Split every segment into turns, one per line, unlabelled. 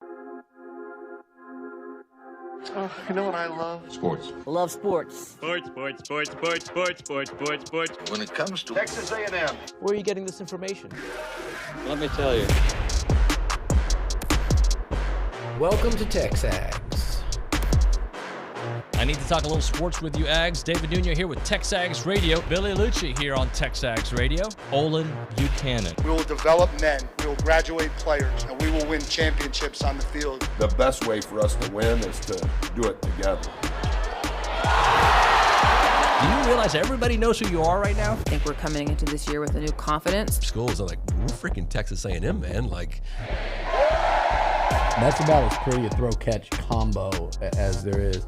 Oh, you know what I love?
Sports.
Love sports.
Sports. When
It comes to Texas A&M.
Where are you getting this information?
Let me tell you.
Welcome to TexAgs.
I need to talk a little sports with you, Ags. David Nuño here with TexAgs Radio. Billy Lucci here on TexAgs Radio. Olin Buchanan.
We will develop men, we will graduate players, and we will win championships on the field.
The best way for us to win is to do it together.
Do you realize everybody knows who you are right now?
I think we're coming into this year with a new confidence.
Schools are like, we're freaking Texas A&M, man. Like,
that's about as pretty a throw-catch combo as there is.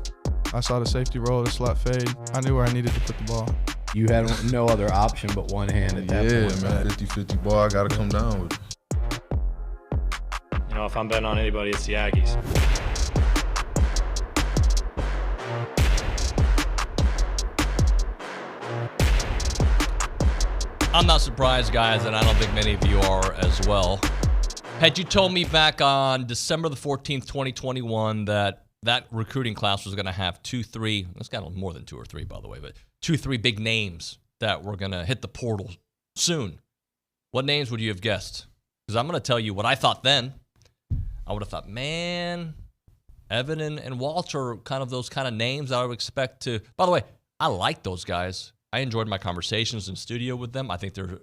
I saw the safety roll, the slot fade. I knew where I needed to put the ball.
You had no other option but one hand at that point.
Yeah, man, 50-50 ball, I got to come down with it.
You know, if I'm betting on anybody, it's the Aggies.
I'm not surprised, guys, and I don't think many of you are as well. Had you told me back on December the 14th, 2021, that recruiting class was going to have it's got more than 2 or 3, by the way, but 2-3 big names that were going to hit the portal soon, what names would you have guessed? Because I'm going to tell you what I thought then. I would have thought, man, Evan and Walter are kind of those kind of names I would expect to. By the way, I like those guys. I enjoyed my conversations in studio with them. I think they're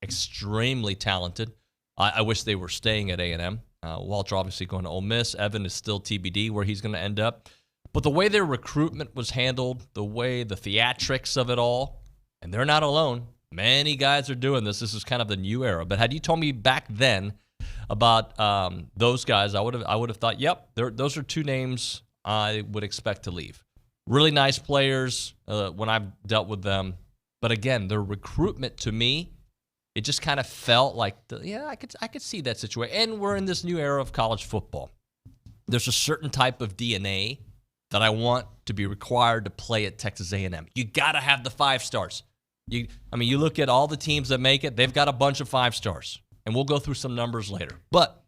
extremely talented. I wish they were staying at A&M. Walter obviously going to Ole Miss. Evan is still TBD where he's going to end up. But the way their recruitment was handled, the way the theatrics of it all, and they're not alone. Many guys are doing this. This is kind of the new era. But had you told me back then about those guys, I would have thought, yep, those are 2 names I would expect to leave. Really nice players when I've dealt with them. But again, their recruitment to me, it just kind of felt like, I could see that situation. And we're in this new era of college football. There's a certain type of DNA that I want to be required to play at Texas A&M. You got to have the 5 stars. You look at all the teams that make it, they've got a bunch of 5 stars. And we'll go through some numbers later. But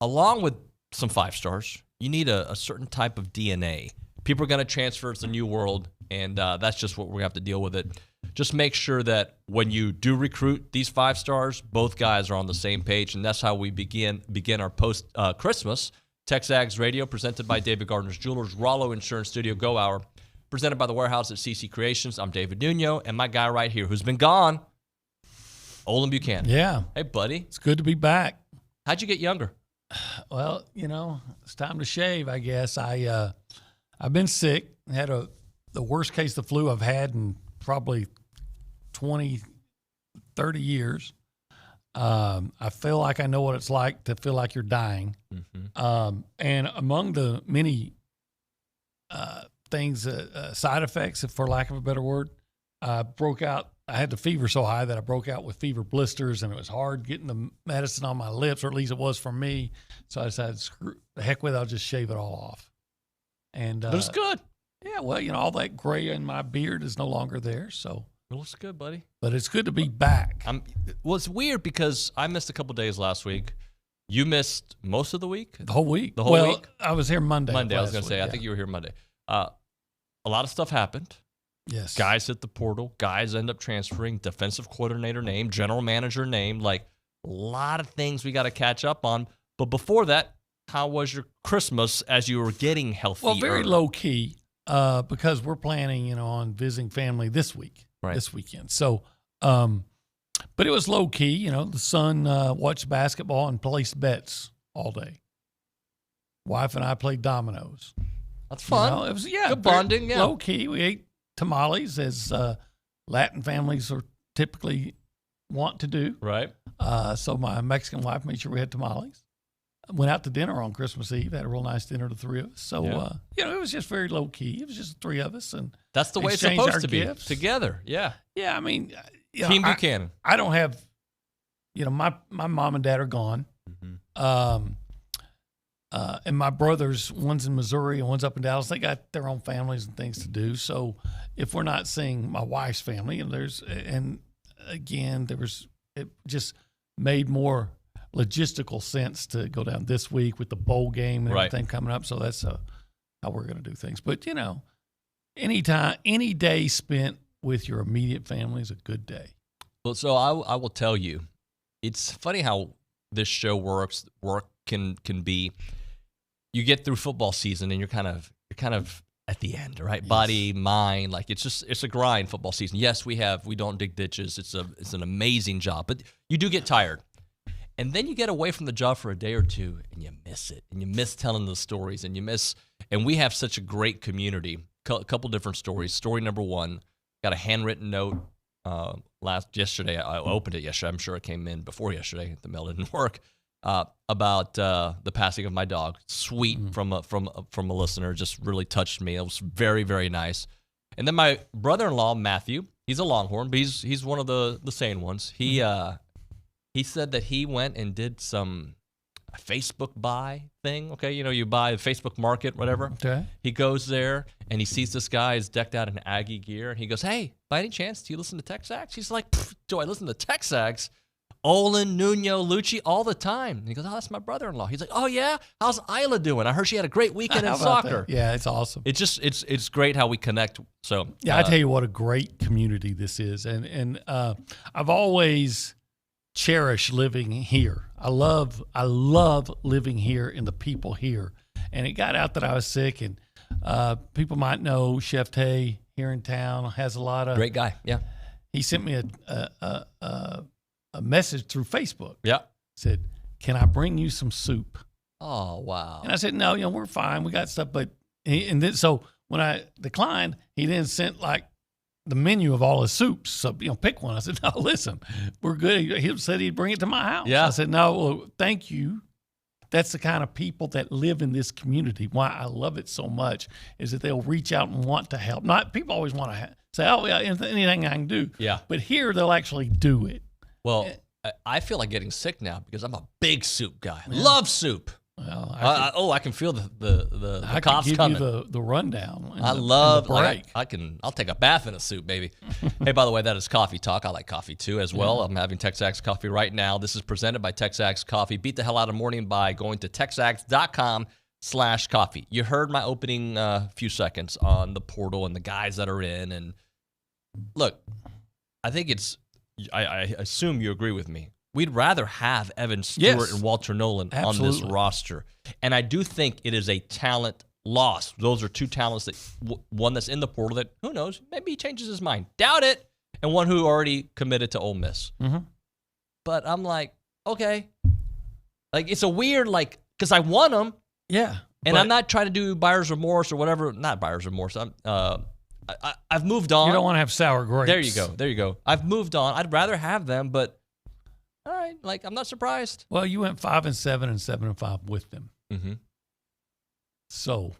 along with some 5 stars, you need a certain type of DNA. People are going to transfer. It's a new world, and that's just what we're going to have to deal with it. Just make sure that when you do recruit these 5 stars, both guys are on the same page, and that's how we begin our post-Christmas TexAgs Radio, presented by David Gardner's Jewelers, Rollo Insurance Studio Go Hour, presented by The Warehouse at CC Creations. I'm David Nuño, and my guy right here who's been gone, Olin Buchanan.
Yeah.
Hey, buddy.
It's good to be back.
How'd you get younger?
Well, it's time to shave, I guess. I've been sick. Had the worst case of flu I've had in probably 20, 30 years. I feel like I know what it's like to feel like you're dying. Mm-hmm. And among the many things, side effects, for lack of a better word, I broke out. I had the fever so high that I broke out with fever blisters, and it was hard getting the medicine on my lips, or at least it was for me. So I decided, screw the heck with it, I'll just shave it all off. And
it looks good.
Yeah, well, all that gray in my beard is no longer there, so
it looks good, buddy.
But it's good to be back.
Well, it's weird because I missed a couple days last week. You missed most of the week?
The whole week.
The whole week?
I was here Monday.
I was going to say, yeah. I think you were here Monday. A lot of stuff happened.
Yes.
Guys hit the portal. Guys end up transferring. Defensive coordinator name, general manager name. Like, a lot of things we got to catch up on. But before that, how was your Christmas as you were getting healthier?
Well, very low key because we're planning, on visiting family this weekend. So, but it was low key. The son watched basketball and placed bets all day. Wife and I played dominoes.
That's fun.
It was
good bonding. Yeah,
low key. We ate tamales as Latin families are typically want to do.
Right.
So my Mexican wife made sure we had tamales. Went out to dinner on Christmas Eve. Had a real nice dinner, the 3 of us. So, it was just very low key. It was just the 3 of us, and
that's the way it's supposed to be
gifts.
Together. Yeah.
Yeah. I mean,
Team Buchanan.
I don't have, my mom and dad are gone. Mm-hmm. And my brothers, one's in Missouri and one's up in Dallas. They got their own families and things to do. So if we're not seeing my wife's family, it just made more logistical sense to go down this week with the bowl game and
Right.
everything coming up. So that's how we're going to do things. But, anytime, any day spent with your immediate family is a good day.
Well, so I will tell you, it's funny how this show works. Work can be. You get through football season and you're kind of at the end, right? Yes. Body, mind, like it's a grind. Football season. Yes, we don't dig ditches. It's an amazing job, but you do get tired, and then you get away from the job for a day or two, and you miss it, and you miss telling the stories, and and we have such a great community. A couple different stories. Story number one, got a handwritten note. Yesterday, I opened it yesterday. I'm sure it came in before yesterday. The mail didn't work. About the passing of my dog. Sweet from a listener. Just really touched me. It was very, very nice. And then my brother-in-law, Matthew, he's a Longhorn, but he's one of the sane ones. He said that he went and did some Facebook buy thing. Okay, you buy a Facebook Market, whatever.
Okay.
He goes there and he sees this guy is decked out in Aggie gear, and he goes, "Hey, by any chance, do you listen to TexAgs?" He's like, "Do I listen to TexAgs? Olin, Nuño, Lucci, all the time." And he goes, "Oh, that's my brother-in-law." He's like, "Oh yeah, how's Isla doing? I heard she had a great weekend in soccer."
That? Yeah, it's awesome.
It's just it's great how we connect. So
yeah, I tell you what, a great community this is, and I've always cherished living here. I love living here and the people here. And it got out that I was sick, and people might know Chef Tay here in town has a lot of
great guy. Yeah,
he sent me a message through Facebook.
Yeah,
said, "Can I bring you some soup?"
Oh wow!
And I said, "No, we're fine. We got stuff." But so when I declined, he then sent like the menu of all his soups. So, pick one. I said, "No, listen, we're good." He said he'd bring it to my house.
Yeah.
I said, "No, well, thank you." That's the kind of people that live in this community. Why I love it so much is that they'll reach out and want to help. Not people always want to say, "Oh, yeah, anything I can do."
Yeah.
But here they'll actually do it.
Well, I feel like getting sick now because I'm a big soup guy. Yeah. Love soup. Well, I can feel the
I
coughs
can give
coming.
You the rundown.
I love
break.
I'll take a bath in a soup, baby. Hey, by the way, that is Coffee Talk. I like coffee too as well. Yeah. I'm having TexAgs coffee right now. This is presented by TexAgs Coffee. Beat the hell out of morning by going to texags.com/coffee. You heard my opening few seconds on the portal and the guys that are in. And look, I think I assume you agree with me. We'd rather have Evan Stewart and Walter Nolan on this roster. And I do think it is a talent loss. Those are two talents that one that's in the portal that, who knows, maybe he changes his mind. Doubt it. And one who already committed to Ole Miss.
Mm-hmm.
But I'm like, okay. Like, it's a weird, because I want them.
Yeah.
And I'm not trying to do buyer's remorse or whatever. Not buyer's remorse. I've moved on.
You don't want to have sour grapes.
There you go. I've moved on. I'd rather have them, but all right, I'm not surprised.
Well, you went 5-7 and 7-5 with them.
Mm-hmm.
So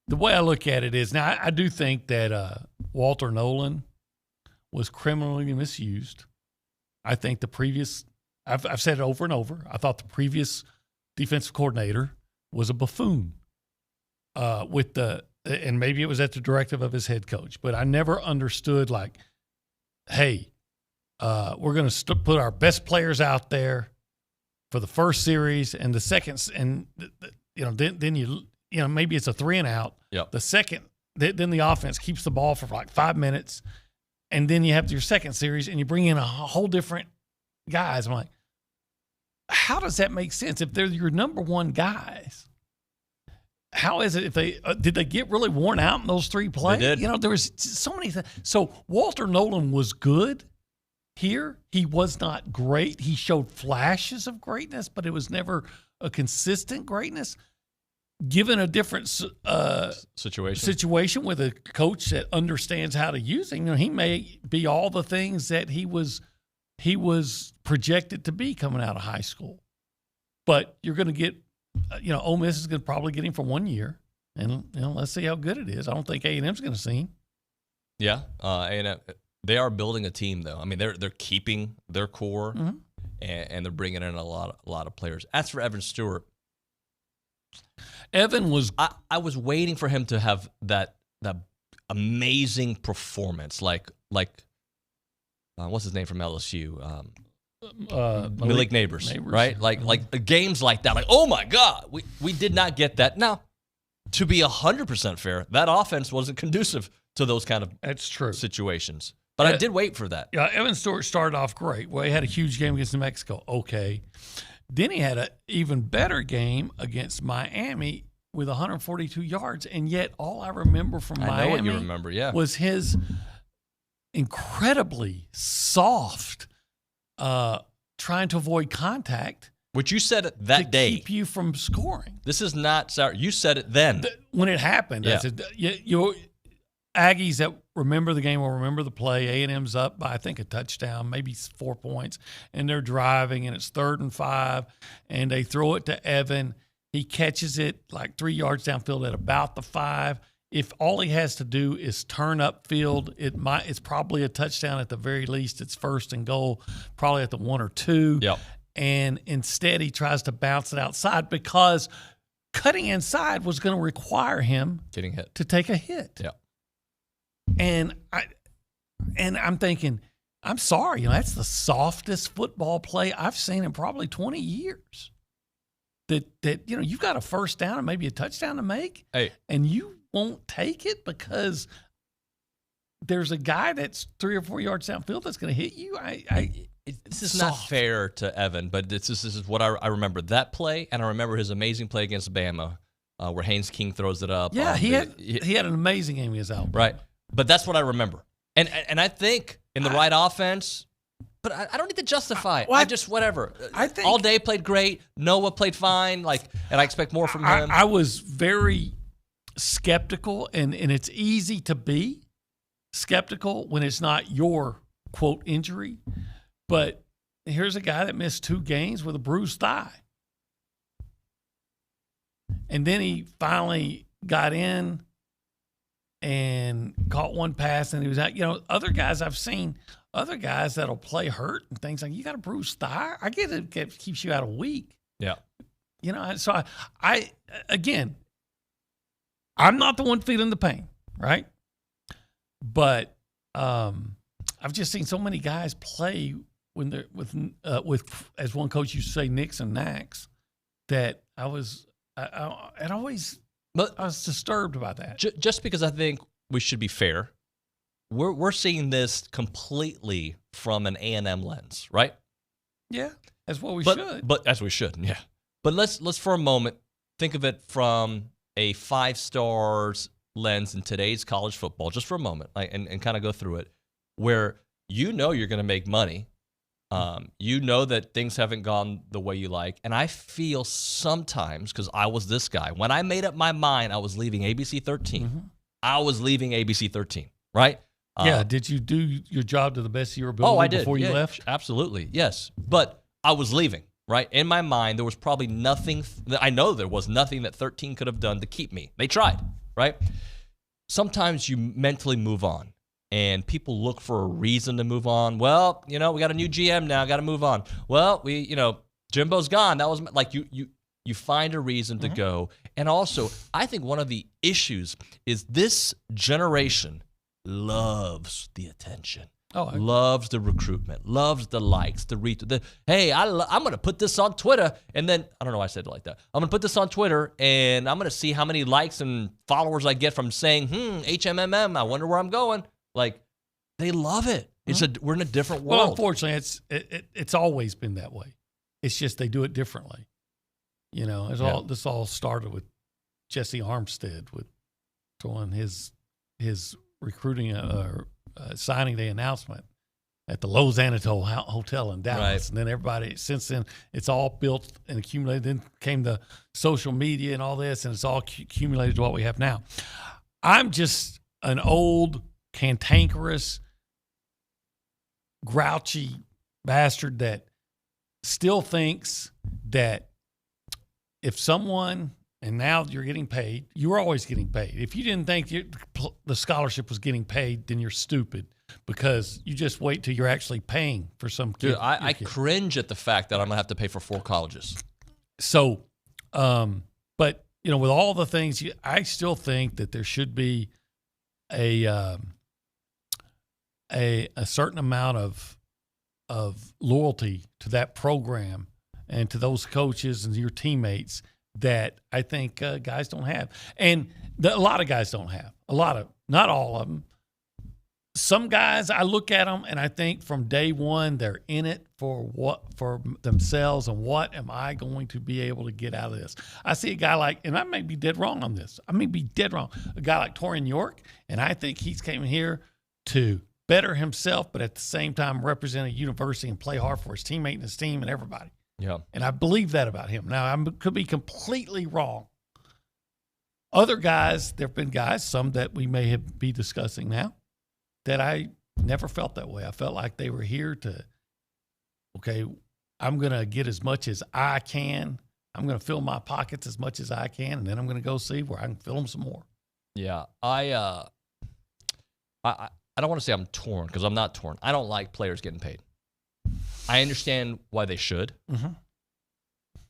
the way I look at it is, now I do think that Walter Nolan was criminally misused. I think the previous, I've said it over and over, I thought the previous defensive coordinator was a buffoon and maybe it was at the directive of his head coach, but I never understood hey, we're going to put our best players out there for the first series and the second, and then maybe it's a 3 and out.
Yep.
The second, then the offense keeps the ball for 5 minutes, and then you have your second series and you bring in a whole different guys. I'm like, how does that make sense if they're your number one guys? How is it if did they get really worn out in those 3 plays?
They did.
There was so many things. So Walter Nolan was good. Here, he was not great. He showed flashes of greatness, but it was never a consistent greatness. Given a different situation with a coach that understands how to use him, he may be all the things that he was projected to be coming out of high school. But you're going to get, Ole Miss is going to probably get him for 1 year, and let's see how good it is. I don't think A&M's going to see him.
Yeah, A&M. They are building a team, though. I mean, they're keeping their core,
Mm-hmm.
and they're bringing in a lot of players. As for Evan Stewart,
Evan was.
I was waiting for him to have that amazing performance, like what's his name from LSU? Malik Neighbors, right? Like games like that. Like, oh my God, we did not get that. Now, to be 100% fair, that offense wasn't conducive to those kind of situations. But I did wait for that.
Yeah, Evan Stewart started off great. Well, he had a huge game against New Mexico. Okay. Then he had an even better game against Miami with 142 yards. And yet all I remember from Miami
know what you remember,
was his incredibly soft trying to avoid contact.
Which you said it that day.
To keep you from scoring.
This is not sorry. You said it then.
When it happened.
Yeah.
I said, Aggies that remember the game will remember the play. A&M's up by, I think, a touchdown, maybe 4 points, and they're driving, and it's 3rd and 5, and they throw it to Evan. He catches it like 3 yards downfield at about the 5. If all he has to do is turn upfield, it's probably a touchdown at the very least. It's 1st and goal, probably at the 1 or 2.
Yep.
And instead he tries to bounce it outside because cutting inside was going to require him
getting hit
to take a hit.
Yeah. And
I'm thinking, I'm sorry, that's the softest football play I've seen in probably 20 years. That you've got a first down and maybe a touchdown to make, and you won't take it because there's a guy that's 3 or 4 yards downfield that's going to hit you.
This is not fair to Evan, but this is what I remember. That play, and I remember his amazing play against Bama, where Haynes King throws it up.
Yeah, he had an amazing game against Alabama.
Right. But that's what I remember. And I think in the right offense, but I don't need to justify it. I just, whatever.
I think
All Day played great. Noah played fine. And I expect more from him.
I was very skeptical, and it's easy to be skeptical when it's not your, quote, injury. But here's a guy that missed 2 games with a bruised thigh. And then he finally got in and caught one pass, and he was out. Other guys I've seen, other guys that'll play hurt and things like, you got a bruised thigh? I get it keeps you out a week.
Yeah.
So I again, I'm not the one feeling the pain, right? But I've just seen so many guys play when they're with as one coach used to say, nicks and knacks, that I was disturbed about that.
Just because I think we should be fair, we're seeing this completely from an A&M lens, right?
Yeah, that's what we should.
But as we should, yeah. But let's for a moment think of it from a 5 stars lens in today's college football, just for a moment, and kind of go through it, where you're going to make money. You know that things haven't gone the way you like. And I feel sometimes, because I was this guy, when I made up my mind I was leaving ABC 13, I was leaving ABC 13, right?
Yeah, did you do your job to the best of your ability before you left?
Absolutely, yes. But I was leaving, right? In my mind, there was probably nothing. I know there was nothing that 13 could have done to keep me. They tried, right? Sometimes you mentally move on. And people look for a reason to move on. Well, we got a new GM now. Got to move on. Well, Jimbo's gone. That was you find a reason to go. And also, I think one of the issues is this generation loves the attention. Loves the recruitment. Loves the likes. Hey, I'm going to put this on Twitter. And then, I don't know why I said it like that. I'm going to put this on Twitter, and I'm going to see how many likes and followers I get from saying, HMMM, I wonder where I'm going. They love it. We're in a different world.
Well, unfortunately, it's always been that way. It's just they do it differently. This all started with Jesse Armstead with throwing his recruiting signing day announcement at the Los Angeles Hotel in Dallas,
right.
And then everybody since then it's all built and accumulated. Then came the social media and all this, and it's all accumulated to what we have now. I'm just an old, cantankerous, grouchy bastard that still thinks that if someone, and now you're getting paid, you were always getting paid. If you didn't think the scholarship was getting paid, then you're stupid, because you just wait till you're actually paying for some kid.
Dude, I cringe at the fact that I'm going to have to pay for 4 colleges.
So, but, with all the things, I still think that there should be a certain amount of of loyalty to that program and to those coaches and your teammates that I think guys don't have. And a lot of guys don't have. Not all of them. Some guys, I look at them and I think from day one they're in it for themselves and what am I going to be able to get out of this. I see a guy like, and I may be dead wrong on this. I may be dead wrong. A guy like Torian York, and I think he's came here to better himself, but at the same time represent a university and play hard for his teammate and his team and everybody.
Yeah. And
I believe that about him. Now, I could be completely wrong. Other guys, there have been guys, some that we may be discussing now, that I never felt that way. I felt like they were here to, okay, I'm going to get as much as I can. I'm going to fill my pockets as much as I can, and then I'm going to go see where I can fill them some more.
Yeah. I don't want to say I'm torn because I'm not torn. I don't like players getting paid. I understand why they should,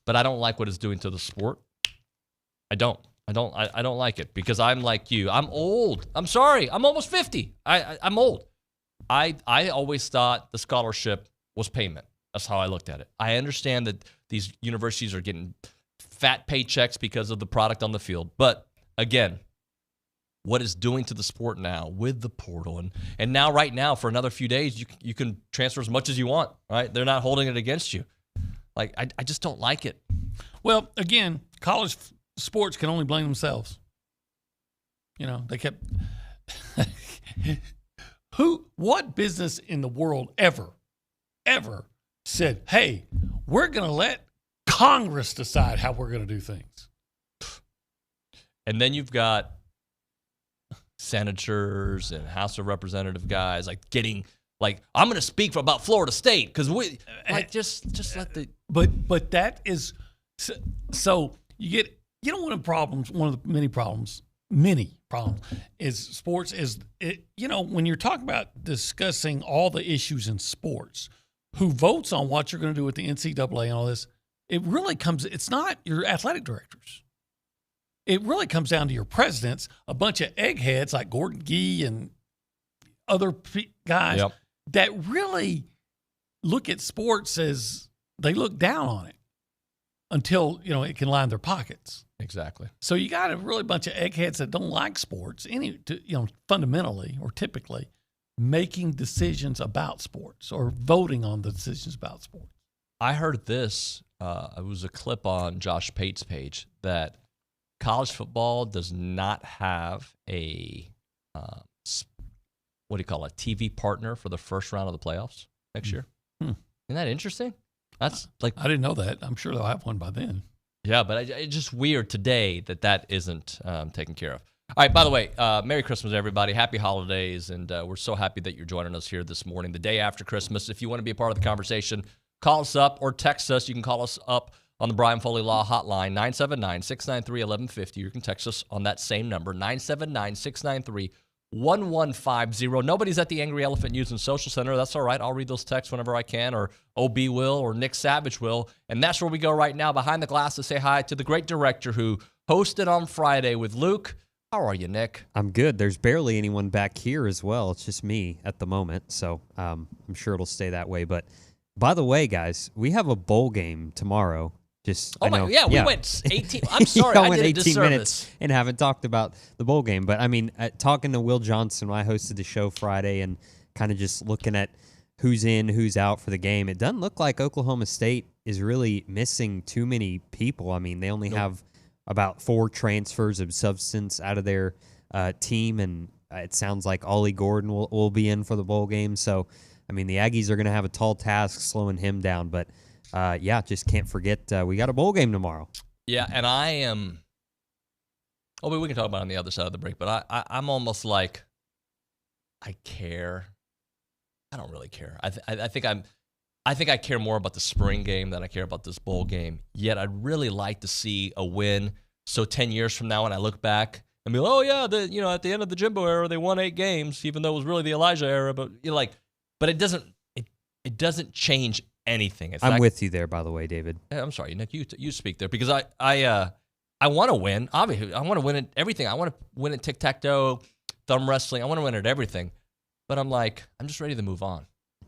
but I don't like what it's doing to the sport. I don't like it because I'm like you. I'm old. I'm sorry. I'm almost 50. I'm old. I always thought the scholarship was payment. That's how I looked at it. I understand that these universities are getting fat paychecks because of the product on the field. But again, what it's doing to the sport now with the portal and now right now for another few days you can transfer as much as you want, right? They're not holding it against you. Like I just don't like it.
Well, again, college sports can only blame themselves. You know, they kept what business in the world ever said, hey, we're going to let Congress decide how we're going to do things.
And then you've got senators and House of Representative guys like getting like, I'm going to speak about Florida State because we like just let the.
But that is so you know one of the many problems is sports is it, you know, when you're talking about discussing all the issues in sports, who votes on what you're going to do with the NCAA and all this, it's not your athletic directors. It really comes down to your presidents, a bunch of eggheads like Gordy and other guys that really look at sports as they look down on it until, you know, it can line their pockets.
Exactly.
So you got a really bunch of eggheads that don't like sports, fundamentally or typically making decisions about sports or voting on the decisions about sports.
I heard this. It was a clip on Josh Pate's page that college football does not have a TV partner for the first round of the playoffs next year. Isn't that interesting? That's like
I didn't know that. I'm sure they'll have one by then.
Yeah, but it's just weird today that isn't taken care of. All right, by the way, Merry Christmas, everybody. Happy holidays, and we're so happy that you're joining us here this morning, the day after Christmas. If you want to be a part of the conversation, call us up or text us. You can call us up on the Brian Foley Law Hotline, 979-693-1150. You can text us on that same number, 979-693-1150. Nobody's at the Angry Elephant News and Social Center. That's all right. I'll read those texts whenever I can, or OB will, or Nick Savage will. And that's where we go right now, behind the glass, to say hi to the great director who hosted on Friday with Luke. How are you, Nick?
I'm good. There's barely anyone back here as well. It's just me at the moment, so I'm sure it'll stay that way. But by the way, guys, we have a bowl game tomorrow. We went 18. I'm sorry, I did a 18 minutes
disservice.
and haven't talked about the bowl game. But I mean, talking to Will Johnson when I hosted the show Friday and kind of just looking at who's in, who's out for the game, it doesn't look like Oklahoma State is really missing too many people. I mean, they only have about 4 transfers of substance out of their team, and it sounds like Ollie Gordon will be in for the bowl game. So, I mean, the Aggies are going to have a tall task slowing him down, but just can't forget we got a bowl game tomorrow. Yeah, and I am. Oh, but we can talk about it on the other side of the break. But I'm almost like I care. I don't really care. I think I care more about the spring game than I care about this bowl game. Yet I'd really like to see a win. So 10 years from now, when I look back and be like, oh yeah, at the end of the Jimbo era, they won 8 games, even though it was really the Elijah era. But but it doesn't change anything. I'm with you there, by the way, David. I'm sorry, Nick. You speak there because I want to win. Obviously, I want to win at everything. I want to win at tic-tac-toe, thumb wrestling. I want to win at everything. But I'm just ready to move on.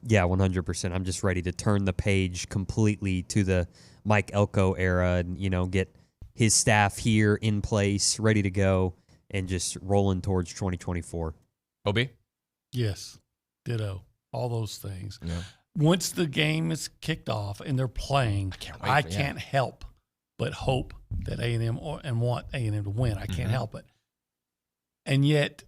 Yeah, 100%. I'm just ready to turn the page completely to the Mike Elko era and, get his staff here in place, ready to go, and just rolling towards 2024.
Obi?
Yes, ditto. All those things.
Yeah.
Once the game is kicked off and they're playing, I
wait,
can't help but hope that A&M and want A&M to win. I can't help it. And yet,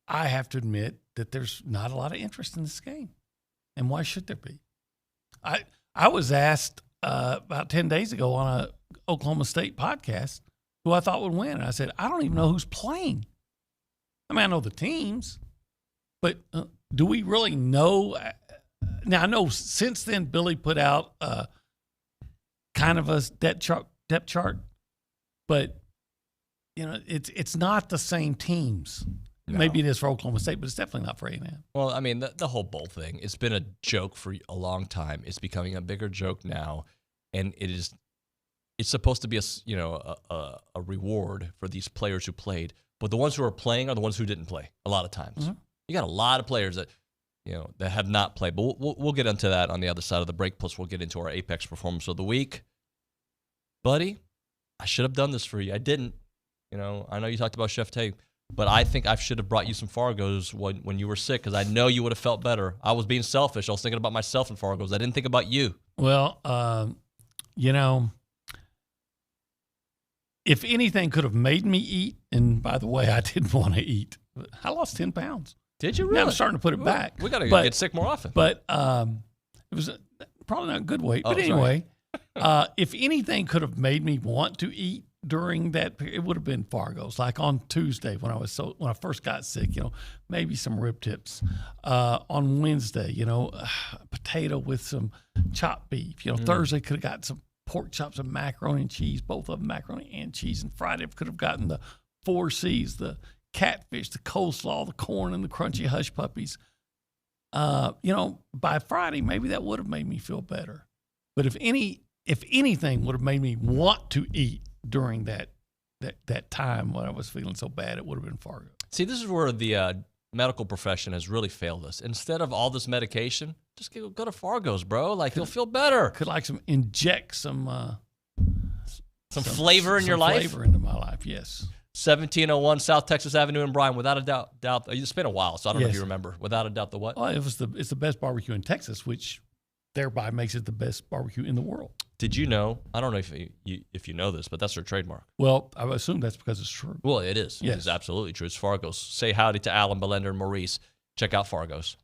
I have to admit that there's not a lot of interest in this game. And why should there be? I was asked about 10 days ago on a Oklahoma State podcast who I thought would win. And I said, I don't even know who's playing. I mean, I know the teams, but do we really know? Now, I know since then Billy put out kind of a depth chart, but, it's not the same teams. No. Maybe it is for Oklahoma State, but it's definitely not for A&M.
Well, I mean, the whole bowl thing, it's been a joke for a long time. It's becoming a bigger joke now, and it's supposed to be a reward for these players who played. But the ones who are playing are the ones who didn't play a lot of times. Mm-hmm. You got a lot of players that that have not played. But we'll get into that on the other side of the break. Plus, we'll get into our Apex performance of the week. Buddy, I should have done this for you. I didn't. I know you talked about Chef Tay. But I think I should have brought you some Fargos when you were sick because I know you would have felt better. I was being selfish. I was thinking about myself and Fargos. I didn't think about you.
Well, if anything could have made me eat, and by the way, I didn't want to eat. I lost 10 pounds.
Did you really?
Now I'm starting to put it back.
We got to get sick more often.
But it was probably not a good weight. But anyway, if anything could have made me want to eat during that period, it would have been Fargos. Like on Tuesday when I first got sick, maybe some rib tips. On Wednesday, potato with some chopped beef. Thursday could have gotten some pork chops and macaroni and cheese, both of them macaroni and cheese. And Friday could have gotten the 4 C's, the catfish, the coleslaw, the corn, and the crunchy hush puppies. By Friday, maybe that would have made me feel better. But if anything would have made me want to eat during that time when I was feeling so bad, it would have been Fargo.
See, this is where the medical profession has really failed us. Instead of all this medication, just go to Fargo's, bro. Like, you'll feel better.
Could inject some
flavor in your life?
Flavor into my life, yes.
1701 South Texas Avenue in Bryan. Without a doubt. It's been a while, so I don't know if you remember. Without a doubt, the what?
Well, it's the best barbecue in Texas, which thereby makes it the best barbecue in the world.
Did you know? I don't know if you know this, but that's their trademark.
Well, I assume that's because it's true.
Well, it is.
Yes.
It is absolutely true. It's Fargo's. Say howdy to Alan, Belender, and Maurice. Check out Fargo's.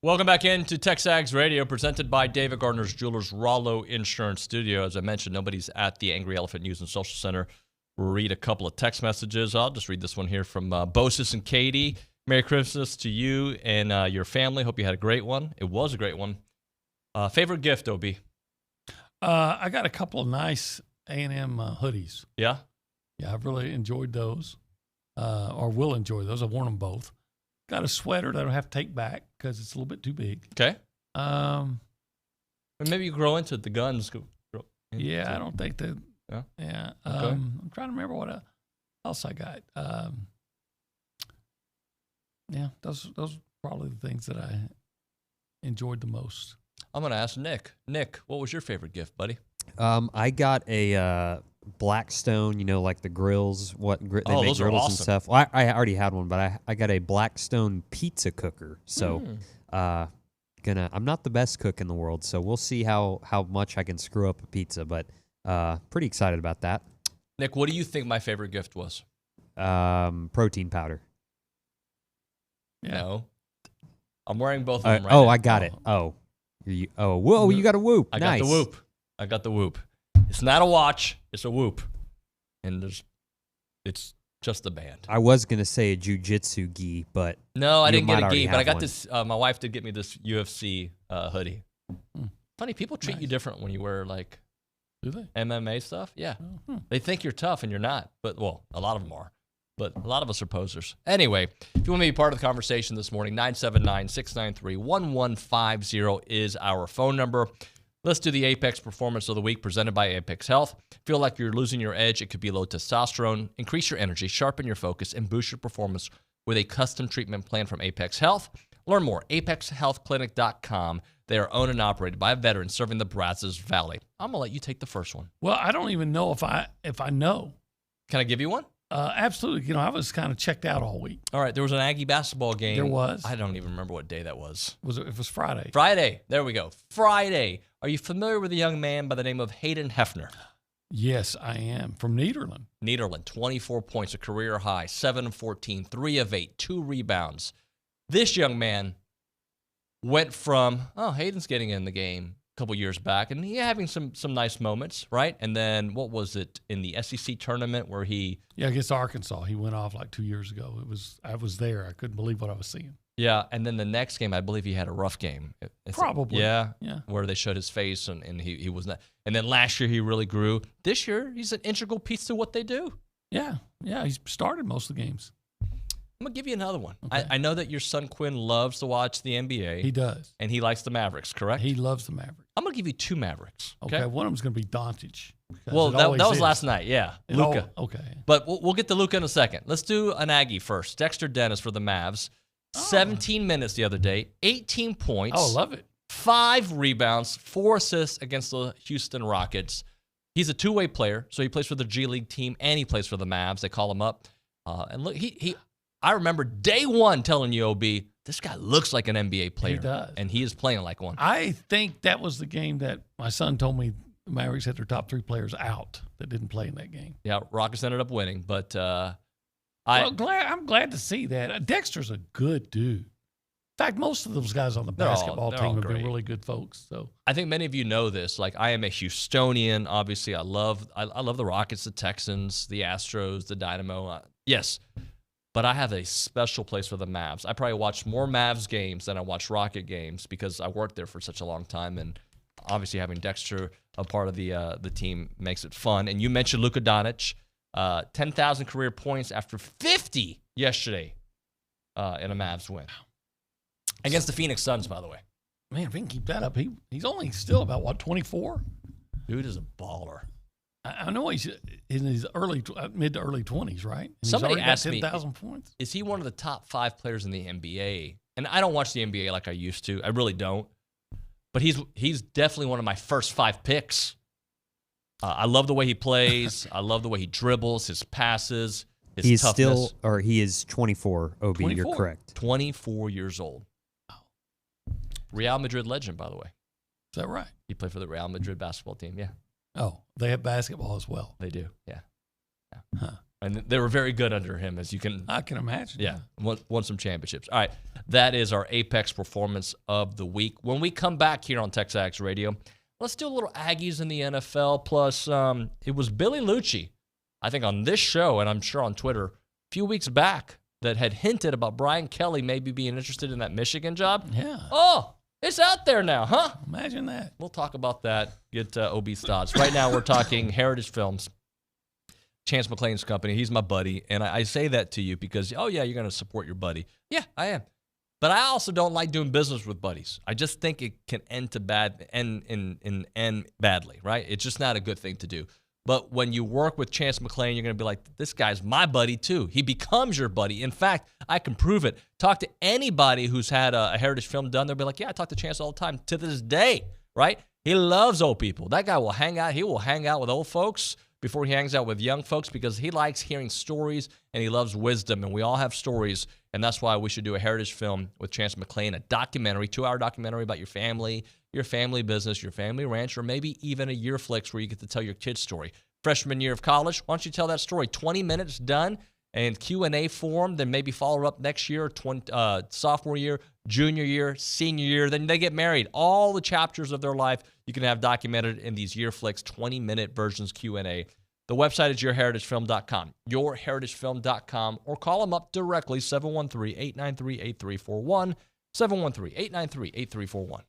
Welcome back into TexAgs Radio, presented by David Gardner's Jewelers, Rollo Insurance Studio. As I mentioned, nobody's at the Angry Elephant News and Social Center. We'll read a couple of text messages. I'll just read this one here from Bosis and Katie. Merry Christmas to you and your family. Hope you had a great one. It was a great one. Favorite gift, OB?
I got a couple of nice A&M hoodies.
Yeah?
Yeah, I've really enjoyed those, or will enjoy those. I've worn them both. Got a sweater that I don't have to take back because it's a little bit too big.
Okay. Or maybe you grow into it, the guns.
Yeah, I don't think that.
Yeah.
Yeah.
Okay.
I'm trying to remember what else I got. Yeah, those are probably the things that I enjoyed the most.
I'm going to ask Nick. Nick, what was your favorite gift, buddy?
I got a Blackstone, like the grills. They make
those are
grills
awesome.
and stuff. Well, I already had one, but I got a Blackstone pizza cooker. So I'm not the best cook in the world, so we'll see how much I can screw up a pizza, but pretty excited about that.
Nick, what do you think my favorite gift was?
Protein powder.
Yeah. No. I'm wearing both of them right now.
I got it. Oh. Whoa, you got a Whoop.
I
Nice.
got the Whoop. It's not a watch. It's a Whoop. And it's just the band.
I was going to say a jiu-jitsu gi, but
no, I didn't get a gi, but I got
one.
this. My wife did get me this UFC hoodie. Funny, people treat you different when you wear, like,
do they?
MMA stuff. Yeah. They think you're tough and you're not. But, well, a lot of them are. But a lot of us are posers. Anyway, if you want to be part of the conversation this morning, 979-693-1150 is our phone number. Let's do the Apex Performance of the Week presented by Apex Health. Feel like you're losing your edge? It could be low testosterone. Increase your energy, sharpen your focus, and boost your performance with a custom treatment plan from Apex Health. Learn more, apexhealthclinic.com. They are owned and operated by a veteran serving the Brazos Valley. I'm going to let you take the first one.
Well, I don't even know if I know.
Can I give you one?
Absolutely. I was kind of checked out all week.
All right. There was an Aggie basketball game.
There was.
I don't even remember what day that was.
It was Friday.
Friday. There we go. Friday. Are you familiar with a young man by the name of Hayden Hefner?
Yes, I am. From Nederland.
Nederland, 24 points, a career high, 7 of 14, 3 of 8, 2 rebounds. This young man went from, Hayden's getting in the game a couple years back, and he having some nice moments, right? And then what was it in the SEC tournament where he...
Yeah, against Arkansas. He went off like 2 years ago. I was there. I couldn't believe what I was seeing.
Yeah, and then the next game, I believe he had a rough game.
Probably.
Yeah,
yeah.
Where they showed his face, and he was not. And then last year, he really grew. This year, he's an integral piece to what they do.
Yeah, he's started most of the games.
I'm going to give you another one.
Okay.
I know that your son Quinn loves to watch the NBA.
He does.
And he likes the Mavericks, correct?
He loves the Mavericks.
I'm going to give you 2 Mavericks.
Okay, one of them's going to be Doncic.
Well, that was last night, yeah. Luka.
Okay.
But we'll get to Luka in a second. Let's do an Aggie first. Dexter Dennis for the Mavs. 17 minutes the other day, 18 points.
Oh, love it.
5 rebounds, 4 assists against the Houston Rockets. He's a two-way player, so he plays for the G League team and he plays for the Mavs. They call him up. And look, I remember day one telling you, OB, this guy looks like an NBA player.
He does.
And he is playing like one.
I think that was the game that my son told me the Mavericks had their top 3 players out that didn't play in that game.
Yeah, Rockets ended up winning, but
I'm glad to see that. Dexter's a good dude. In fact, most of those guys on the basketball team have been really good folks. So
I think many of you know this. Like, I am a Houstonian. Obviously, I love the Rockets, the Texans, the Astros, the Dynamo. Yes, but I have a special place for the Mavs. I probably watch more Mavs games than I watch Rocket games because I worked there for such a long time. And obviously, having Dexter a part of the team makes it fun. And you mentioned Luka Doncic. 10,000 career points after 50 yesterday in a Mavs win. Against the Phoenix Suns, by the way.
Man, if he can keep that up, he's only still about, 24?
Dude is a baller.
I know he's in his mid to early 20s, right? And
Somebody asked me,
10,000 points.
Is he one of the top 5 players in the NBA? And I don't watch the NBA like I used to. I really don't. But he's definitely one of my first 5 picks. I love the way he plays. I love the way he dribbles, his passes, his toughness.
He is 24, OB,
24.
You're correct.
24 years old. Real Madrid legend, by the way.
Is that right?
He played for the Real Madrid basketball team, yeah.
Oh, they have basketball as well.
They do, yeah.
Huh.
And they were very good under him, as you can.
I can imagine.
Yeah, won some championships. All right, that is our Apex performance of the week. When we come back here on TexAgs Radio, let's do a little Aggies in the NFL. Plus, it was Billy Lucci, I think on this show, and I'm sure on Twitter, a few weeks back, that had hinted about Brian Kelly maybe being interested in that Michigan job.
Yeah.
Oh, it's out there now, huh?
Imagine that.
We'll talk about that, get OB's thoughts. Right now, we're talking Heritage Films. Chance McClain's company. He's my buddy. And I say that to you because, oh, yeah, you're going to support your buddy. Yeah, I am. But I also don't like doing business with buddies. I just think it can end badly, right? It's just not a good thing to do. But when you work with Chance McClain, you're going to be like, this guy's my buddy too. He becomes your buddy. In fact, I can prove it. Talk to anybody who's had a Heritage film done. They'll be like, yeah, I talk to Chance all the time to this day, right? He loves old people. That guy will hang out. He will hang out with old folks before he hangs out with young folks because he likes hearing stories and he loves wisdom. And we all have stories. And that's why we should do a Heritage film with Chance McClain, a documentary, 2-hour documentary about your family business, your family ranch, or maybe even a year flicks where you get to tell your kid's story. Freshman year of college, why don't you tell that story? 20 minutes done and Q&A form, then maybe follow up next year, sophomore year, junior year, senior year. Then they get married. All the chapters of their life you can have documented in these year flicks, 20-minute versions Q&A. The website is yourheritagefilm.com, yourheritagefilm.com, or call them up directly, 713-893-8341, 713-893-8341.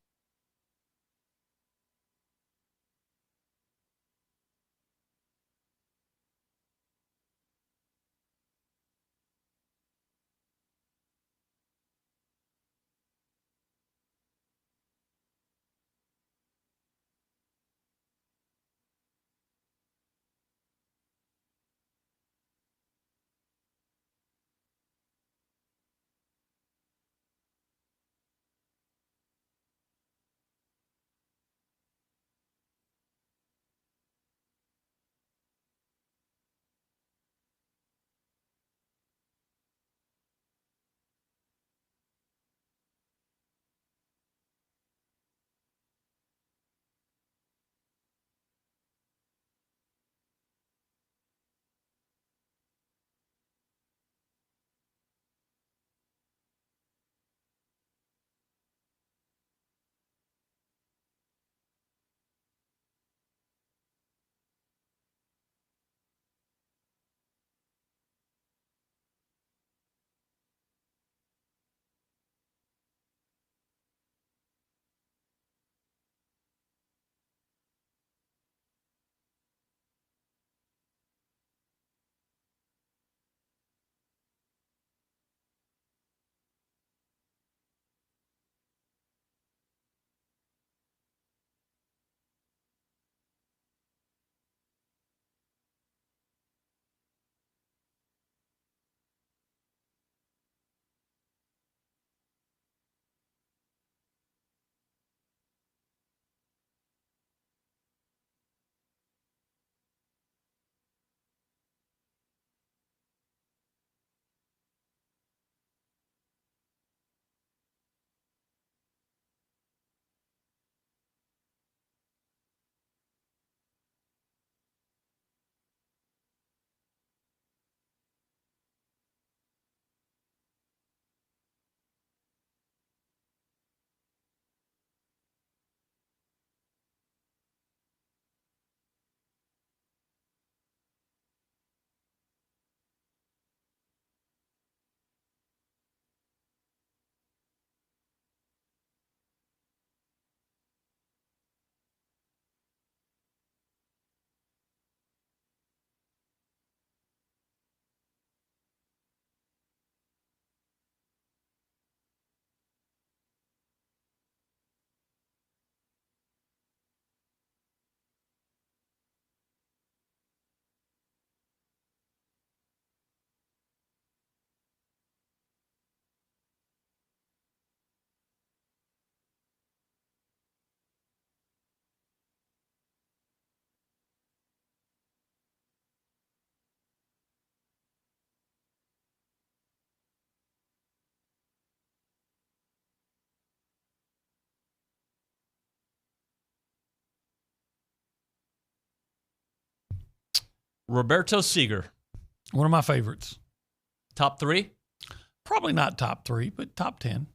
Roberto Seager,
One of my favorites.
Top 3?
Probably not top 3, but top 10.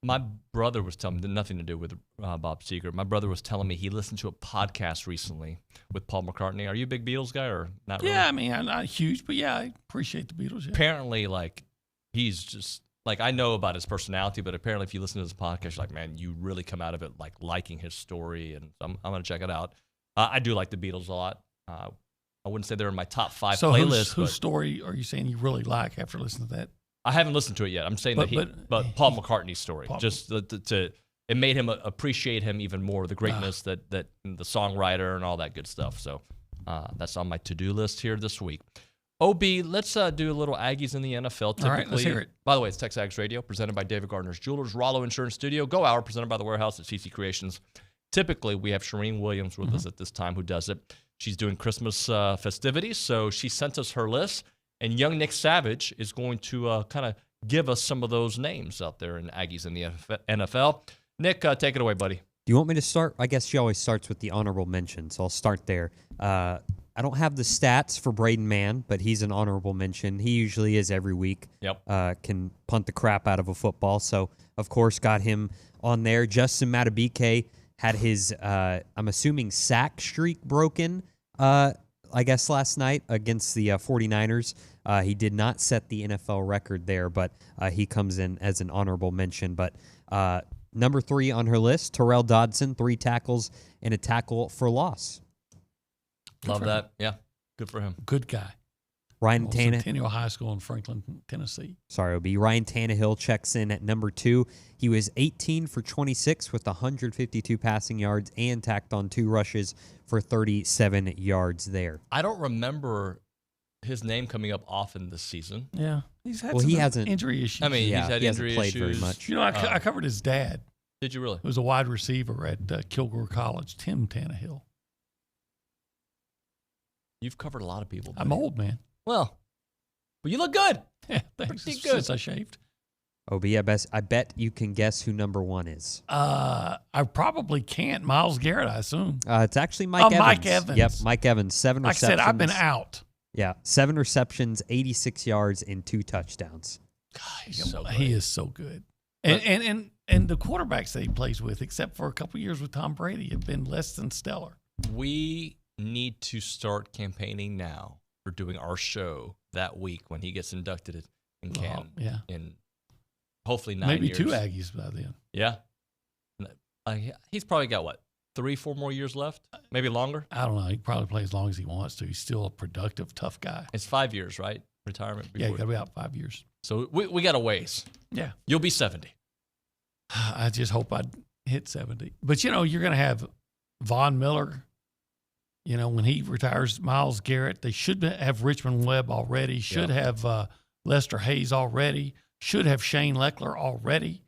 My brother was telling me, nothing to do with Bob Seger. My brother was telling me he listened to a podcast recently with Paul McCartney. Are you a big Beatles guy or not really?
Yeah, I mean, I'm not huge, but yeah, I appreciate the Beatles. Yeah.
Apparently, like, he's just, like, I know about his personality, but apparently if you listen to his podcast, you're like, man, you really come out of it, like, liking his story, and I'm going to check it out. I do like the Beatles a lot. I wouldn't say they're in my top 5 playlists.
So whose story are you saying you really like after listening to that?
I haven't listened to it yet. I'm saying but Paul McCartney's story. Just it made him appreciate him even more, the greatness that the songwriter and all that good stuff. So that's on my to-do list here this week. OB, let's do a little Aggies in the NFL. Typically,
all right, let's hear it.
By the way, it's TexAgs Radio, presented by David Gardner's Jewelers, Rollo Insurance Studio, Go Hour, presented by The Warehouse at CC Creations. Typically, we have Charean Williams with us at this time who does it. She's doing Christmas festivities, so she sent us her list. And young Nick Savage is going to kind of give us some of those names out there in Aggies in the NFL. Nick, take it away, buddy.
Do you want me to start? I guess she always starts with the honorable mention, so I'll start there. I don't have the stats for Braden Mann, but he's an honorable mention. He usually is every week.
Yep.
Can punt the crap out of a football, so of course got him on there. Justin Matabike had his, I'm assuming, sack streak broken, I guess, last night against the 49ers. He did not set the NFL record there, but he comes in as an honorable mention. But number 3 on her list, Terrell Dodson, 3 tackles and a tackle for loss.
Love that. Yeah, good for him.
Good guy.
Ryan Tannehill.
Centennial High School in Franklin, Tennessee.
Sorry, OB. Ryan Tannehill checks in at number 2. He was 18 for 26 with 152 passing yards and tacked on 2 rushes for 37 yards there.
I don't remember his name coming up often this season.
Yeah, he's had
he hasn't
injury issues.
I mean,
yeah,
he's had
he
injury
hasn't played
issues.
very much.
You know, I covered his dad.
Did you really?
He was a wide receiver at Kilgore College, Tim Tannehill.
You've covered a lot of people.
I'm old, man.
Well, but you look good.
Yeah, thanks.
Pretty good.
Since I shaved.
OB, I bet you can guess who number 1 is.
I probably can't. Myles Garrett, I assume.
It's actually Mike Evans.
Mike Evans.
Yep, Mike Evans. 7
like
receptions.
I said, I've been out.
Yeah, 7 receptions, 86 yards, and 2 touchdowns.
God, he's so good.
He is so good. And the quarterbacks that he plays with, except for a couple years with Tom Brady, have been less than stellar.
We need to start campaigning now for doing our show that week when he gets inducted in camp.
Yeah.
In hopefully 9
Maybe
years.
2 Aggies by then.
Yeah. He's probably got, 3-4 more years left? Maybe longer?
I don't know. He can probably play as long as he wants to. He's still a productive, tough guy.
It's 5 years, right? Retirement before.
Yeah, got to be out 5 years.
So we got a ways.
Yeah.
You'll be 70.
I just hope I'd hit 70. But, you're going to have Von Miller. When he retires, Myles Garrett. They should have Richmond Webb already. Should have Lester Hayes already. Should have Shane Leckler already.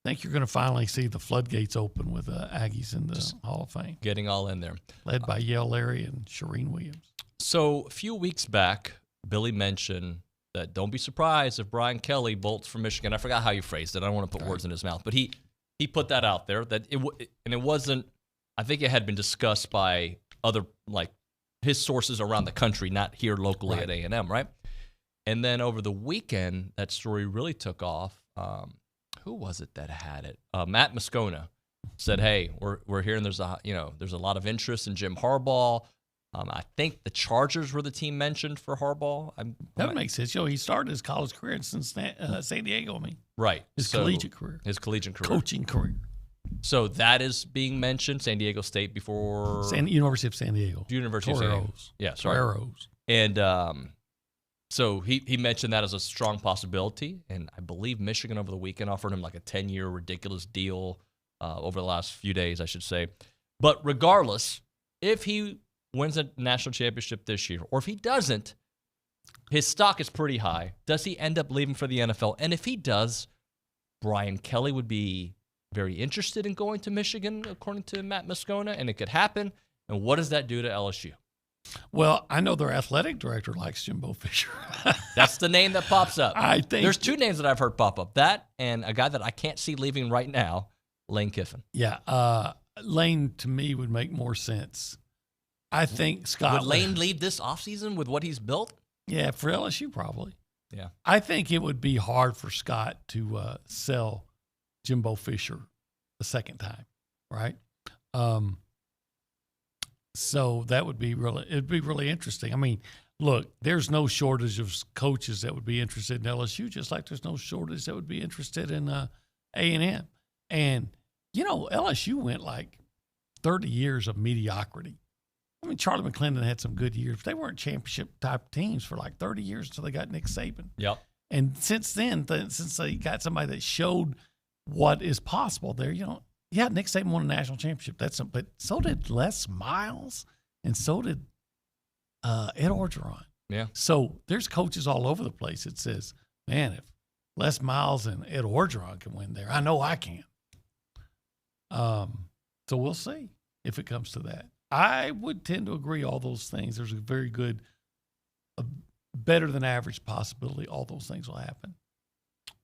I think you're going to finally see the floodgates open with Aggies in the Hall of Fame.
Getting all in there.
Led by Yale Larry and Charean Williams.
So a few weeks back, Billy mentioned that don't be surprised if Brian Kelly bolts from Michigan. I forgot how you phrased it. I don't want to put words in his mouth. But he put that out there. That it wasn't, I think it had been discussed by other, his sources around the country, not here locally at A&M, right? And then over the weekend, that story really took off. Who was it that had it? Matt Moscona said, "Hey, we're hearing there's a lot of interest in Jim Harbaugh. I think the Chargers were the team mentioned for Harbaugh.
That makes sense. He started his college career in San Diego.
Right,
his collegiate career, coaching career.
So that is being mentioned. San Diego State before
University of San Diego.
University of San Diego. Yeah, sorry.
Toreros.
And so he mentioned that as a strong possibility. And I believe Michigan over the weekend offered him a 10-year ridiculous deal over the last few days, I should say. But regardless, if he wins a national championship this year, or if he doesn't, his stock is pretty high. Does he end up leaving for the NFL? And if he does, Brian Kelly would be very interested in going to Michigan, according to Matt Moscona, and it could happen. And what does that do to LSU?
Well, I know their athletic director likes Jimbo Fisher.
That's the name that pops up.
I think
there's 2 names that I've heard pop up. That and a guy that I can't see leaving right now, Lane Kiffin.
Yeah, Lane to me would make more sense. I think Scott
would Lane leave this offseason with what he's built?
Yeah, for LSU probably.
Yeah.
I think it would be hard for Scott to sell Jimbo Fisher the second time, right? So that would be really interesting. I mean, look, there's no shortage of coaches that would be interested in LSU, just like there's no shortage that would be interested in A&M. And, LSU went like 30 years of mediocrity. I mean, Charlie McClendon had some good years, but they weren't championship-type teams for like 30 years until they got Nick Saban.
Yep.
And since then, since they got somebody that showed what is possible there, Nick Saban won a national championship. But so did Les Miles, and so did Ed Orgeron.
Yeah.
So there's coaches all over the place that says, man, if Les Miles and Ed Orgeron can win there, I know I can. So we'll see if it comes to that. I would tend to agree all those things. There's a very good, better than average possibility all those things will happen.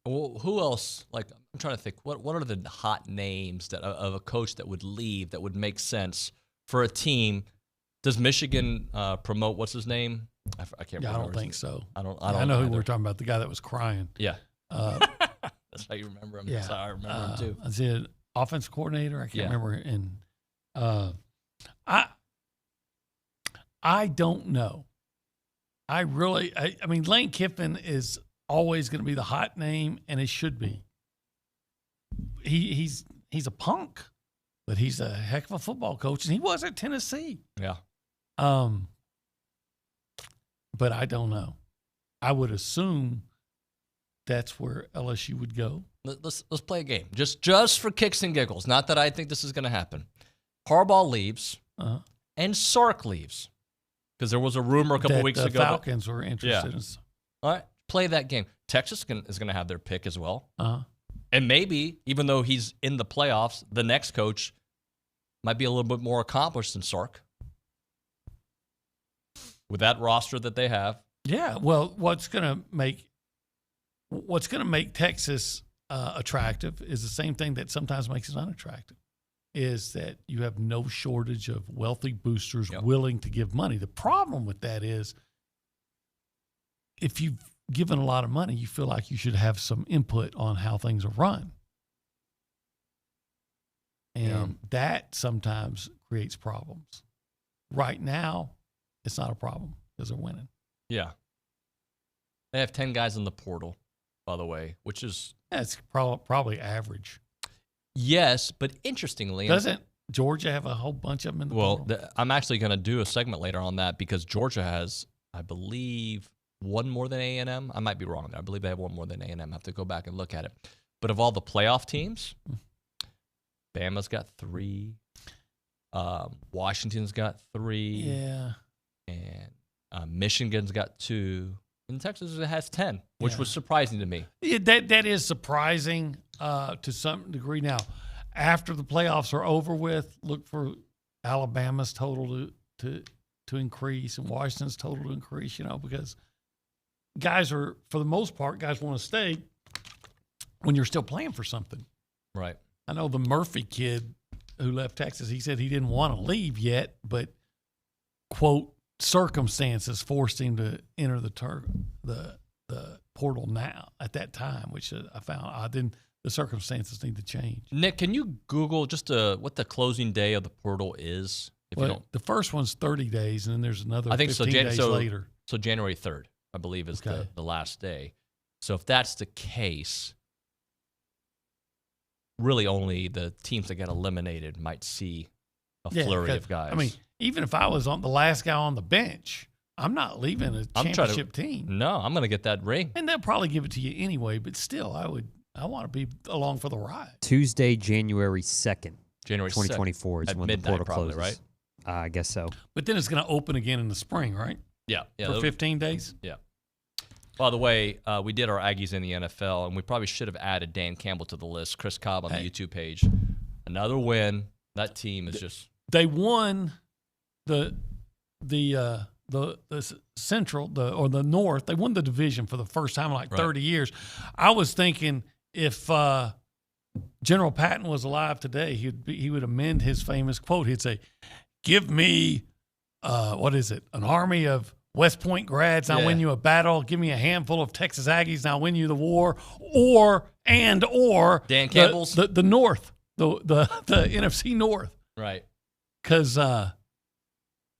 Well, who else? Like, I'm trying to think. What are the hot names of a coach that would leave that would make sense for a team? Does Michigan promote what's his name? I can't remember.
I don't think so.
I don't
I know
either.
who we're talking about. The guy that was crying.
Yeah. That's how you remember him.
Yeah.
That's how I remember him too.
Is it offense coordinator? I can't remember. And I don't know. I mean, Lane Kiffin is always going to be the hot name, and it should be. He's a punk, but he's a heck of a football coach, and he was at Tennessee.
Yeah.
But I don't know. I would assume that's where LSU would go.
Let's play a game, just for kicks and giggles. Not that I think this is going to happen. Harbaugh leaves, and Sark leaves, because there was a rumor a couple weeks ago.
The Falcons were interested.
Yeah. All right, play that game. Texas is going to have their pick as well,
and
maybe even though he's in the playoffs, the next coach might be a little bit more accomplished than Sark with that roster that they have.
Yeah. Well, what's going to make Texas attractive is the same thing that sometimes makes it unattractive, is that you have no shortage of wealthy boosters willing to give money. The problem with that is if you've given a lot of money, you feel like you should have some input on how things are run. And that sometimes creates problems. Right now, it's not a problem because they're winning.
Yeah. They have 10 guys in the portal, by the way, which is...
That's probably average.
Yes, but interestingly...
Doesn't Georgia have a whole bunch of them in the portal?
Well, I'm actually going to do a segment later on that because Georgia has, I believe, one more than A&M. I might be wrong there. I believe they have one more than A&M. I have to go back and look at it. But of all the playoff teams, Bama's got 3. Washington's got 3.
Yeah.
And Michigan's got 2. And Texas has 10, which was surprising to me.
Yeah, that is surprising to some degree. Now, after the playoffs are over with, look for Alabama's total to increase and Washington's total to increase, because guys are, for the most part, guys want to stay when you're still playing for something.
Right.
I know the Murphy kid who left Texas, he said he didn't want to leave yet, but, quote, circumstances forced him to enter the portal now at that time, which I found odd. Then the circumstances need to change.
Nick, can you Google just what the closing day of the portal is?
The first one's 30 days, and then there's another 15 days later.
So January 3rd, I believe, is the last day. So if that's the case, really only the teams that get eliminated might see a flurry of guys.
I mean, even if I was on the last guy on the bench, I'm not leaving a championship team.
No, I'm going to get that ring.
And they'll probably give it to you anyway, but still, I want to be along for the ride.
Tuesday, January 2nd.
January
2024 is when the portal closes.
Right?
I guess so.
But then it's going to open again in the spring, right?
Yeah.
For 15 days?
Yeah. By the way, we did our Aggies in the NFL, and we probably should have added Dan Campbell to the list. Chris Cobb on the YouTube page. Another win. That team is just...
They won the Central or the North. They won the division for the first time in like 30 years. I was thinking if General Patton was alive today, he would amend his famous quote. He'd say, "Give me an army of West Point grads, and I'll win you a battle. Give me a handful of Texas Aggies, and I'll win you the war. Or
Dan Campbell's
the North, the NFC North,
right?
Because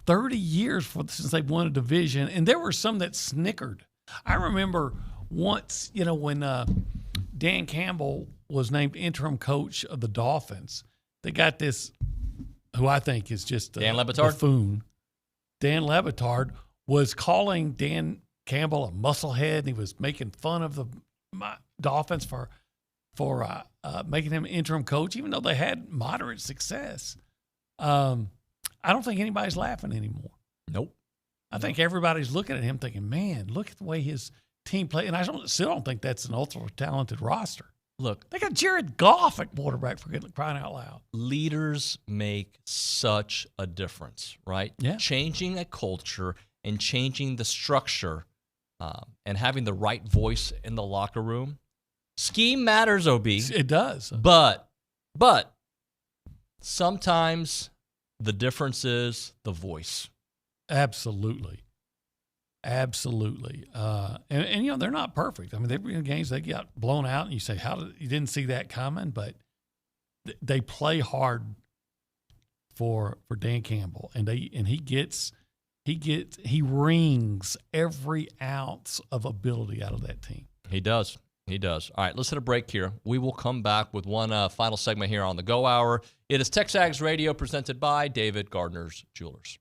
30 years since they've won a division, and there were some that snickered. I remember once, when Dan Campbell was named interim coach of the Dolphins, they got this, who I think is just
Dan Le Batard?
buffoon. Dan Le Batard was calling Dan Campbell a musclehead, and he was making fun of the Dolphins for making him interim coach, even though they had moderate success. I don't think anybody's laughing anymore.
Nope.
I think everybody's looking at him thinking, man, look at the way his team played. And I still don't think that's an ultra-talented roster.
Look,
they got Jared Goff at quarterback, for crying out loud.
Leaders make such a difference, right?
Yeah.
Changing a culture and changing the structure and having the right voice in the locker room. Scheme matters, OB.
It does.
But sometimes the difference is the voice.
Absolutely. And they're not perfect. I mean, they've been in games they got blown out, and you say, you didn't see that coming? But they play hard for Dan Campbell, and he wrings every ounce of ability out of that team.
He does. All right, let's hit a break here. We will come back with one final segment here on the Go Hour. It is TexAgs Radio presented by David Gardner's Jewelers.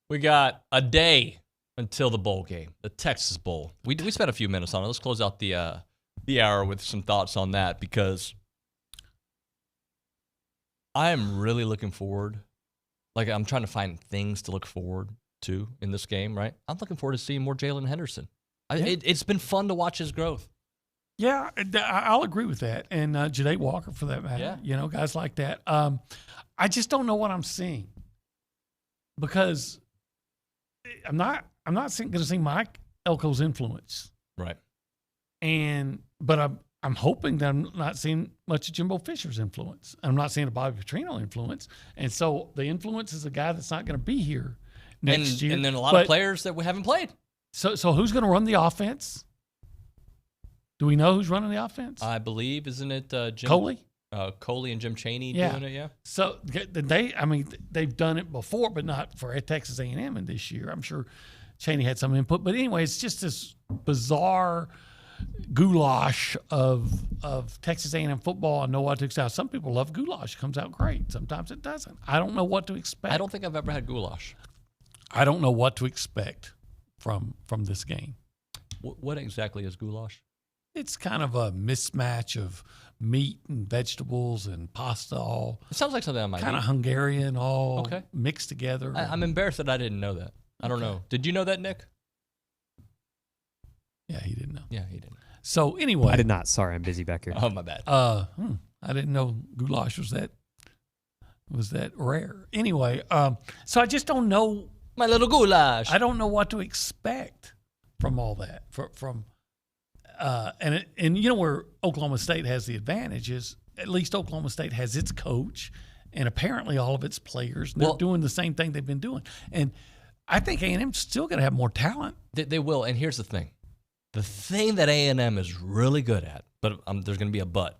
We got a day until the bowl game, the Texas Bowl. We spent a few minutes on it. Let's close out the hour with some thoughts on that because I am really looking forward. Like, I'm trying to find things to look forward to in this game, right? I'm looking forward to seeing more Jalen Henderson. It's been fun to watch his growth.
Yeah, I'll agree with that. And Ja'Day Walker, for that matter. Yeah. Guys like that. I just don't know what I'm seeing because I'm not going to see Mike Elko's influence.
Right.
But I'm hoping that I'm not seeing much of Jimbo Fisher's influence. I'm not seeing a Bobby Petrino influence. And so the influence is a guy that's not going to be here next year.
And then a lot of players that we haven't played.
So who's going to run the offense? Do we know who's running the offense?
I believe, isn't it Jim
Coley?
Coley and Jim Chaney doing it, yeah.
So they've done it before, but not for Texas A&M in this year. I'm sure Chaney had some input. But anyway, it's just this bizarre goulash of Texas A&M football. I know what to expect. Some people love goulash. It comes out great. Sometimes it doesn't. I don't know what to expect.
I don't think I've ever had goulash.
I don't know what to expect from this game.
What exactly is goulash?
It's kind of a mismatch of meat and vegetables and pasta all.
It sounds like something I might
kind of Hungarian all mixed together.
I'm embarrassed that I didn't know that. I don't know. Did you know that, Nick?
Yeah, he didn't know.
Yeah, he didn't.
So anyway.
I did not. Sorry, I'm busy back here.
Oh, my bad.
I didn't know goulash was that rare. Anyway, so I just don't know.
My little goulash.
I don't know what to expect from all that. And you know where Oklahoma State has the advantage is at least Oklahoma State has its coach and apparently all of its players. They're doing the same thing they've been doing. And I think A&M's still going to have more talent.
They will. And here's the thing. The thing that A&M is really good at, but there's going to be a but,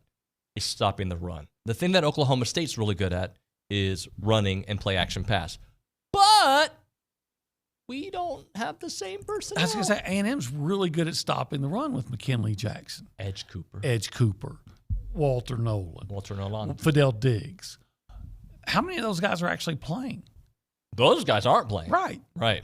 is stopping the run. The thing that Oklahoma State's really good at is running and play action pass. But we don't have the same personnel.
I was going to say, A&M's really good at stopping the run with McKinley Jackson.
Edge Cooper.
Walter Nolan. Fidel Diggs. How many of those guys are actually playing?
Those guys aren't playing.
Right.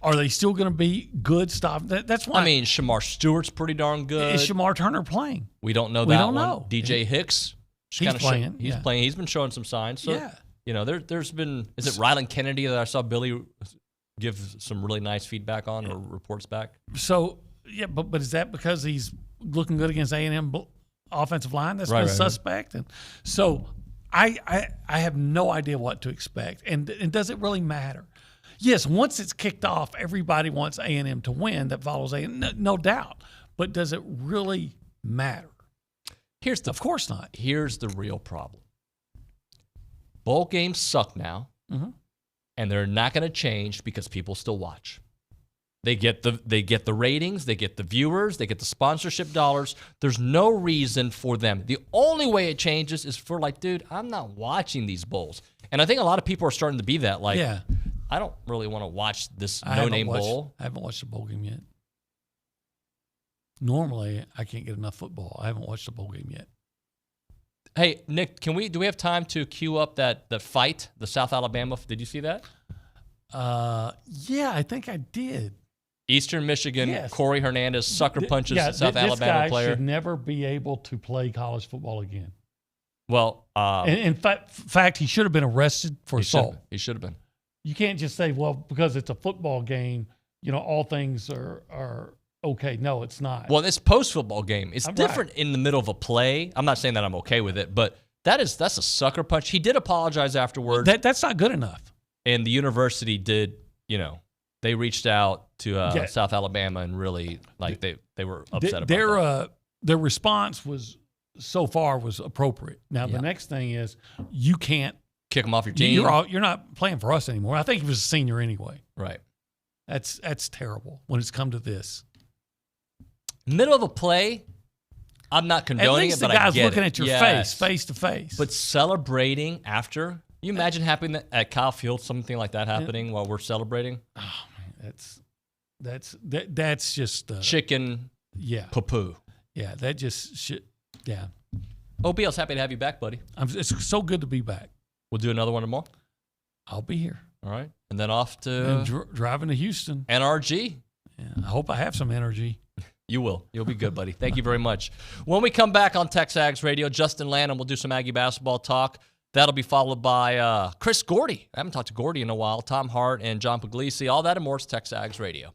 Are they still going to be good stop? That's why.
I mean, Shamar Stewart's pretty darn good.
Is Shamar Turner playing?
We don't know that
we don't
one.
Know.
DJ Hicks.
He's playing.
He's playing. He's been showing some signs. So, you know, there's been, is it Rylan Kennedy that I saw Billy give some really nice feedback on or reports back?
So, yeah, but is that because he's looking good against A&M offensive line? That's been suspect. And so I have no idea what to expect. And does it really matter? Yes, once it's kicked off, everybody wants A&M to win. That follows A&M, no doubt. But does it really matter? Of course not.
Here's the real problem. Bowl games suck now, and they're not going to change because people still watch. They get the ratings, they get the viewers, they get the sponsorship dollars. There's no reason for them. The only way it changes is for dude, I'm not watching these bowls. And I think a lot of people are starting to be that. I don't really want to watch this no-name bowl.
I haven't watched a bowl game yet. Normally, I can't get enough football. I haven't watched a bowl game yet.
Hey, Nick, do we have time to queue up the fight, the South Alabama? Did you see that?
Yeah, I think I did.
Eastern Michigan, Corey Hernandez sucker punches South
this
Alabama
guy
player.
Should never be able to play college football again.
Well,
in fact, he should have been arrested for assault.
He should have been.
You can't just say, well, because it's a football game, all things are okay. No, it's not.
Well, it's post-football game. It's different in the middle of a play. I'm not saying that I'm okay with it, but that's a sucker punch. He did apologize afterwards.
That's not good enough.
And the university did, they reached out to South Alabama and really, they were upset about that.
Their response was appropriate. Now, the next thing is you can't
kick him off your team.
You're not playing for us anymore. I think he was a senior anyway.
Right.
That's terrible when it's come to this.
Middle of a play, I'm not condoning it, but I get it.
At least the guy's looking at your face to face.
But celebrating after, you imagine happening at Kyle Field, something like that happening while we're celebrating?
Oh, man, that's just
chicken poo-poo.
Yeah, that just shit. Yeah.
OBL's happy to have you back, buddy.
It's so good to be back.
We'll do another one tomorrow.
I'll be here.
All right. And then off to
driving to Houston.
NRG.
Yeah, I hope I have some energy.
You will. You'll be good, buddy. Thank you very much. When we come back on TexAgs Radio, Justin Lanham will do some Aggie basketball talk. That'll be followed by Gordy. I haven't talked to Gordy in a while. Tom Hart and John Pugliese. All that and more is TexAgs Radio.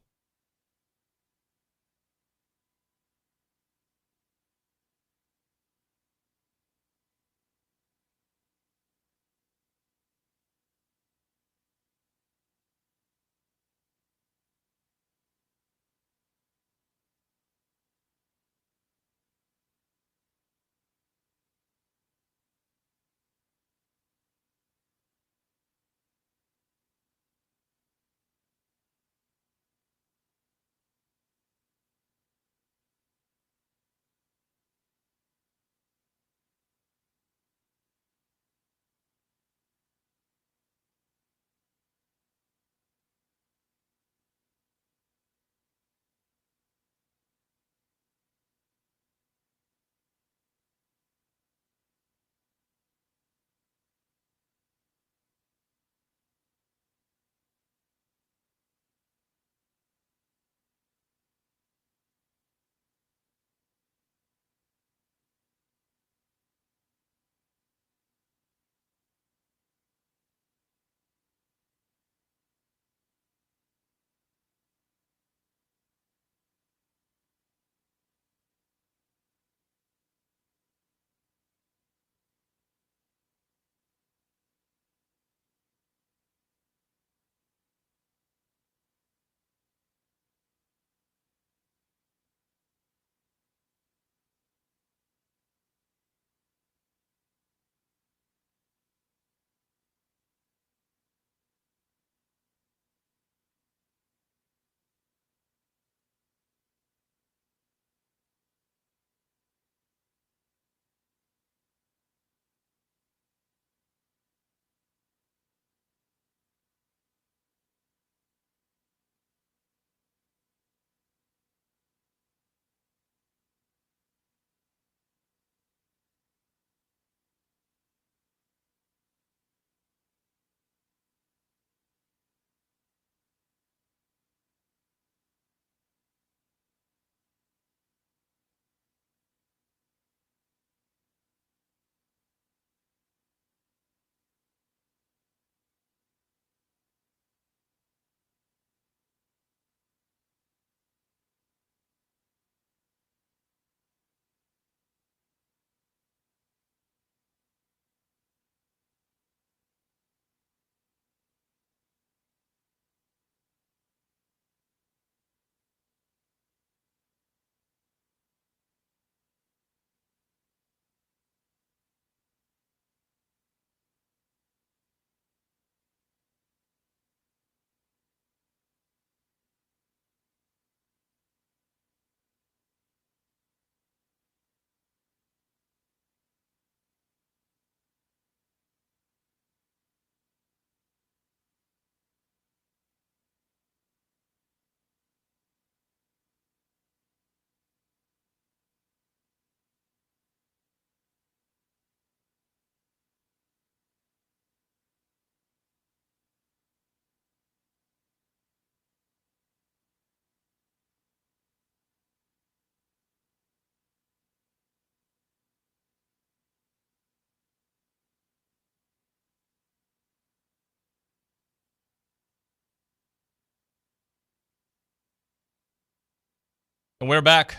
And we're back.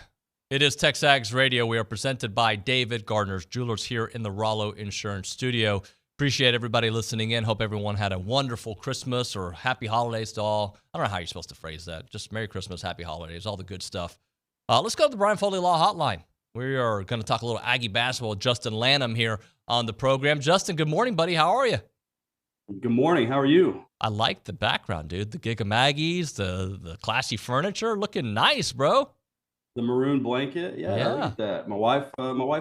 It is TexAgs Radio. We are presented by David Gardner's Jewelers here in the Rollo Insurance Studio. Appreciate everybody listening in. Hope everyone had a wonderful Christmas or happy holidays to all. I don't know how you're supposed to phrase that. Just Merry Christmas, Happy Holidays, all the good stuff. Let's go to the Brian Foley Law Hotline. We are going to talk a little Aggie basketball with Justin Lanham here on the program. Justin, good morning, buddy. How are you?
Good morning. How are you?
I like the background, dude. The Gig 'em Aggies, the classy furniture, looking nice, bro.
The maroon blanket. Yeah, I like that. My wife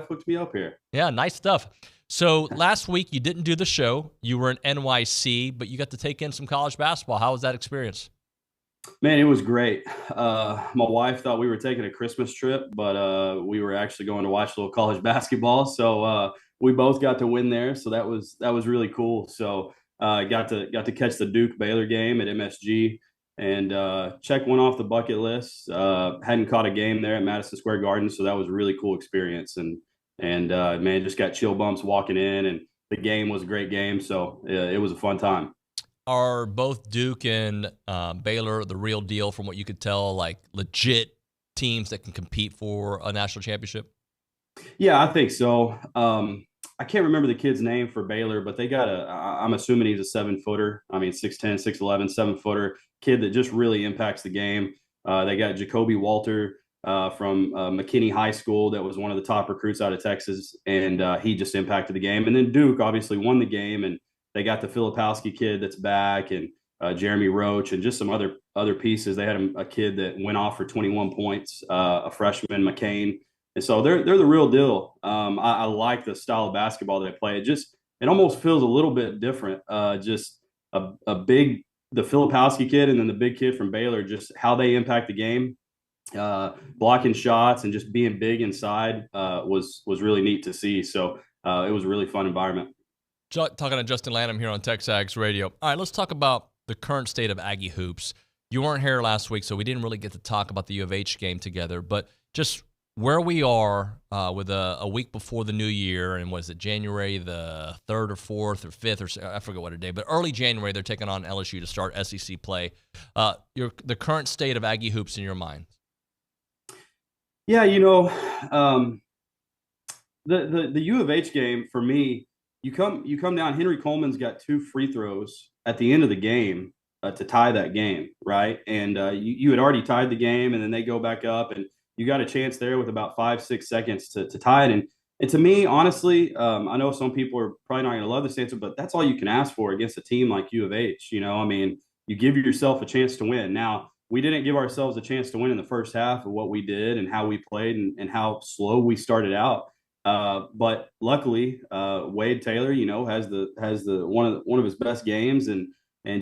hooked me up here.
Yeah, nice stuff. So last week you didn't do the show. You were in NYC, but you got to take in some college basketball. How was that experience?
Man, it was great. My wife thought we were taking a Christmas trip, but we were actually going to watch a little college basketball. So we both got to win there. So that was really cool. So Got to catch the Duke Baylor game at MSG and check one off the bucket list. Hadn't caught a game there at Madison Square Garden, so that was a really cool experience. And man, just got chill bumps walking in, and the game was a great game, so it was a fun time.
Are both Duke and Baylor the real deal from what you could tell, like legit teams that can compete for a national championship?
Yeah, I think so. I can't remember the kid's name for Baylor, but they got I'm assuming he's a 7-footer. I mean, 6'10", 6'11", 7-footer kid that just really impacts the game. They got Jacoby Walter from McKinney High School that was one of the top recruits out of Texas, and he just impacted the game. And then Duke obviously won the game, and they got the Filipowski kid that's back, and Jeremy Roach, and just some other pieces. They had a kid that went off for 21 points, a freshman, McCain. And so they're the real deal. I like the style of basketball they play. It almost feels a little bit different. Just the Filipowski kid and then the big kid from Baylor, just how they impact the game, blocking shots and just being big inside was really neat to see. So it was a really fun environment.
Talking to Justin Lanham here on TexAgs Radio. All right, let's talk about the current state of Aggie hoops. You weren't here last week, so we didn't really get to talk about the U of H game together, but just where we are with a week before the new year, and was it January the 3rd or 4th or 5th, or I forget what day, but early January, they're taking on LSU to start SEC play. The current state of Aggie hoops in your mind?
Yeah, the U of H game for me, you come down. Henry Coleman's got 2 free throws at the end of the game to tie that game, right? And you had already tied the game, and then they go back up, and you got a chance there with about 5-6 seconds to tie it. And to me, honestly, I know some people are probably not going to love this answer, but that's all you can ask for against a team like U of H. I mean, you give yourself a chance to win. Now, we didn't give ourselves a chance to win in the first half of what we did and how we played and how slow we started out. But luckily, Wade Taylor, has the one of his best games and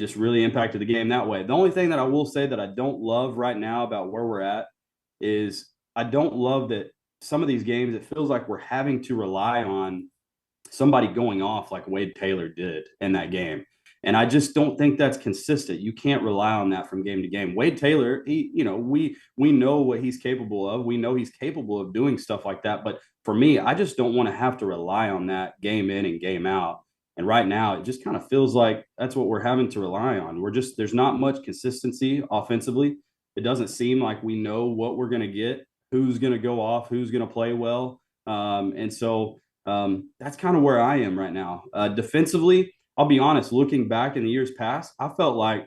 just really impacted the game that way. The only thing that I will say that I don't love right now about where we're at is I don't love that some of these games, it feels like we're having to rely on somebody going off like Wade Taylor did in that game. And I just don't think that's consistent. You can't rely on that from game to game. Wade Taylor, we know what he's capable of. We know he's capable of doing stuff like that. But for me, I just don't want to have to rely on that game in and game out. And right now, it just kind of feels like that's what we're having to rely on. There's not much consistency offensively. It doesn't seem like we know what we're going to get, who's going to go off, who's going to play well. And so that's kind of where I am right now. Defensively, I'll be honest, looking back in the years past, I felt like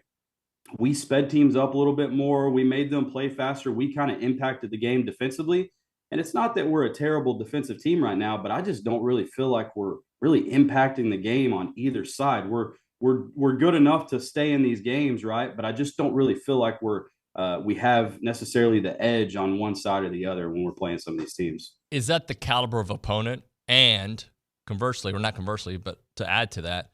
we sped teams up a little bit more. We made them play faster. We kind of impacted the game defensively. And it's not that we're a terrible defensive team right now, but I just don't really feel like we're really impacting the game on either side. We're good enough to stay in these games, right? But I just don't really feel like we have necessarily the edge on one side or the other when we're playing some of these teams.
Is that the caliber of opponent? And conversely, or not conversely, but to add to that,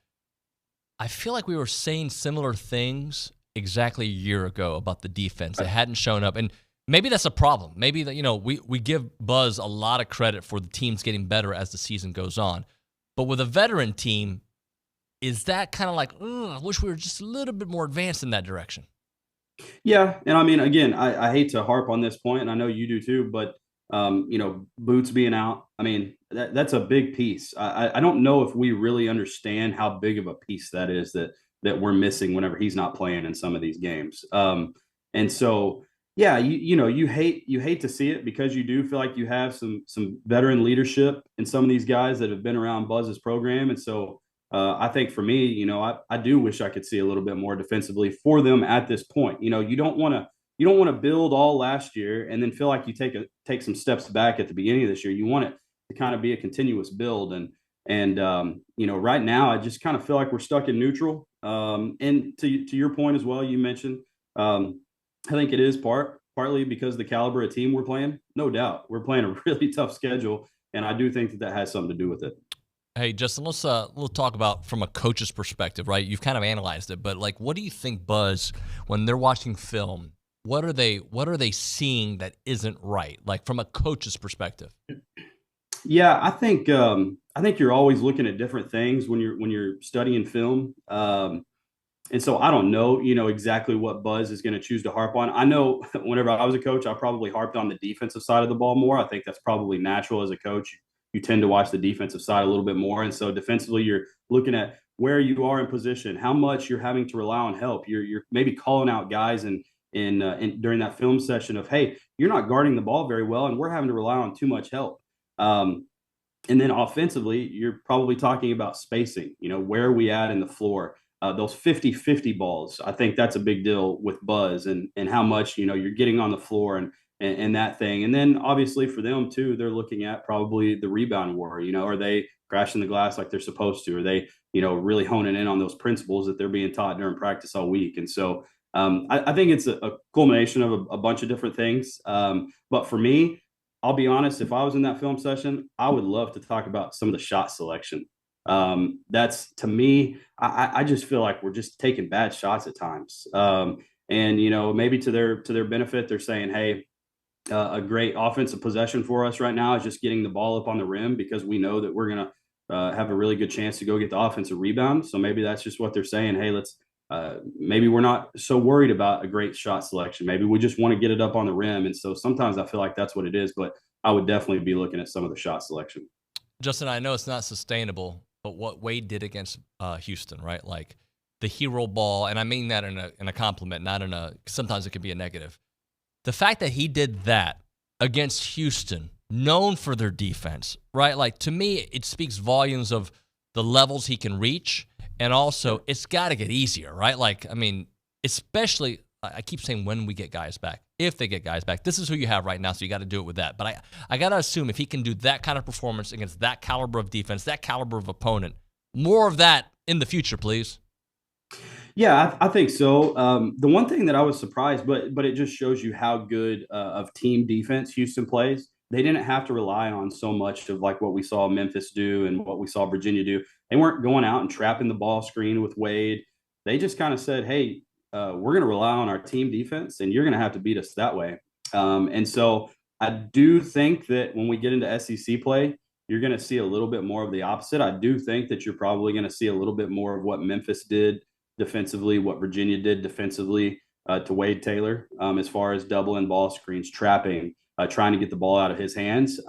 I feel like we were saying similar things exactly a year ago about the defense. It hadn't shown up. And maybe that's a problem. Maybe that, we give Buzz a lot of credit for the teams getting better as the season goes on. But with a veteran team, is that kind of like, I wish we were just a little bit more advanced in that direction?
Yeah. And I mean, again, I hate to harp on this point, and I know you do too, but Boots being out, I mean, that's a big piece. I don't know if we really understand how big of a piece that is that we're missing whenever he's not playing in some of these games. And so, yeah, you hate to see it because you do feel like you have some veteran leadership in some of these guys that have been around Buzz's program. And so I think for me, I do wish I could see a little bit more defensively for them at this point. You don't want to build all last year and then feel like you take some steps back at the beginning of this year. You want it to kind of be a continuous build. And right now I just kind of feel like we're stuck in neutral. And to your point as well, you mentioned, I think it is partly because of the caliber of team we're playing. No doubt. We're playing a really tough schedule. And I do think that has something to do with it.
Hey, Justin, we'll talk about from a coach's perspective, right? You've kind of analyzed it, but what do you think Buzz, when they're watching film, what are they seeing that isn't right? Like from a coach's perspective?
Yeah, I think I think you're always looking at different things when you're studying film. And so I don't know, exactly what Buzz is going to choose to harp on. I know whenever I was a coach, I probably harped on the defensive side of the ball more. I think that's probably natural as a coach. You tend to watch the defensive side a little bit more. And so defensively, you're looking at where you are in position, how much you're having to rely on help. You're maybe calling out guys in during that film session of, hey, you're not guarding the ball very well, and we're having to rely on too much help. And then offensively, you're probably talking about spacing. Where are we at in the floor? Those 50-50 balls, I think that's a big deal with Buzz and how much, you're getting on the floor and that thing. And then obviously for them too, they're looking at probably the rebound war. Are they crashing the glass like they're supposed to? Are they, really honing in on those principles that they're being taught during practice all week? And so I think it's a culmination of a bunch of different things. But for me, I'll be honest, if I was in that film session, I would love to talk about some of the shot selection. That's, to me, I just feel like we're just taking bad shots at times. And, maybe to their benefit, they're saying, hey, a great offensive possession for us right now is just getting the ball up on the rim, because we know that we're going to have a really good chance to go get the offensive rebound. So maybe that's just what they're saying. Hey, let's maybe we're not so worried about a great shot selection. Maybe we just want to get it up on the rim. And so sometimes I feel like that's what it is, but I would definitely be looking at some of the shot selection.
Justin, I know it's not sustainable, but what Wade did against Houston, right? Like the hero ball, and I mean that in a compliment, not in a, sometimes it can be a negative. The fact that he did that against Houston, known for their defense, right? Like, to me, it speaks volumes of the levels he can reach, and also it's got to get easier, right? Like, I mean, especially, I keep saying when we get guys back, if they get guys back, this is who you have right now, so you got to do it with that. But I got to assume if he can do that kind of performance against that caliber of defense, that caliber of opponent, more of that in the future, please.
Yeah, I think so. The one thing that I was surprised, but it just shows you how good of team defense Houston plays. They didn't have to rely on so much of like what we saw Memphis do and what we saw Virginia do. They weren't going out and trapping the ball screen with Wade. They just kind of said, hey, we're going to rely on our team defense, and you're going to have to beat us that way. And so I do think that when we get into SEC play, you're going to see a little bit more of the opposite. I do think that you're probably going to see a little bit more of what Memphis did defensively, what Virginia did defensively to Wade Taylor, as far as doubling ball screens, trapping, trying to get the ball out of his hands.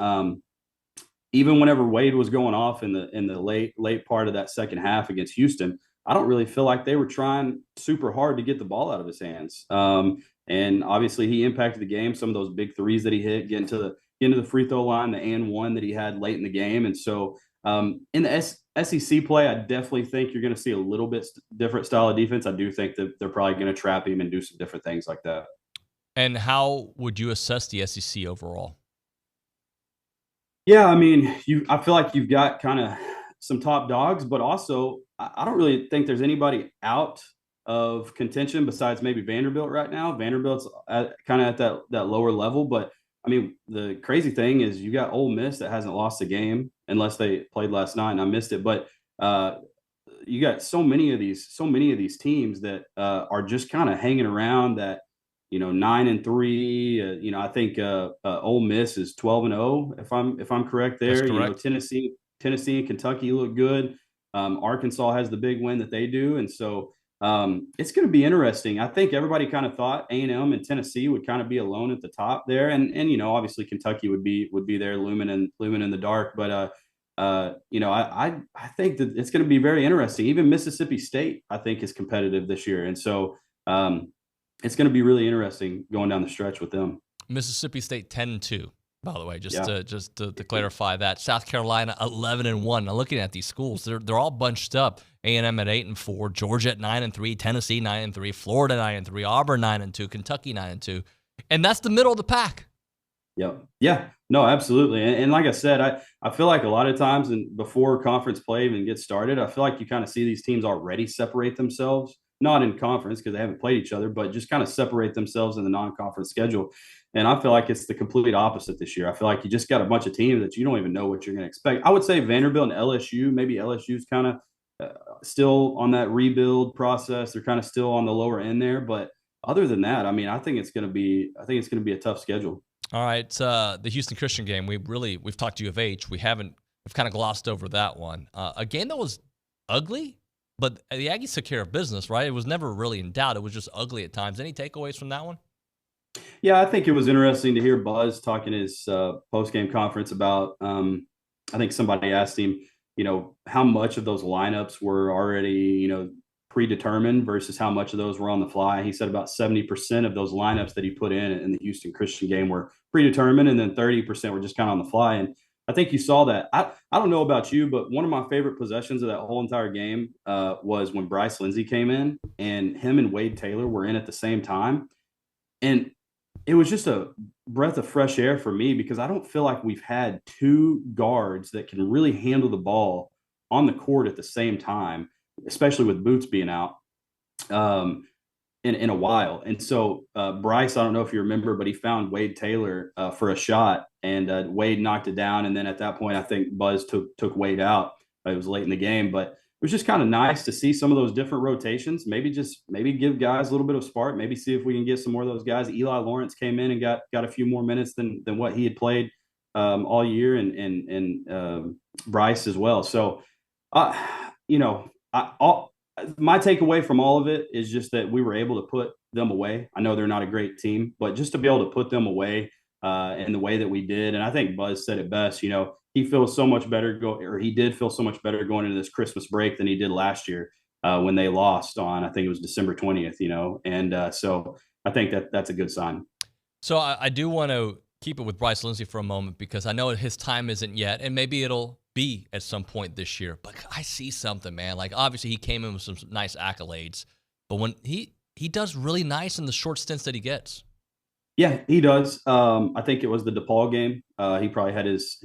Even whenever Wade was going off in the late part of that second half against Houston, I don't really feel like they were trying super hard to get the ball out of his hands. And obviously he impacted the game. Some of those big threes that he hit, getting to the free throw line, the and one that he had late in the game. And so in the SEC play, I definitely think you're going to see a little bit different style of defense. I do think that they're probably going to trap him and do some different things like that.
And how would you assess the SEC overall?
Yeah, I mean, I feel like you've got kind of some top dogs, but also I don't really think there's anybody out of contention besides maybe Vanderbilt right now. Vanderbilt's kind of at that lower level, but I mean, the crazy thing is you got Ole Miss that hasn't lost a game unless they played last night and I missed it. But you got so many of these teams that are just kind of hanging around that, 9-3. I think Ole Miss is 12-0 if I'm correct there.
That's correct.
Tennessee and Kentucky look good. Arkansas has the big win that they do, and so it's going to be interesting. I think everybody kind of thought A&M and Tennessee would kind of be alone at the top there, and obviously Kentucky would be there looming in the dark. But I think that it's going to be very interesting. Even Mississippi State, I think, is competitive this year, and so it's going to be really interesting going down the stretch with them.
Mississippi State 10-2. By the way, just to clarify that. South Carolina 11-1. Now looking at these schools, they're all bunched up. A&M at 8-4, Georgia at 9-3, Tennessee 9-3, Florida 9-3, Auburn 9-2, Kentucky 9-2, and that's the middle of the pack.
Yep. Yeah. No, absolutely. And like I said, I feel like a lot of times before conference play even gets started, I feel like you kind of see these teams already separate themselves, not in conference because they haven't played each other, but just kind of separate themselves in the non-conference schedule. And I feel like it's the complete opposite this year. I feel like you just got a bunch of teams that you don't even know what you're going to expect. I would say Vanderbilt and LSU, maybe LSU's kind of still on that rebuild process. They're kind of still on the lower end there. But other than that, I mean, I think it's going to be a tough schedule.
All right. The Houston Christian game, we've talked to U of H. We haven't have kind of glossed over that one. A game that was ugly, but the Aggies took care of business, right? It was never really in doubt. It was just ugly at times. Any takeaways from that one?
Yeah, I think it was interesting to hear Buzz talking his post-game conference about, I think somebody asked him, how much of those lineups were already, predetermined versus how much of those were on the fly. He said about 70% of those lineups that he put in the Houston Christian game were predetermined, and then 30% were just kind of on the fly. And I think you saw that. I don't know about you, but one of my favorite possessions of that whole entire game was when Bryce Lindsey came in, and him and Wade Taylor were in at the same time. And it was just a breath of fresh air for me because I don't feel like we've had two guards that can really handle the ball on the court at the same time, especially with Boots being out in a while. And so Bryce, I don't know if you remember, but he found Wade Taylor for a shot, and Wade knocked it down. And then at that point, I think Buzz took Wade out. It was late in the game, but it was just kind of nice to see some of those different rotations. Maybe give guys a little bit of spark. Maybe see if we can get some more of those guys. Eli Lawrence came in and got a few more minutes than what he had played all year, and Bryce as well. So, my takeaway from all of it is just that we were able to put them away. I know they're not a great team, but just to be able to put them away in the way that we did. And I think Buzz said it best, he feels so much better he did feel so much better going into this Christmas break than he did last year when they lost on, I think it was December 20th, and so I think that's a good sign.
So I do want to keep it with Bryce Lindsey for a moment because I know his time isn't yet, and maybe it'll be at some point this year. But I see something, man. Like, obviously he came in with some nice accolades, but when he does really nice in the short stints that he gets.
Yeah, he does. I think it was the DePaul game. He probably had his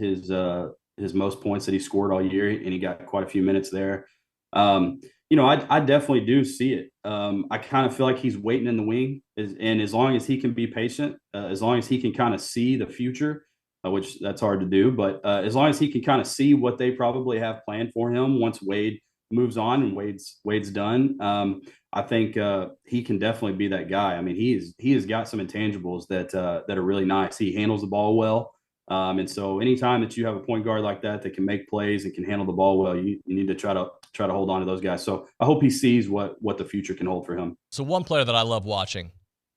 most points that he scored all year, and he got quite a few minutes there. I definitely do see it. I kind of feel like he's waiting in the wing, and as long as he can be patient, as long as he can kind of see the future, which that's hard to do, but as long as he can kind of see what they probably have planned for him once Wade moves on and Wade's done, I think he can definitely be that guy. I mean, he has got some intangibles that are really nice. He handles the ball well, and so anytime that you have a point guard like that can make plays and can handle the ball well, you need to try to hold on to those guys. So I hope he sees what the future can hold for him.
So one player that I love watching,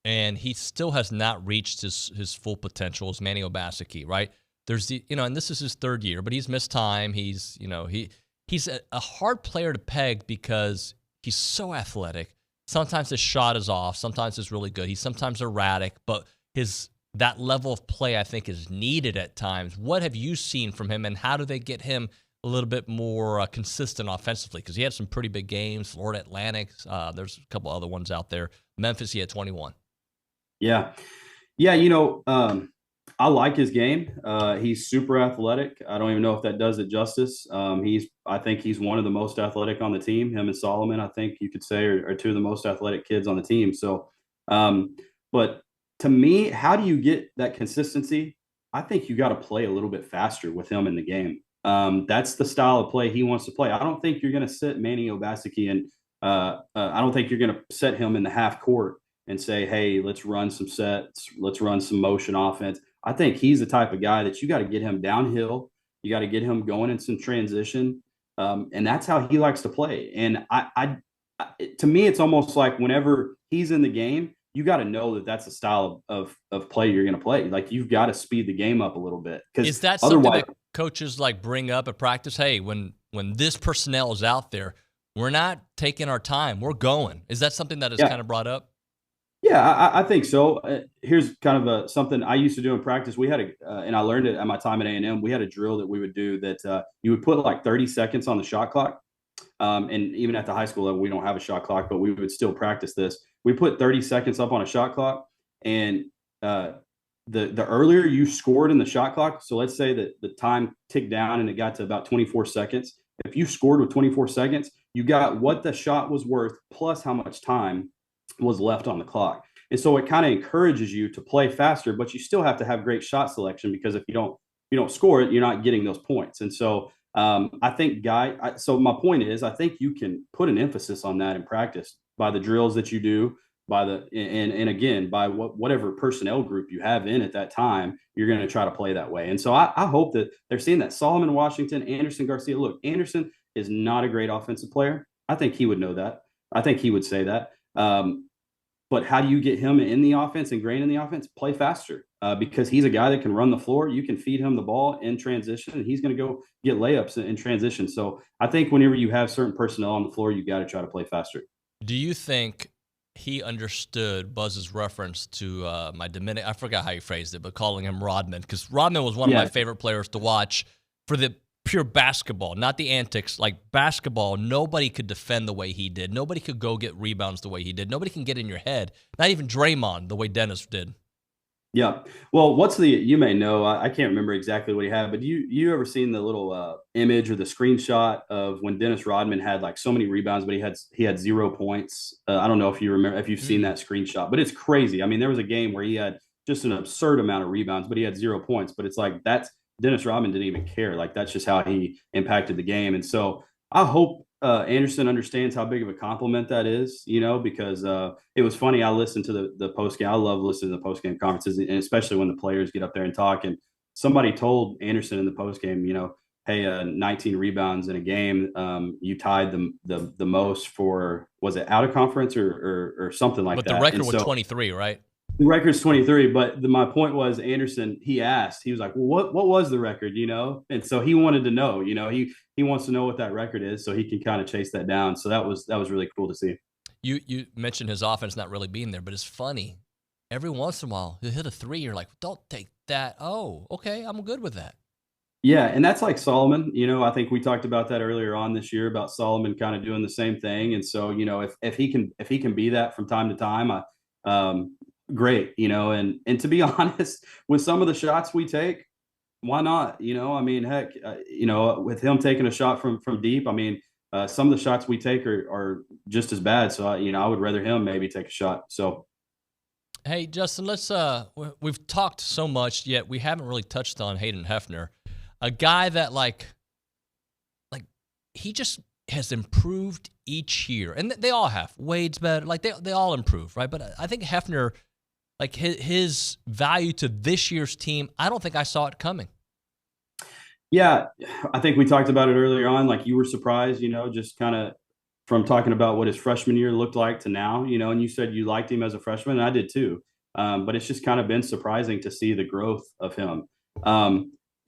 and he still has not reached his full potential, is Manny Obaseki, right? There's and this is his third year, but he's missed time. He's a hard player to peg because he's so athletic. Sometimes his shot is off. Sometimes it's really good. He's sometimes erratic, but that level of play, I think, is needed at times. What have you seen from him, and how do they get him a little bit more consistent offensively? Because he had some pretty big games. Florida Atlantic, there's a couple other ones out there. Memphis, he had 21.
Yeah. I like his game. He's super athletic. I don't even know if that does it justice. I think he's one of the most athletic on the team. Him and Solomon, I think you could say, are two of the most athletic kids on the team. So, but to me, how do you get that consistency? I think you got to play a little bit faster with him in the game. That's the style of play he wants to play. I don't think you're going to sit Manny Obaseki and I don't think you're going to set him in the half court and say, hey, let's run some sets, let's run some motion offense. I think he's the type of guy that you got to get him downhill. You got to get him going in some transition. And that's how he likes to play. And to me, it's almost like whenever he's in the game, you got to know that that's the style of play you're going to play. Like, you've got to speed the game up a little bit.
Is that something that coaches bring up at practice? Hey, when this personnel is out there, we're not taking our time. We're going. Is that something that is kind of brought up?
Yeah, I think so. Here's kind of something I used to do in practice. We had and I learned it at my time at A&M. We had a drill that we would do that you would put 30 seconds on the shot clock. And even at the high school level, we don't have a shot clock, but we would still practice this. We put 30 seconds up on a shot clock, and the earlier you scored in the shot clock, so let's say that the time ticked down and it got to about 24 seconds. If you scored with 24 seconds, you got what the shot was worth plus how much time was left on the clock. And so it kind of encourages you to play faster, but you still have to have great shot selection, because if you don't score it, you're not getting those points. And so I think so my point is, I think you can put an emphasis on that in practice by the drills that you do, by and again, by whatever personnel group you have in at that time, you're going to try to play that way. And so I hope that they're seeing that. Solomon Washington, Anderson Garcia. Look, Anderson is not a great offensive player. I think he would know that. I think he would say that. But how do you get him in the offense, ingrained in the offense? Play faster, because he's a guy that can run the floor. You can feed him the ball in transition, and he's going to go get layups in transition. So I think whenever you have certain personnel on the floor, you got to try to play faster.
Do you think he understood Buzz's reference to I forgot how he phrased it, but calling him Rodman? Because Rodman was one of my favorite players to watch for the pure basketball, not the antics. Like basketball, nobody could defend the way he did. Nobody could go get rebounds the way he did. Nobody can get in your head. Not even Draymond the way Dennis did.
Yeah. Well, you may know, I can't remember exactly what he had, but you ever seen the little image or the screenshot of when Dennis Rodman had like so many rebounds, but he had 0 points? I don't know if you remember, if you've seen that screenshot, but it's crazy. I mean, there was a game where he had just an absurd amount of rebounds, but he had 0 points. But it's like Dennis Rodman didn't even care. Like that's just how he impacted the game. And so I hope Anderson understands how big of a compliment that is, because it was funny. I listened to the post game. I love listening to the post game conferences, and especially when the players get up there and talk. And somebody told Anderson in the post game, hey, 19 rebounds in a game. You tied the most for, was it out of conference or something like that?
But the record was 23, right?
The record's 23, but my point was Anderson, he was like, well, what was the record, And so he wanted to know, he wants to know what that record is so he can kind of chase that down. So that was really cool to see.
You mentioned his offense not really being there, but it's funny. Every once in a while, he'll hit a three. You're like, don't take that. Oh, okay, I'm good with that.
Yeah, and that's like Solomon. I think we talked about that earlier on this year about Solomon kind of doing the same thing. And so, if he can be that from time to time, great, and to be honest, with some of the shots we take, why not? I mean, heck, with him taking a shot from deep, I mean, some of the shots we take are just as bad. So, I would rather him maybe take a shot. So,
hey, Justin, we've talked so much, yet we haven't really touched on Hayden Hefner, a guy that like he just has improved each year, and they all have. Wade's better, like they all improve, right? But I think Hefner, like his value to this year's team, I don't think I saw it coming.
Yeah, I think we talked about it earlier on. Like you were surprised, just kind of from talking about what his freshman year looked like to now, and you said you liked him as a freshman, and I did too. But it's just kind of been surprising to see the growth of him.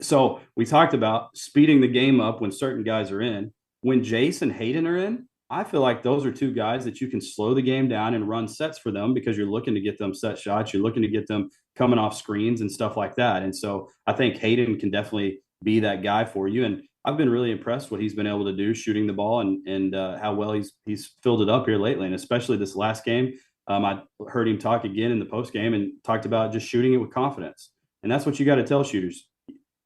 So we talked about speeding the game up when certain guys are in. When Jace and Hayden are in, I feel like those are two guys that you can slow the game down and run sets for them because you're looking to get them set shots. You're looking to get them coming off screens and stuff like that. And so I think Hayden can definitely be that guy for you. And I've been really impressed what he's been able to do shooting the ball and how well he's filled it up here lately. And especially this last game, I heard him talk again in the post game and talked about just shooting it with confidence. And that's what you got to tell shooters.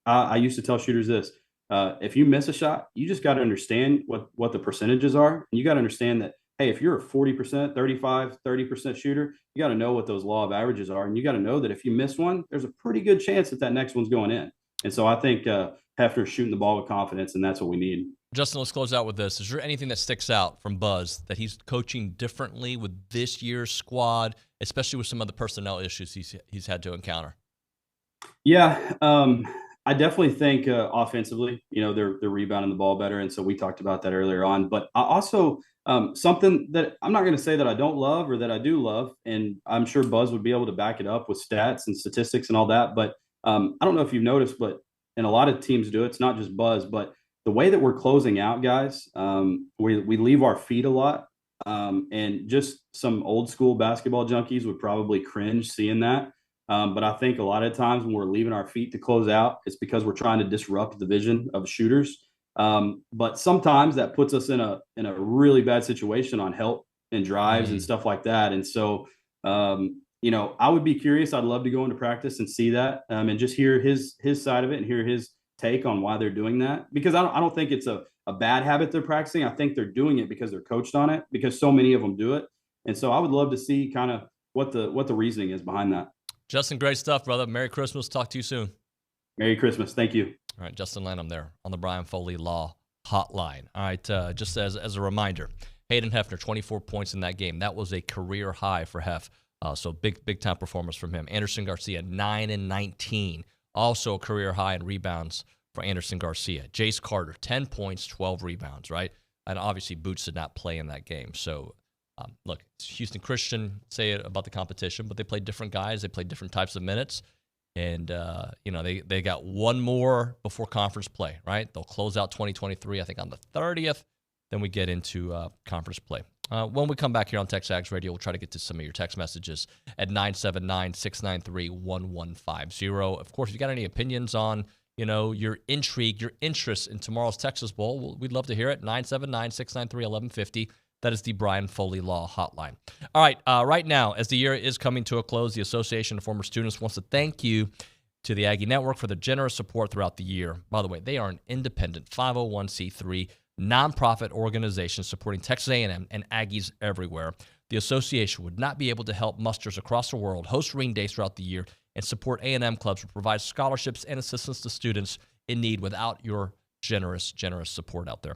I used to tell shooters this. If you miss a shot, you just got to understand what the percentages are. And you got to understand that, hey, if you're a 40%, 35, 30% shooter, you got to know what those law of averages are. And you got to know that if you miss one, there's a pretty good chance that next one's going in. And so I think Hefner's shooting the ball with confidence, and that's what we need.
Justin, let's close out with this. Is there anything that sticks out from Buzz that he's coaching differently with this year's squad, especially with some of the personnel issues he's had to encounter?
Yeah, I definitely think offensively, they're rebounding the ball better. And so we talked about that earlier on. But I also something that I'm not going to say that I don't love or that I do love, and I'm sure Buzz would be able to back it up with stats and statistics and all that. But I don't know if you've noticed, but and a lot of teams do, it's not just Buzz, but the way that we're closing out guys, we leave our feet a lot. And just some old school basketball junkies would probably cringe seeing that. But I think a lot of times when we're leaving our feet to close out, it's because we're trying to disrupt the vision of shooters. But sometimes that puts us in a really bad situation on help and drives and stuff like that. And so, I would be curious. I'd love to go into practice and see that and just hear his side of it and hear his take on why they're doing that. Because I don't think it's a bad habit they're practicing. I think they're doing it because they're coached on it, because so many of them do it. And so I would love to see kind of what the reasoning is behind that.
Justin, great stuff, brother. Merry Christmas. Talk to you soon.
Merry Christmas. Thank you.
All right, Justin Lanham there on the Brian Foley Law Hotline. All right, just as a reminder, Hayden Hefner, 24 points in that game. That was a career high for Hef. So big time performance from him. Anderson Garcia, 9 and 19. Also a career high in rebounds for Anderson Garcia. Jace Carter, 10 points, 12 rebounds, right? And obviously Boots did not play in that game. So, look, Houston Christian, say it about the competition, but they played different guys. They played different types of minutes. And, they got one more before conference play, right? They'll close out 2023, I think, on the 30th. Then we get into conference play. When we come back here on TexAgs Radio, we'll try to get to some of your text messages at 979-693-1150. Of course, if you got any opinions on, your intrigue, your interest in tomorrow's Texas Bowl, we'd love to hear it. 979-693-1150. That is the Brian Foley Law Hotline. All right, right now, as the year is coming to a close, the Association of Former Students wants to thank you to the Aggie Network for their generous support throughout the year. By the way, they are an independent 501c3 nonprofit organization supporting Texas A&M and Aggies everywhere. The association would not be able to help musters across the world host ring days throughout the year and support A&M clubs who provide scholarships and assistance to students in need without your generous support out there.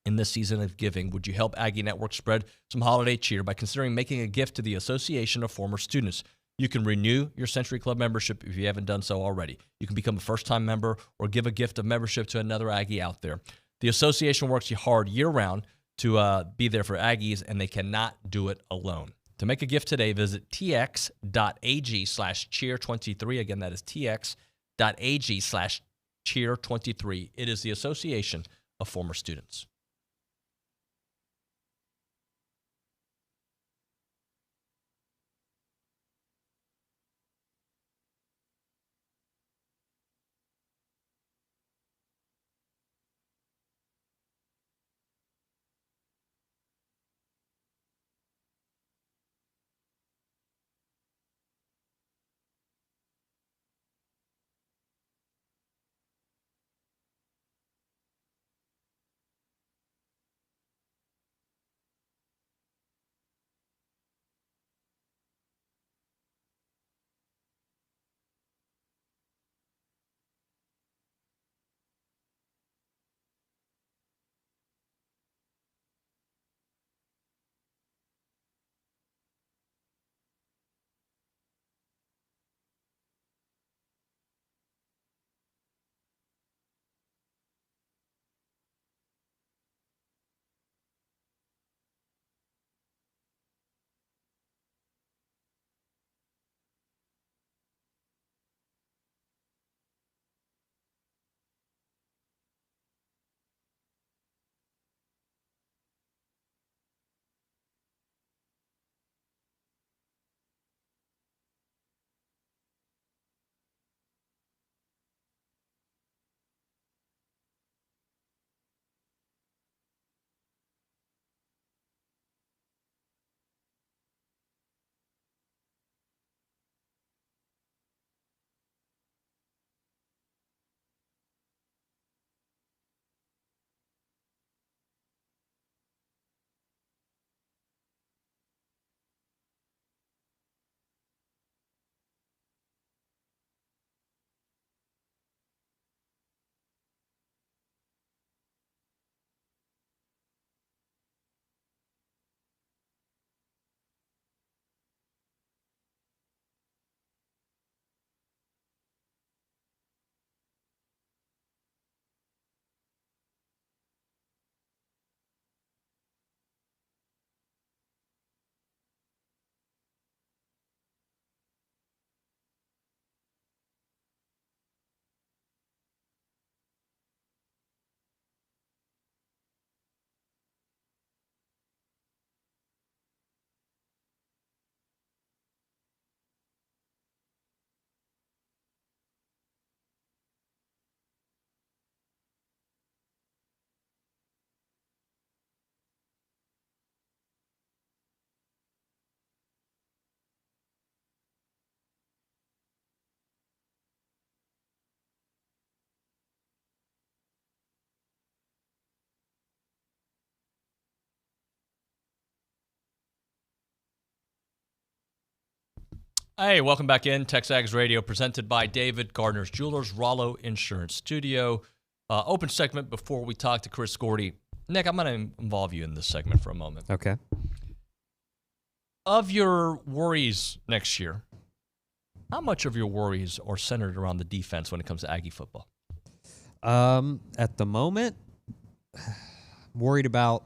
In this season of giving, would you help Aggie Network spread some holiday cheer by considering making a gift to the Association of Former Students? You can renew your Century Club membership if you haven't done so already. You can become a first-time member or give a gift of membership to another Aggie out there. The association works hard year-round to be there for Aggies, and they cannot do it alone. To make a gift today, visit tx.ag/cheer23. Again, that is tx.ag/cheer23. It is the Association of Former Students. Hey, welcome back in. TexAgs Radio presented by David Gardner's Jewelers, Rollo Insurance Studio. Open segment before we talk to Chris Gordy Nick, I'm going to involve you in this segment for a moment.
Okay.
Of your worries next year, how much of your worries are centered around the defense when it comes to Aggie football?
At the moment, worried about,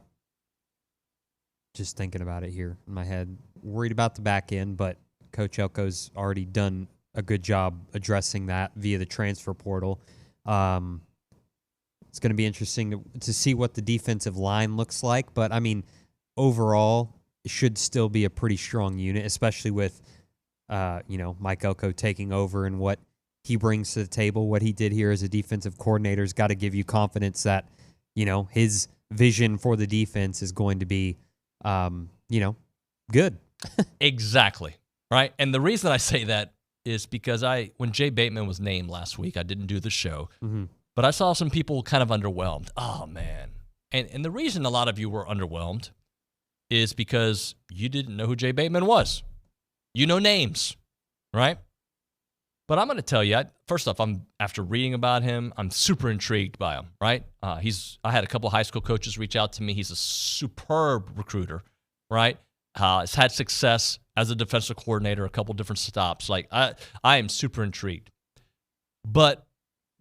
just thinking about it here in my head, worried about the back end, but Coach Elko's already done a good job addressing that via the transfer portal. It's going to be interesting to see what the defensive line looks like, but I mean, overall, it should still be a pretty strong unit, especially with, Mike Elko taking over and what he brings to the table. What he did here as a defensive coordinator has got to give you confidence that, his vision for the defense is going to be, good.
Exactly. Right. And the reason I say that is because when Jay Bateman was named last week, I didn't do the show, but I saw some people kind of underwhelmed. Oh, man. And the reason a lot of you were underwhelmed is because you didn't know who Jay Bateman was. You know names, right? But I'm going to tell you, first off, after reading about him, I'm super intrigued by him, right? I had a couple of high school coaches reach out to me. He's a superb recruiter, right? Has had success as a defensive coordinator, a couple different stops. Like, I am super intrigued. But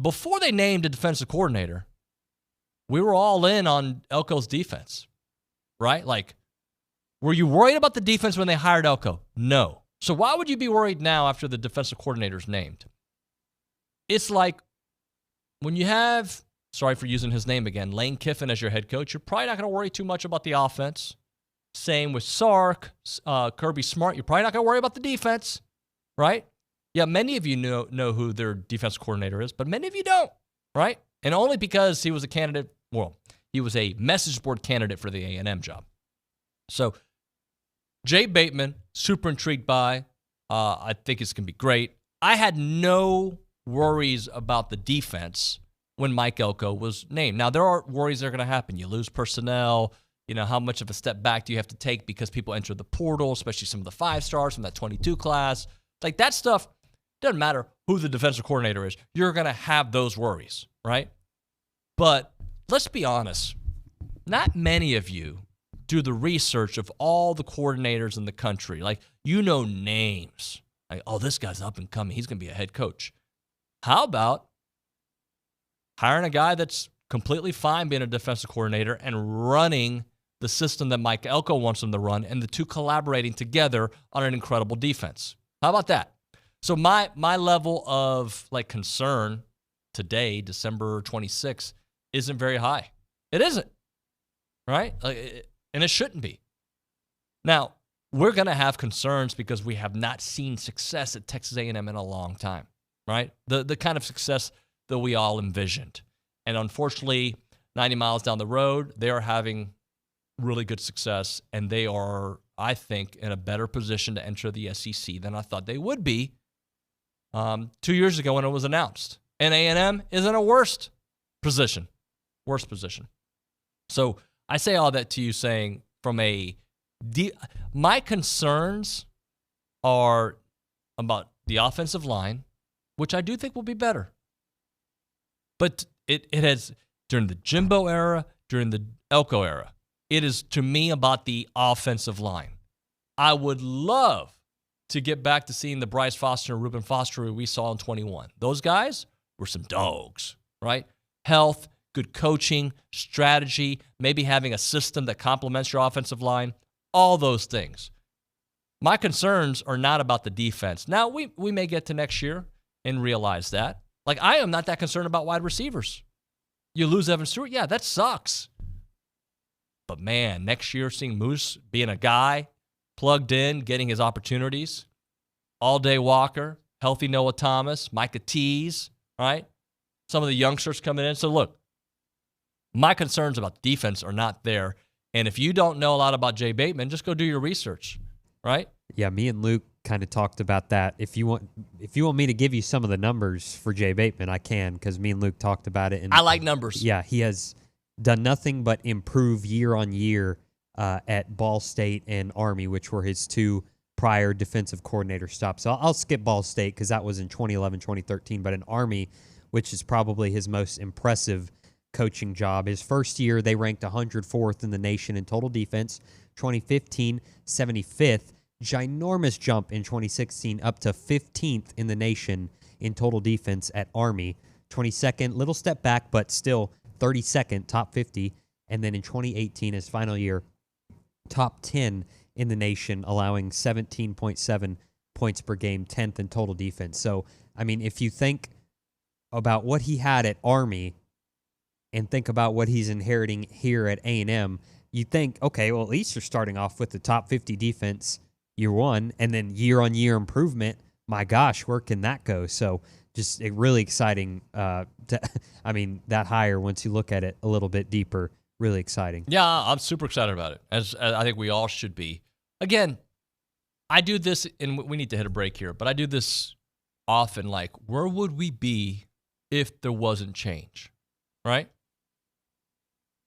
before they named a defensive coordinator, we were all in on Elko's defense, right? Like, were you worried about the defense when they hired Elko? No. So why would you be worried now after the defensive coordinator's named? It's like when you have, sorry for using his name again, Lane Kiffin as your head coach, you're probably not going to worry too much about the offense. Same with Sark, Kirby Smart. You're probably not going to worry about the defense, right? Yeah, many of you know who their defense coordinator is, but many of you don't, right? And only because he was a candidate, he was a message board candidate for the A&M job. So Jay Bateman, super intrigued by. I think it's going to be great. I had no worries about the defense when Mike Elko was named. Now, there are worries that are going to happen. You lose personnel. How much of a step back do you have to take because people enter the portal, especially some of the 5-stars from that 22 class. Like, that stuff, doesn't matter who the defensive coordinator is. You're going to have those worries, right? But let's be honest. Not many of you do the research of all the coordinators in the country. Like, names. Like, oh, this guy's up and coming. He's going to be a head coach. How about hiring a guy that's completely fine being a defensive coordinator and running the system that Mike Elko wants him to run, and the two collaborating together on an incredible defense? How about that? So my level of concern today, December 26th, isn't very high. It isn't, right? And it shouldn't be. Now, we're going to have concerns because we have not seen success at Texas A&M in a long time, right? The kind of success that we all envisioned. And unfortunately, 90 miles down the road, they are having really good success, and they are, I think, in a better position to enter the SEC than I thought they would be 2 years ago when it was announced. And A&M is in a worse position. So I say all that to you saying my concerns are about the offensive line, which I do think will be better. But it has, during the Jimbo era, during the Elko era, it is, to me, about the offensive line. I would love to get back to seeing the Bryce Foster and Reuben Foster who we saw in 21. Those guys were some dogs, right? Health, good coaching, strategy, maybe having a system that complements your offensive line, all those things. My concerns are not about the defense. Now, we may get to next year and realize that. Like, I am not that concerned about wide receivers. You lose Evan Stewart, yeah, that sucks. But, man, next year seeing Moose being a guy, plugged in, getting his opportunities, All-Day Walker, healthy Noah Thomas, Micah Tease, right? Some of the youngsters coming in. So, look, my concerns about defense are not there. And if you don't know a lot about Jay Bateman, just go do your research, right?
Yeah, me and Luke kind of talked about that. If you want me to give you some of the numbers for Jay Bateman, I can, because me and Luke talked about it. And
I like numbers.
Yeah, he has done nothing but improve year on year at Ball State and Army, which were his two prior defensive coordinator stops. So I'll skip Ball State because that was in 2011, 2013. But in Army, which is probably his most impressive coaching job. His first year, they ranked 104th in the nation in total defense. 2015, 75th. Ginormous jump in 2016 up to 15th in the nation in total defense at Army. 22nd, little step back, but still 32nd, top 50. And then in 2018, his final year, top 10 in the nation, allowing 17.7 points per game, 10th in total defense. So, I mean, if you think about what he had at Army and think about what he's inheriting here at A&M, you think, okay, well, at least you're starting off with the top 50 defense year one, and then year-on-year improvement. My gosh, where can that go? So just really exciting. That hire, once you look at it a little bit deeper, really exciting.
Yeah, I'm super excited about it, as I think we all should be. Again, I do this, and we need to hit a break here, but I do this often, like, where would we be if there wasn't change, right?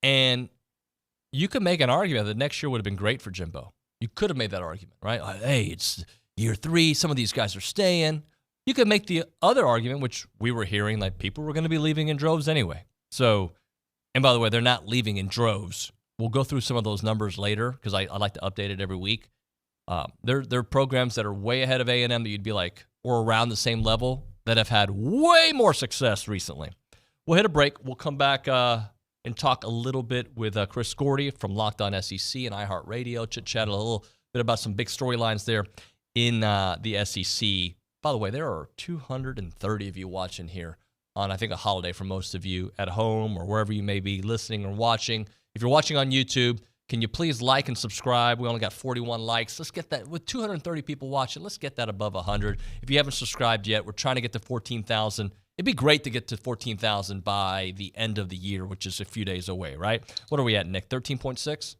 And you could make an argument that next year would have been great for Jimbo. You could have made that argument, right? Like, hey, it's year 3. Some of these guys are staying. You could make the other argument, which we were hearing, like people were going to be leaving in droves anyway. So, and by the way, they're not leaving in droves. We'll go through some of those numbers later because I like to update it every week. There are programs that are way ahead of A&M that you'd be like, or around the same level, that have had way more success recently. We'll hit a break. We'll come back and talk a little bit with Chris Gordy from Locked On SEC and iHeartRadio, chit-chat a little bit about some big storylines there in the SEC. By the way, there are 230 of you watching here on, I think, a holiday for most of you at home or wherever you may be listening or watching. If you're watching on YouTube, can you please like and subscribe? We only got 41 likes. Let's get that. With 230 people watching, let's get that above 100. If you haven't subscribed yet, we're trying to get to 14,000. It'd be great to get to 14,000 by the end of the year, which is a few days away, right? What are we at, Nick? 13.6?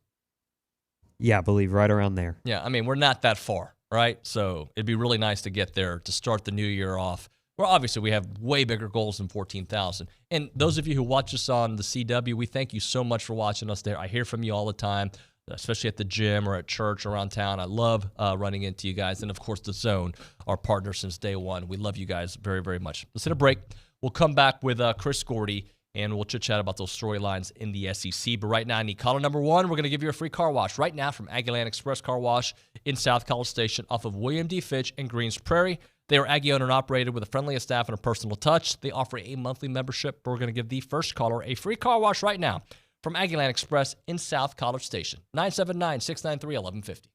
Yeah, I believe right around there.
Yeah, I mean, we're not that far, right? So it'd be really nice to get there to start the new year off. Well, obviously, we have way bigger goals than 14,000. And those of you who watch us on the CW, we thank you so much for watching us there. I hear from you all the time, especially at the gym or at church around town. I love running into you guys. And, of course, The Zone, our partner since day one. We love you guys very, very much. Let's hit a break. We'll come back with Chris Gordy, and we'll chit-chat about those storylines in the SEC. But right now, I need caller number 1. We're going to give you a free car wash right now from Aggieland Express Car Wash in South College Station off of William D. Fitch and Greens Prairie. They are Aggie owned and operated with the friendliest staff and a personal touch. They offer a monthly membership. We're going to give the first caller a free car wash right now from Aggieland Express in South College Station. 979-693-1150.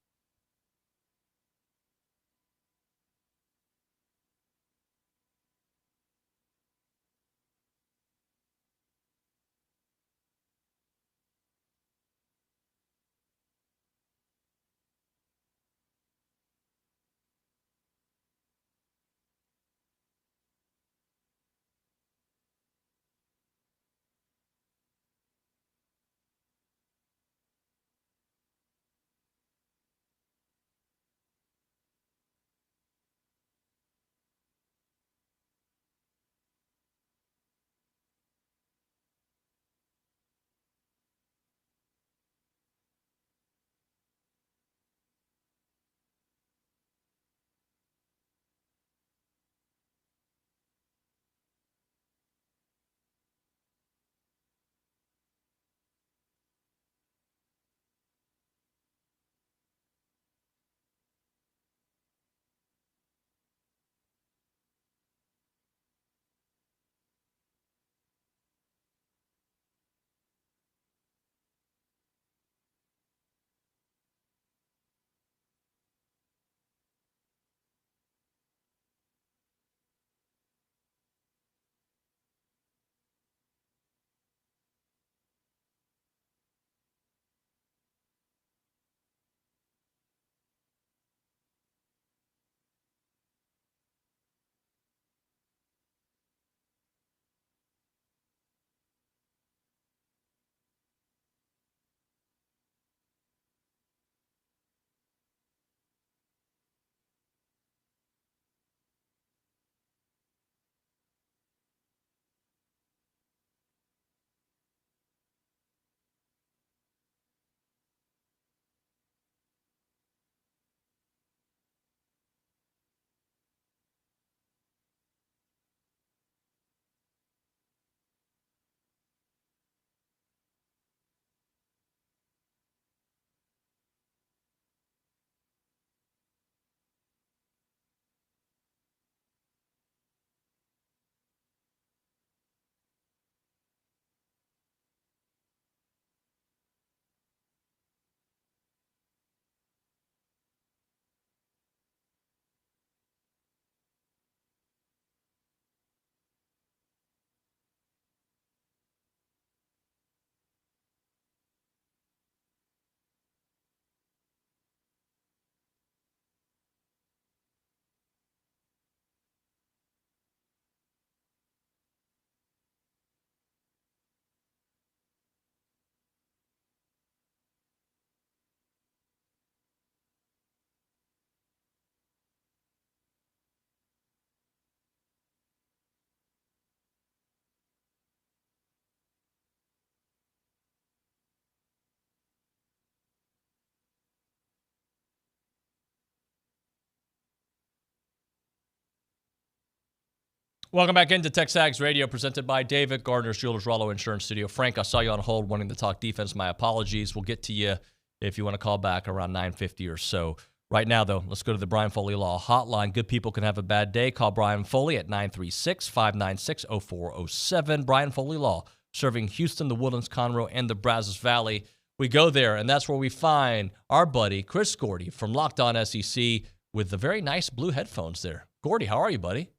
Welcome back into TexAgs Radio, presented by David Gardner's Jewelers Rollo Insurance Studio. Frank, I saw you on hold wanting to talk defense. My apologies. We'll get to you if you want to call back around 9:50 or so. Right now, though, let's go to the Brian Foley Law Hotline. Good people can have a bad day. Call Brian Foley at 936-596-0407. Brian Foley Law, serving Houston, the Woodlands, Conroe, and the Brazos Valley. We go there, and that's where we find our buddy, Chris Gordy from Locked On SEC, with the very nice blue headphones there. Gordy, how are you, buddy?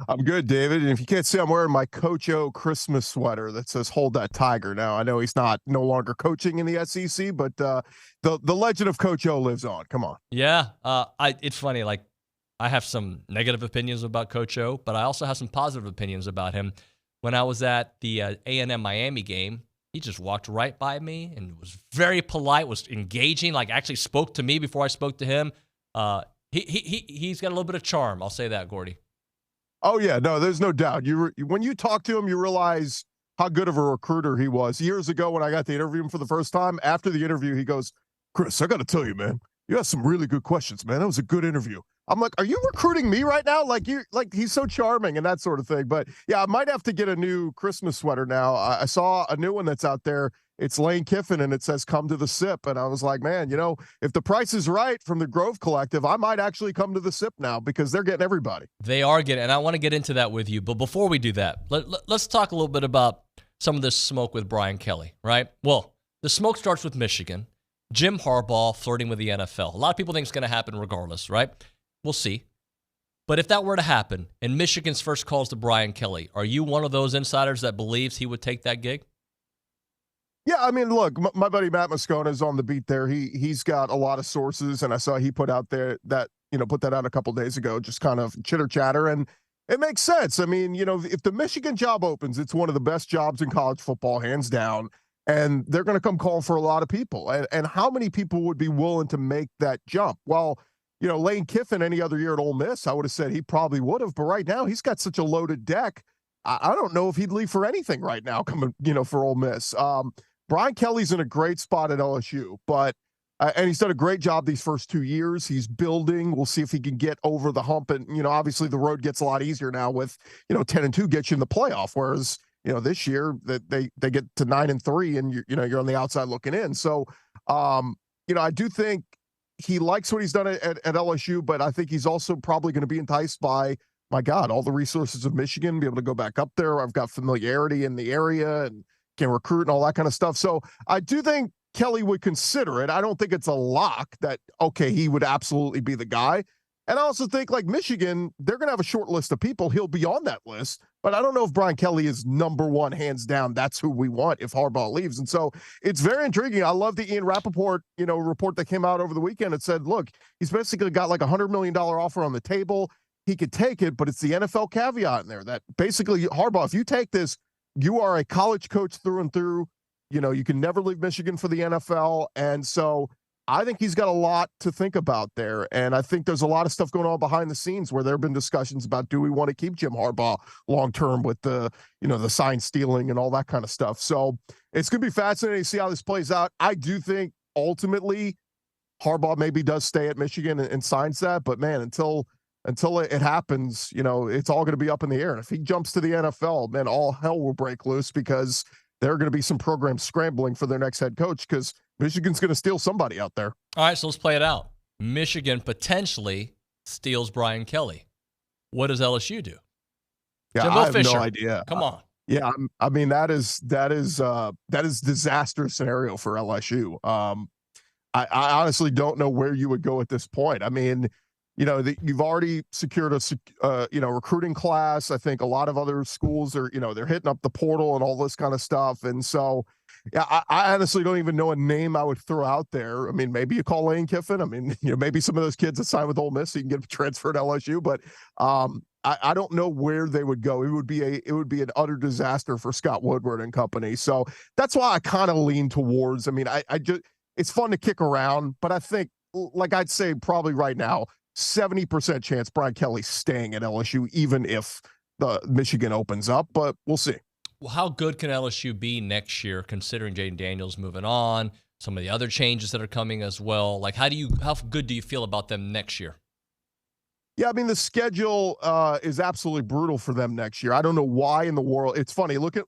I'm good, David. And if you can't see, I'm wearing my Coach O Christmas sweater that says "Hold That Tiger." Now, I know he's no longer coaching in the SEC, but the legend of Coach O lives on. Come on.
Yeah, it's funny. Like, I have some negative opinions about Coach O, but I also have some positive opinions about him. When I was at the A&M Miami game, he just walked right by me and was very polite, was engaging, like actually spoke to me before I spoke to him. He's got a little bit of charm. I'll say that, Gordy.
Oh, yeah. No, there's no doubt. When you talk to him, you realize how good of a recruiter he was. Years ago when I got to interview him for the first time, after the interview, he goes, "Chris, I got to tell you, man, you have some really good questions, man. That was a good interview." I'm like, "Are you recruiting me right now?" Like he's so charming and that sort of thing. But yeah, I might have to get a new Christmas sweater now. I saw a new one that's out there. It's Lane Kiffin and it says "Come to the Sip." And I was like, man, if the price is right from the Grove Collective, I might actually come to the Sip now because they're getting everybody.
They are getting, and I want to get into that with you. But before we do that, let's talk a little bit about some of this smoke with Brian Kelly, right? Well, the smoke starts with Michigan. Jim Harbaugh flirting with the NFL. A lot of people think it's going to happen regardless, right? We'll see. But if that were to happen, and Michigan's first calls to Brian Kelly, are you one of those insiders that believes he would take that gig?
Yeah, I mean, look, my buddy Matt Moscona is on the beat there. He's got a lot of sources, and I saw he put out there that, put that out a couple days ago, just kind of chitter chatter, and it makes sense. I mean, if the Michigan job opens, it's one of the best jobs in college football, hands down, and they're going to come call for a lot of people. And how many people would be willing to make that jump? Well, Lane Kiffin any other year at Ole Miss, I would have said he probably would have, but right now he's got such a loaded deck. I don't know if he'd leave for anything right now coming, for Ole Miss. Brian Kelly's in a great spot at LSU, but and he's done a great job these first 2 years. He's building. We'll see if he can get over the hump. And, obviously the road gets a lot easier now with, 10-2 gets you in the playoff. Whereas, this year that they get to 9-3 and you're on the outside looking in. So, I do think he likes what he's done at LSU, but I think he's also probably going to be enticed by, my God, all the resources of Michigan, be able to go back up there. I've got familiarity in the area and can recruit and all that kind of stuff. So I do think Kelly would consider it. I don't think it's a lock that, okay, he would absolutely be the guy. And I also think like Michigan, they're going to have a short list of people. He'll be on that list, but I don't know if Brian Kelly is number one, hands down. That's who we want if Harbaugh leaves. And so it's very intriguing. I love the Ian Rappaport, report that came out over the weekend. It said, look, he's basically got like $100 million offer on the table. He could take it, but it's the NFL caveat in there that basically Harbaugh, if you take this, you are a college coach through and through. You can never leave Michigan for the NFL. And so I think he's got a lot to think about there. And I think there's a lot of stuff going on behind the scenes where there have been discussions about, do we want to keep Jim Harbaugh long-term with the sign stealing and all that kind of stuff. So it's going to be fascinating to see how this plays out. I do think ultimately Harbaugh maybe does stay at Michigan and signs that, but man, until it happens, it's all going to be up in the air. And if he jumps to the NFL, man, all hell will break loose because there are going to be some programs scrambling for their next head coach because Michigan's going to steal somebody out there.
All right, so let's play it out. Michigan potentially steals Brian Kelly. What does LSU do?
Yeah,
Jimbo
I have
Fisher.
no idea.
Come on.
Yeah, I mean that is disaster scenario for LSU. I honestly don't know where you would go at this point. I mean, you've already secured a recruiting class. I think a lot of other schools are, they're hitting up the portal and all this kind of stuff. And so, yeah, I honestly don't even know a name I would throw out there. I mean, maybe you call Lane Kiffin. I mean, maybe some of those kids that signed with Ole Miss, so you can get them transferred to LSU. But I don't know where they would go. It would be an utter disaster for Scott Woodward and company. So that's why I kind of lean towards. I mean, I just it's fun to kick around, but I think, like I'd say, probably right now, 70% chance Brian Kelly's staying at LSU, even if the Michigan opens up, but we'll see.
Well, how good can LSU be next year, considering Jaden Daniels moving on, some of the other changes that are coming as well? Like, how good do you feel about them next year?
Yeah, I mean, the schedule is absolutely brutal for them next year. I don't know why in the world. It's funny. Look at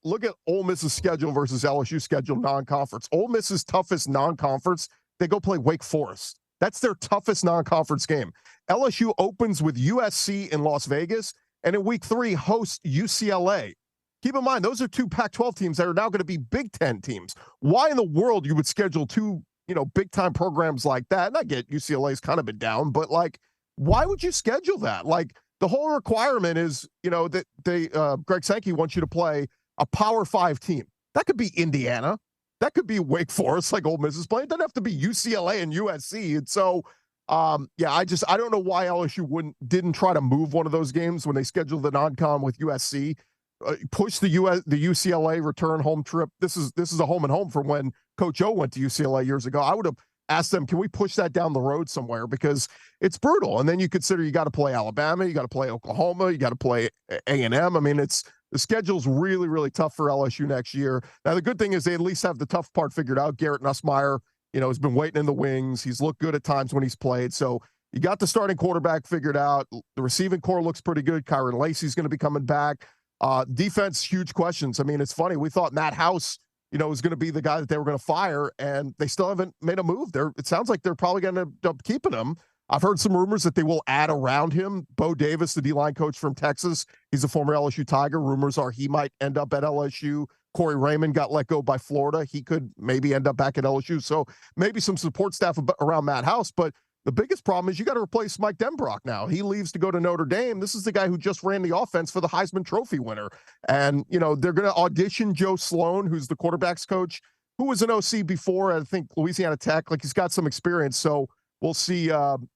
Ole Miss's schedule versus LSU schedule non-conference. Ole Miss's toughest non-conference, they go play Wake Forest. That's their toughest non-conference game. LSU opens with USC in Las Vegas, and in week 3 hosts UCLA. Keep in mind, those are 2 Pac-12 teams that are now going to be Big Ten teams. Why in the world you would schedule 2, big-time programs like that? And I get UCLA's kind of been down, but like, why would you schedule that? Like, the whole requirement is, that Greg Sankey wants you to play a Power 5 team. That could be Indiana. That could be Wake Forest, like Ole Miss is playing. It doesn't have to be UCLA and USC. And so, I don't know why LSU didn't try to move one of those games when they scheduled the non-con with USC. Push the UCLA return home trip. This is a home and home from when Coach O went to UCLA years ago. I would have asked them, can we push that down the road somewhere, because it's brutal. And then you consider you got to play Alabama, you got to play Oklahoma, you got to play A&M. I mean, the schedule's really, really tough for LSU next year. Now, the good thing is they at least have the tough part figured out. Garrett Nussmeier, has been waiting in the wings. He's looked good at times when he's played. So you got the starting quarterback figured out. The receiving core looks pretty good. Kyron Lacey's going to be coming back. Defense, huge questions. I mean, it's funny. We thought Matt House, was going to be the guy that they were going to fire, and they still haven't made a move. It sounds like they're probably going to end up keeping him. I've heard some rumors that they will add around him. Bo Davis, the D-line coach from Texas, he's a former LSU Tiger. Rumors are he might end up at LSU. Corey Raymond got let go by Florida. He could maybe end up back at LSU. So maybe some support staff around Matt House, but the biggest problem is you got to replace Mike Denbrock now. He leaves to go to Notre Dame. This is the guy who just ran the offense for the Heisman Trophy winner. And, they're going to audition Joe Sloan, who's the quarterback's coach, who was an OC before, I think, Louisiana Tech. Like, he's got some experience. So we'll see,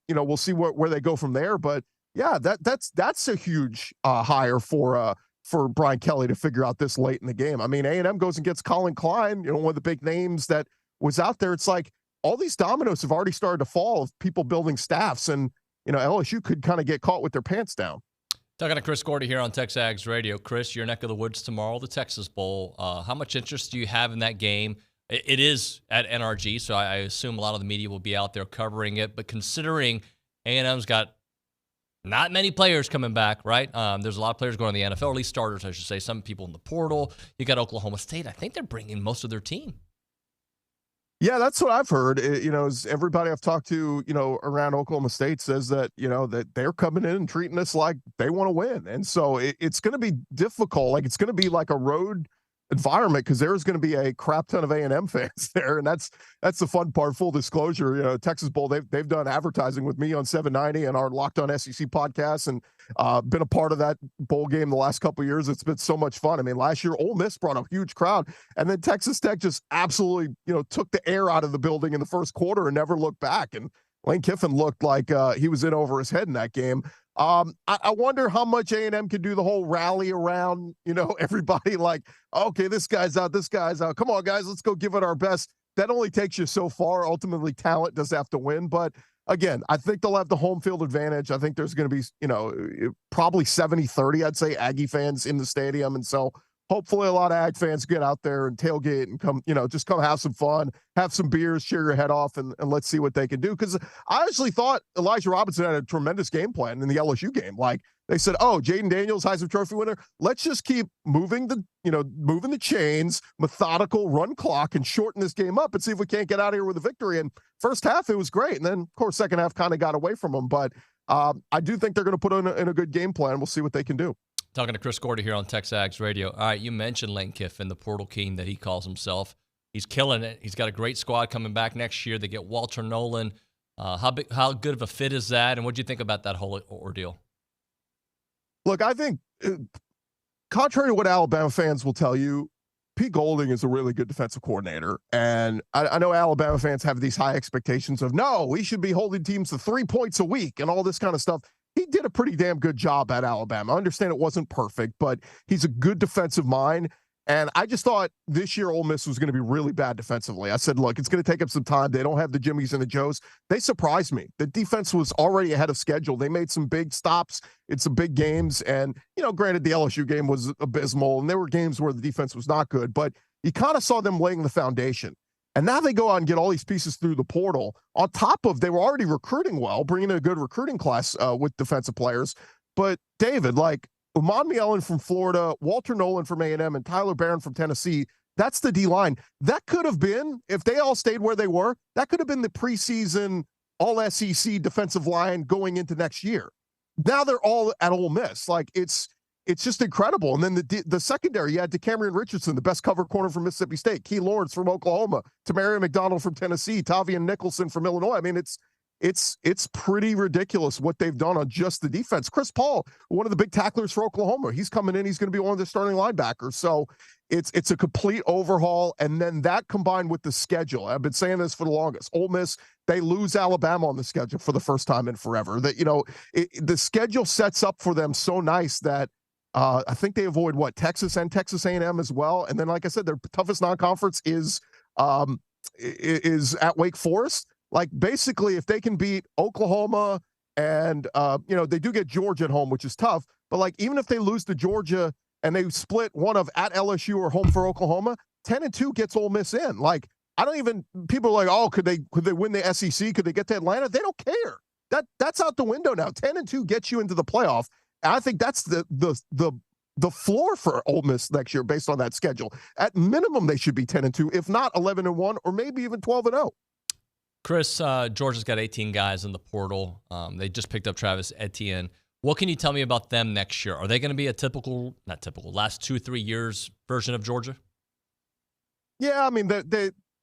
we'll see where they go from there. But, yeah, that's a huge hire for Brian Kelly to figure out this late in the game. I mean, A&M goes and gets Colin Klein, one of the big names that was out there. It's like, all these dominoes have already started to fall of people building staffs, and LSU could kind of get caught with their pants down.
Talking to Chris Gordy here on TexAgs Radio. Chris, your neck of the woods tomorrow, the Texas Bowl. How much interest do you have in that game? It is at NRG, so I assume a lot of the media will be out there covering it. But considering A&M's got not many players coming back, right? There's a lot of players going to the NFL, or at least starters, I should say. Some people in the portal. You got Oklahoma State. I think they're bringing most of their team.
Yeah, that's what I've heard. Is everybody I've talked to, around Oklahoma State says that, that they're coming in and treating this like they want to win. And so it's going to be difficult. Like, it's going to be like a road environment, because there's going to be a crap ton of A&M fans there. And that's the fun part. Full disclosure, Texas Bowl, they've done advertising with me on 790 and our Locked On SEC podcast, and been a part of that bowl game the last couple of years. It's been so much fun. I mean, last year Ole Miss brought a huge crowd, and then Texas Tech just absolutely, took the air out of the building in the first quarter and never looked back. And Lane Kiffin looked like he was in over his head in that game. I wonder how much A&M can do the whole rally around, everybody like, okay, this guy's out. Come on, guys, let's go give it our best. That only takes you so far. Ultimately, talent does have to win. But again, I think they'll have the home field advantage. I think there's going to be, probably 70-30, I'd say, Aggie fans in the stadium. And so hopefully a lot of Ag fans get out there and tailgate and come, just come have some fun, have some beers, cheer your head off, and let's see what they can do. Because I actually thought Elijah Robinson had a tremendous game plan in the LSU game. Like, they said, oh, Jaden Daniels, Heisman Trophy winner, let's just keep moving the chains, methodical, run clock, and shorten this game up and see if we can't get out of here with a victory. And first half, it was great. And then, of course, second half kind of got away from them. But I do think they're going to put in a good game plan. We'll see what they can do.
Talking to Chris Gordy here on TexAgs Radio. All right, you mentioned Lane Kiffin, the portal king that he calls himself. He's killing it. He's got a great squad coming back next year. They get Walter Nolan. How good of a fit is that? And what do you think about that whole ordeal?
Look, I think, contrary to what Alabama fans will tell you, Pete Golding is a really good defensive coordinator. And I know Alabama fans have these high expectations of, no, we should be holding teams to 3 points a week and all this kind of stuff. He did a pretty damn good job at Alabama. I understand it wasn't perfect, but he's a good defensive mind. And I just thought this year Ole Miss was going to be really bad defensively. I said, look, it's going to take up some time. They don't have the Jimmies and the Joes. They surprised me. The defense was already ahead of schedule. They made some big stops in some big games. And, granted, the LSU game was abysmal, and there were games where the defense was not good, but you kind of saw them laying the foundation. And now they go out and get all these pieces through the portal. On top of, they were already recruiting well, bringing in a good recruiting class with defensive players. But David, like Umar Ellen from Florida, Walter Nolan from A&M, and Tyler Barron from Tennessee, that's the D-line. That could have been, if they all stayed where they were, that could have been the preseason all-SEC defensive line going into next year. Now they're all at Ole Miss. Like, it's just incredible. And then the secondary, you had DeCamerion Richardson, the best cover corner from Mississippi State, Key Lawrence from Oklahoma, Tamarion McDonald from Tennessee, Tavian Nicholson from Illinois. I mean, it's pretty ridiculous what they've done on just the defense. Chris Paul, one of the big tacklers for Oklahoma, he's coming in. He's going to be one of the starting linebackers. So it's a complete overhaul. And then that combined with the schedule, I've been saying this for the longest. Ole Miss, they lose Alabama on the schedule for the first time in forever. That, you know, the schedule sets up for them so nice that I think they avoid Texas and Texas A&M as well. And then, like I said, their toughest non-conference is at Wake Forest. Like, basically, if they can beat Oklahoma and, they do get Georgia at home, which is tough. But, like, even if they lose to Georgia and they split one of at LSU or home for Oklahoma, 10-2 gets Ole Miss in. Like, people are like, oh, could they win the SEC? Could they get to Atlanta? They don't care. That's out the window now. 10-2 gets you into the playoff. And I think that's the floor for Ole Miss next year based on that schedule. At minimum, they should be 10-2, if not 11-1, or maybe even 12-0.
Chris, Georgia's got 18 guys in the portal. They just picked up Travis Etienne. What can you tell me about them next year? Are they going to be a last 2-3 years version of Georgia?
Yeah, I mean,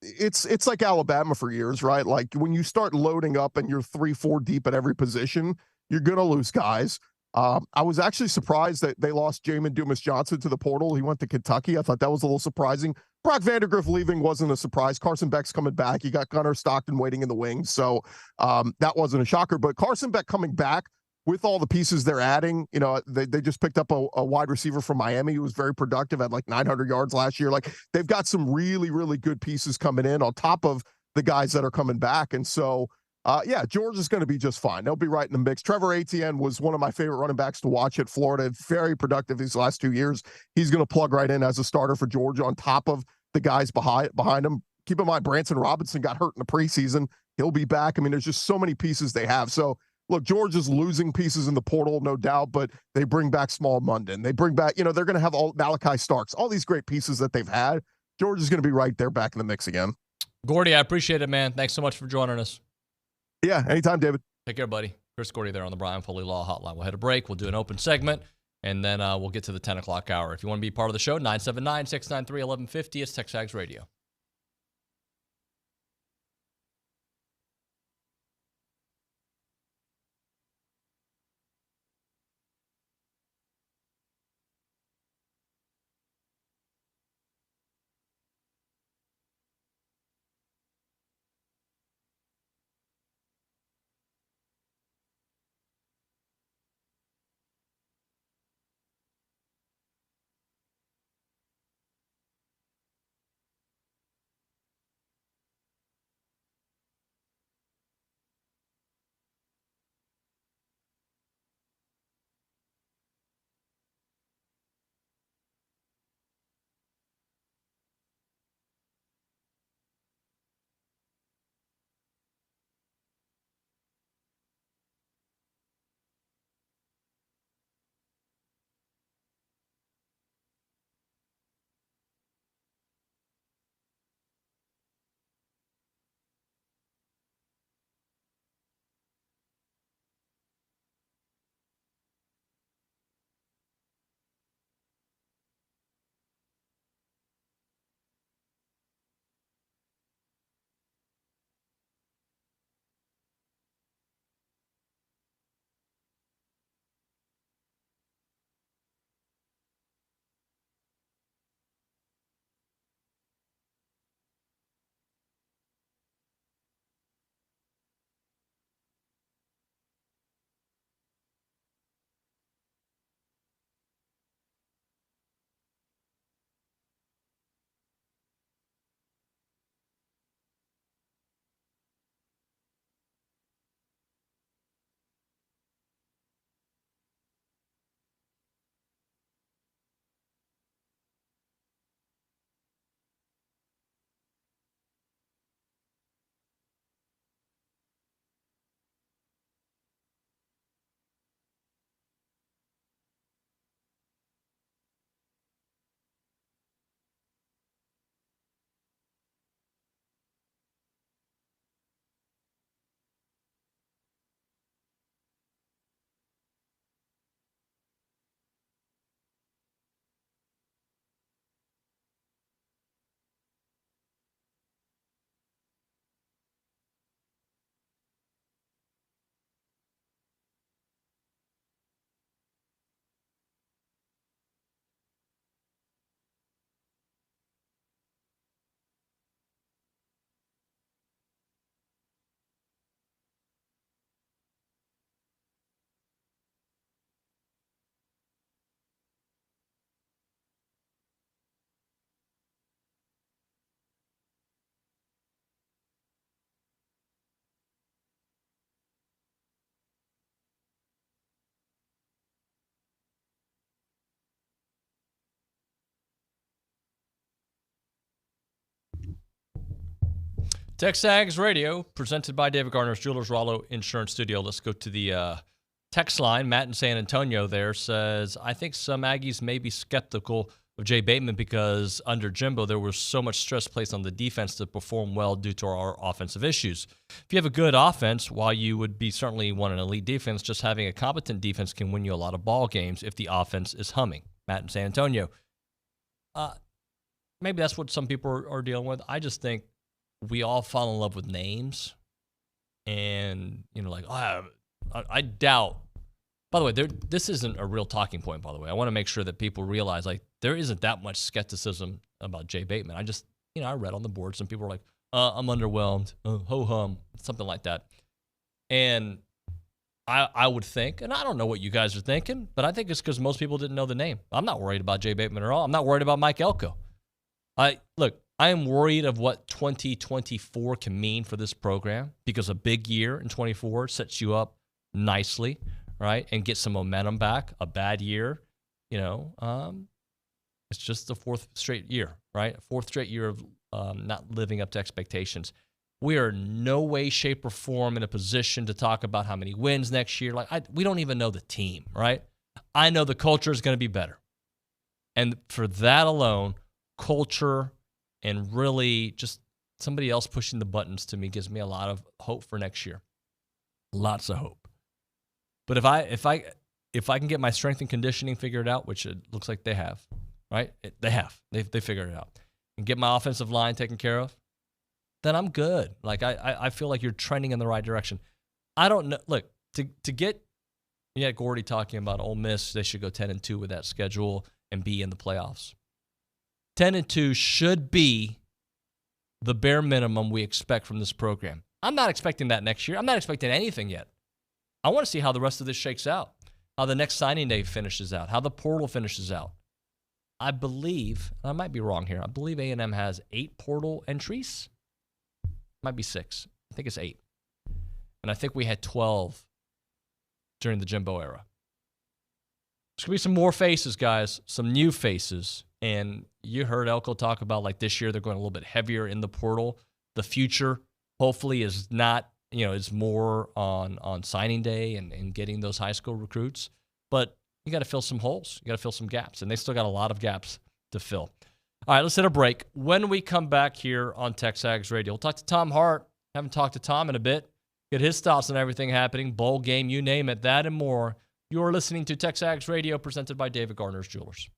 it's like Alabama for years, right? Like, when you start loading up and you're 3-4 deep at every position, you're going to lose guys. I was actually surprised that they lost Jamin Dumas-Johnson to the portal. He went to Kentucky. I thought that was a little surprising. Brock Vandegrift leaving wasn't a surprise. Carson Beck's coming back. You got Gunnar Stockton waiting in the wings. So that wasn't a shocker. But Carson Beck coming back with all the pieces they're adding, they just picked up a wide receiver from Miami who was very productive, had like 900 yards last year. Like, they've got some really, really good pieces coming in on top of the guys that are coming back. And so, Georgia's going to be just fine. They'll be right in the mix. Trevor Etienne was one of my favorite running backs to watch at Florida. Very productive these last 2 years. He's going to plug right in as a starter for Georgia on top of the guys behind him. Keep in mind, Branson Robinson got hurt in the preseason. He'll be back. I mean, there's just so many pieces they have. So, look, Georgia's losing pieces in the portal, no doubt, but they bring back Small Munden. They bring back, they're going to have all Malachi Starks, all these great pieces that they've had. Georgia's going to be right there back in the mix again.
Gordy, I appreciate it, man. Thanks so much for joining us.
Yeah, anytime, David.
Take care, buddy. Chris Gordy there on the Brian Foley Law Hotline. We'll hit a break. We'll do an open segment, and then we'll get to the 10 o'clock hour. If you want to be part of the show, 979-693-1150. It's TexAgs Radio. TexAgs Radio, presented by David Garner's Jewelers Rollo Insurance Studio. Let's go to the text line. Matt in San Antonio there says, I think some Aggies may be skeptical of Jay Bateman because under Jimbo, there was so much stress placed on the defense to perform well due to our offensive issues. If you have a good offense, while you would be certainly want an elite defense, just having a competent defense can win you a lot of ball games if the offense is humming. Matt in San Antonio. Maybe that's what some people are dealing with. I just think we all fall in love with names. And, like, I doubt. By the way, this isn't a real talking point, by the way. I want to make sure that people realize, like, there isn't that much skepticism about Jay Bateman. I just, I read on the board, some people are like, I'm underwhelmed, ho-hum, something like that. And I would think, and I don't know what you guys are thinking, but I think it's because most people didn't know the name. I'm not worried about Jay Bateman at all. I'm not worried about Mike Elko. I am worried of what 2024 can mean for this program because a big year in 24 sets you up nicely, right, and get some momentum back. A bad year, it's just the fourth straight year, right? Fourth straight year of not living up to expectations. We are in no way, shape, or form in a position to talk about how many wins next year. We don't even know the team, right? I know the culture is going to be better. And for that alone, culture and really just somebody else pushing the buttons to me gives me a lot of hope for next year. Lots of hope. But if I can get my strength and conditioning figured out, which it looks like they have, right? They figured it out, and get my offensive line taken care of, then I'm good. Like I feel like you're trending in the right direction. I don't know. Look, to get Gordy talking about Ole Miss, they should go 10-2 with that schedule and be in the playoffs. 10-2 should be the bare minimum we expect from this program. I'm not expecting that next year. I'm not expecting anything yet. I want to see how the rest of this shakes out, how the next signing day finishes out, how the portal finishes out. I believe, I might be wrong here, I believe A&M has 8 portal entries. Might be 6. I think it's 8. And I think we had 12 during the Jimbo era. There's going to be some more faces, guys, some new faces. And you heard Elko talk about, like, this year they're going a little bit heavier in the portal. The future, hopefully, is not, is more on signing day and getting those high school recruits. But you got to fill some holes. You got to fill some gaps. And they still got a lot of gaps to fill. All right, let's hit a break. When we come back here on TexAgs Radio, we'll talk to Tom Hart. Haven't talked to Tom in a bit. Get his thoughts on everything happening, bowl game, you name it, that and more. You're listening to TexAgs Radio, presented by David Garner's Jewelers.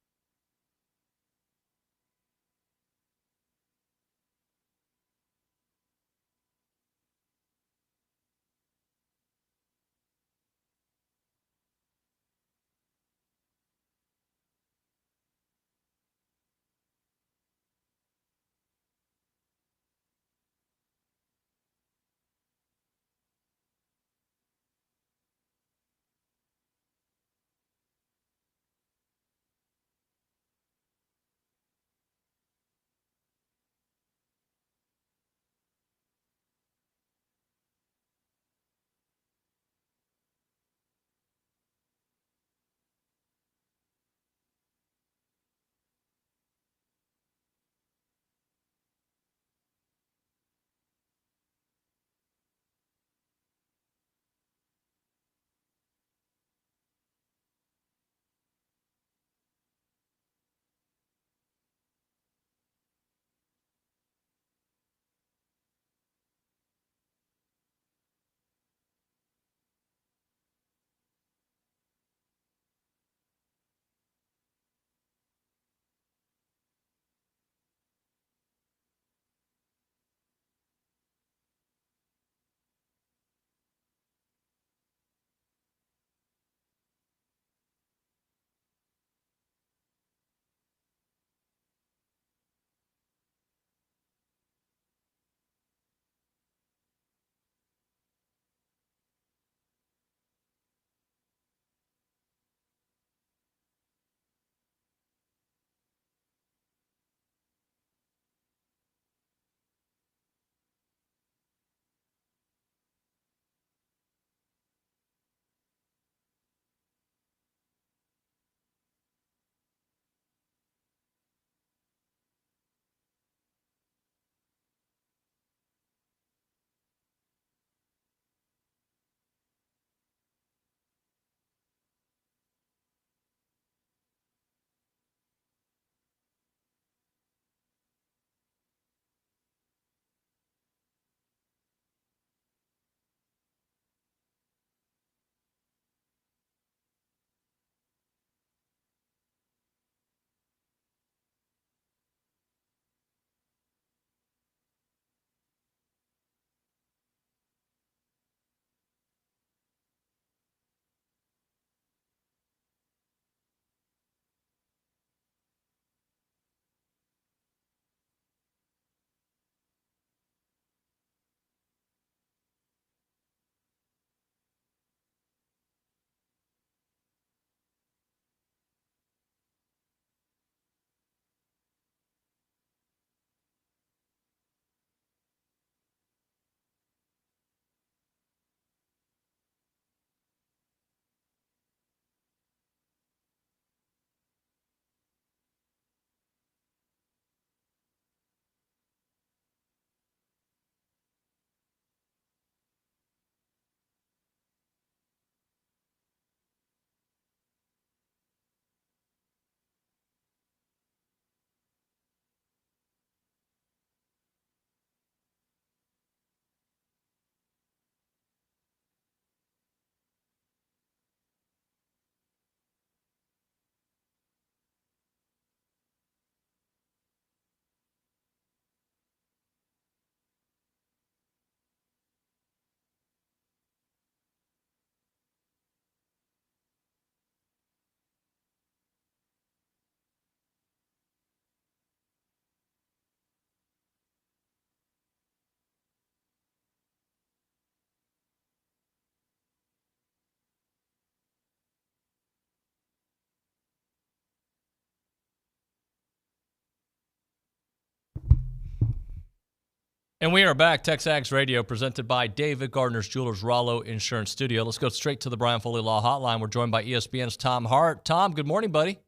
And we are back, TexAgs Radio, presented by David Gardner's Jewelers, Rollo Insurance Studio. Let's go straight to the Brian Foley Law Hotline. We're joined by ESPN's Tom Hart. Tom, good morning, buddy.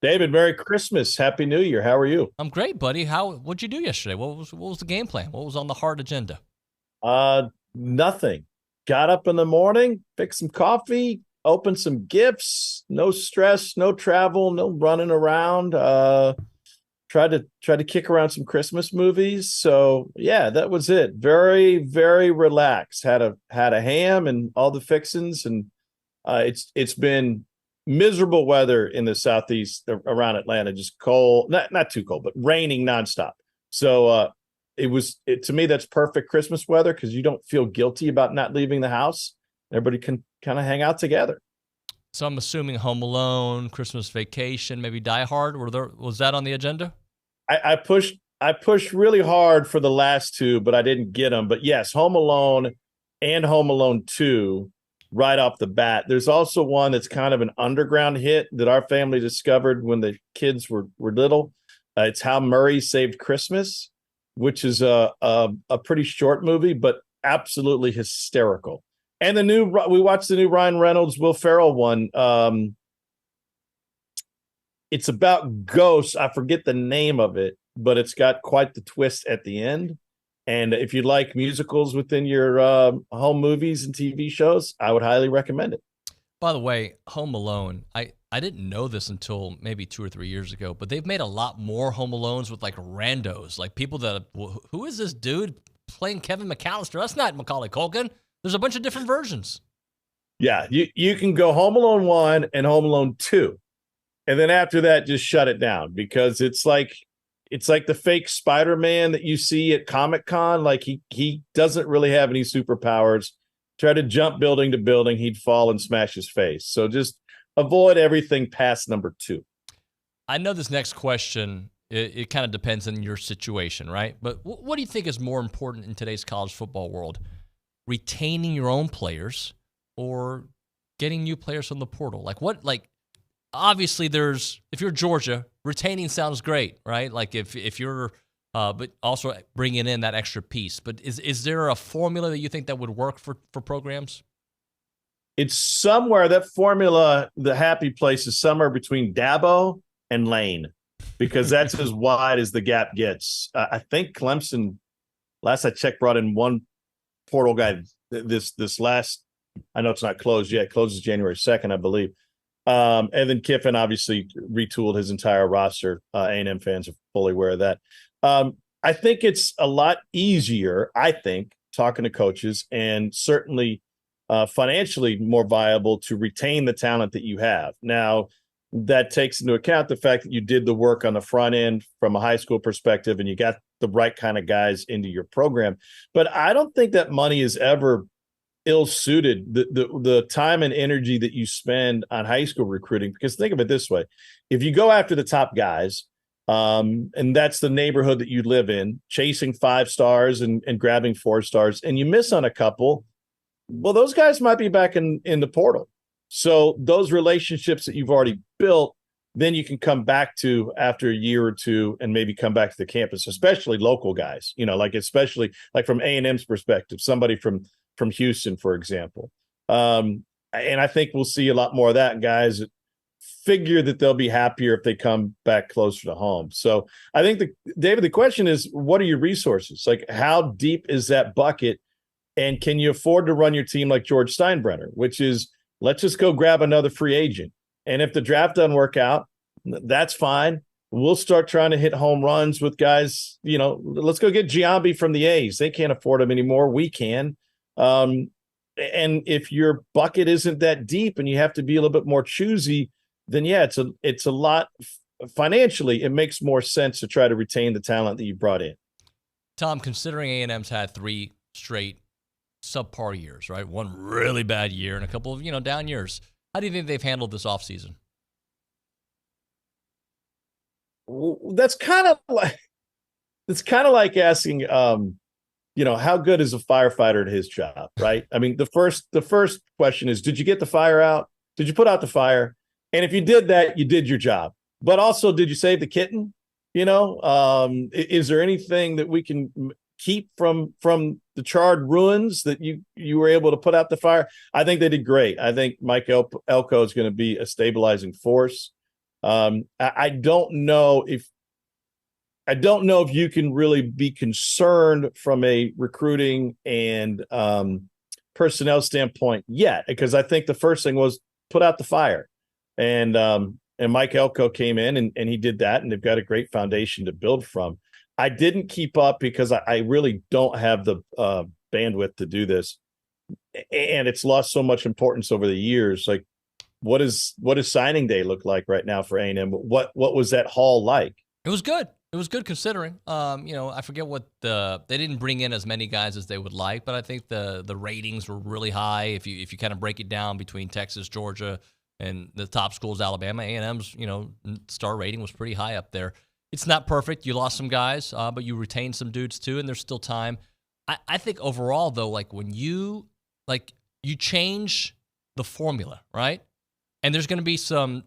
David, Merry Christmas. Happy New Year. How are you?
I'm great, buddy. What'd you do yesterday? What was the game plan? What was on the Hart agenda?
Nothing. Got up in the morning, fixed some coffee, opened some gifts. No stress, no travel, no running around. Tried to kick around some Christmas movies. So yeah, that was it. Very, very relaxed. Had a ham and all the fixings, and it's been miserable weather in the southeast around Atlanta. Just cold, not too cold, but raining nonstop. So to me, that's perfect Christmas weather because you don't feel guilty about not leaving the house. Everybody can kind of hang out together.
So I'm assuming Home Alone, Christmas Vacation, maybe Die Hard. Was that on the agenda?
I pushed really hard for the last two, but I didn't get them. But yes, Home Alone and Home Alone 2 right off the bat. There's also one that's kind of an underground hit that our family discovered when the kids were little. It's How Murray Saved Christmas, which is a pretty short movie, but absolutely hysterical. And we watched the new Ryan Reynolds, Will Ferrell one. It's about ghosts. I forget the name of it, but it's got quite the twist at the end. And if you like musicals within your home movies and TV shows, I would highly recommend it.
By the way, Home Alone, I didn't know this until maybe 2 or 3 years ago, but they've made a lot more Home Alones with like randos, like people that, who is this dude playing Kevin McAllister? That's not Macaulay Culkin. There's a bunch of different versions.
Yeah, you can go Home Alone 1 and Home Alone 2. And then after that, just shut it down because it's like the fake Spider-Man that you see at Comic-Con. Like he doesn't really have any superpowers. Try to jump building to building, he'd fall and smash his face. So just avoid everything past number 2.
I know this next question, it kind of depends on your situation, right? But what do you think is more important in today's college football world? Retaining your own players or getting new players from the portal? Obviously, if you're Georgia, retaining sounds great, right? Like if you're, but also bringing in that extra piece. But is there a formula that you think that would work for programs?
It's somewhere, that formula, the happy place is somewhere between Dabo and Lane, because that's as wide as the gap gets. I think Clemson, last I checked, brought in one portal guy this last, I know it's not closed yet. It closes January 2nd, I believe. And then Kiffin obviously retooled his entire roster. A&M fans are fully aware of that. I think it's a lot easier, talking to coaches, and certainly financially more viable to retain the talent that you have. Now, that takes into account the fact that you did the work on the front end from a high school perspective and you got the right kind of guys into your program. But I don't think that money is ever ill-suited, the time and energy that you spend on high school recruiting, because think of it this way: if you go after the top guys, and that's the neighborhood that you live in, chasing 5 stars and grabbing 4 stars, and you miss on a couple, well, those guys might be back in the portal. So those relationships that you've already built, then you can come back to after a year or two and maybe come back to the campus, especially local guys, especially like from A&M's perspective, somebody from Houston, for example. And I think we'll see a lot more of that. Guys figure that they'll be happier if they come back closer to home. So I think, David, the question is, what are your resources? Like, how deep is that bucket? And can you afford to run your team like George Steinbrenner, which is, let's just go grab another free agent. And if the draft doesn't work out, that's fine. We'll start trying to hit home runs with guys. Let's go get Giambi from the A's. They can't afford him anymore. We can. And if your bucket isn't that deep and you have to be a little bit more choosy, then yeah, it's a lot financially. It makes more sense to try to retain the talent that you brought in.
Tom, considering A&M's had 3 straight subpar years, right? One really bad year and a couple of, down years. How do you think they've handled this offseason?
That's kind of like asking, how good is a firefighter at his job, right? I mean, the first question is, did you get the fire out? Did you put out the fire? And if you did that, you did your job. But also, did you save the kitten? Is there anything that we can keep from the charred ruins that you were able to put out the fire. I think they did great. I think Mike Elko is going to be a stabilizing force. I don't know if you can really be concerned from a recruiting and personnel standpoint yet, because I think the first thing was put out the fire, and Mike Elko came in and he did that, and they've got a great foundation to build from. I didn't keep up because I really don't have the bandwidth to do this, and it's lost so much importance over the years. Like, what does signing day look like right now for A&M? What was that haul like?
It was good. It was good considering. I forget what they didn't bring in as many guys as they would like, but I think the ratings were really high. If you kind of break it down between Texas, Georgia, and the top schools, Alabama, A&M's star rating was pretty high up there. It's not perfect. You lost some guys, but you retained some dudes too, and there's still time. I think overall though, like when you change the formula, right? And there's going to be some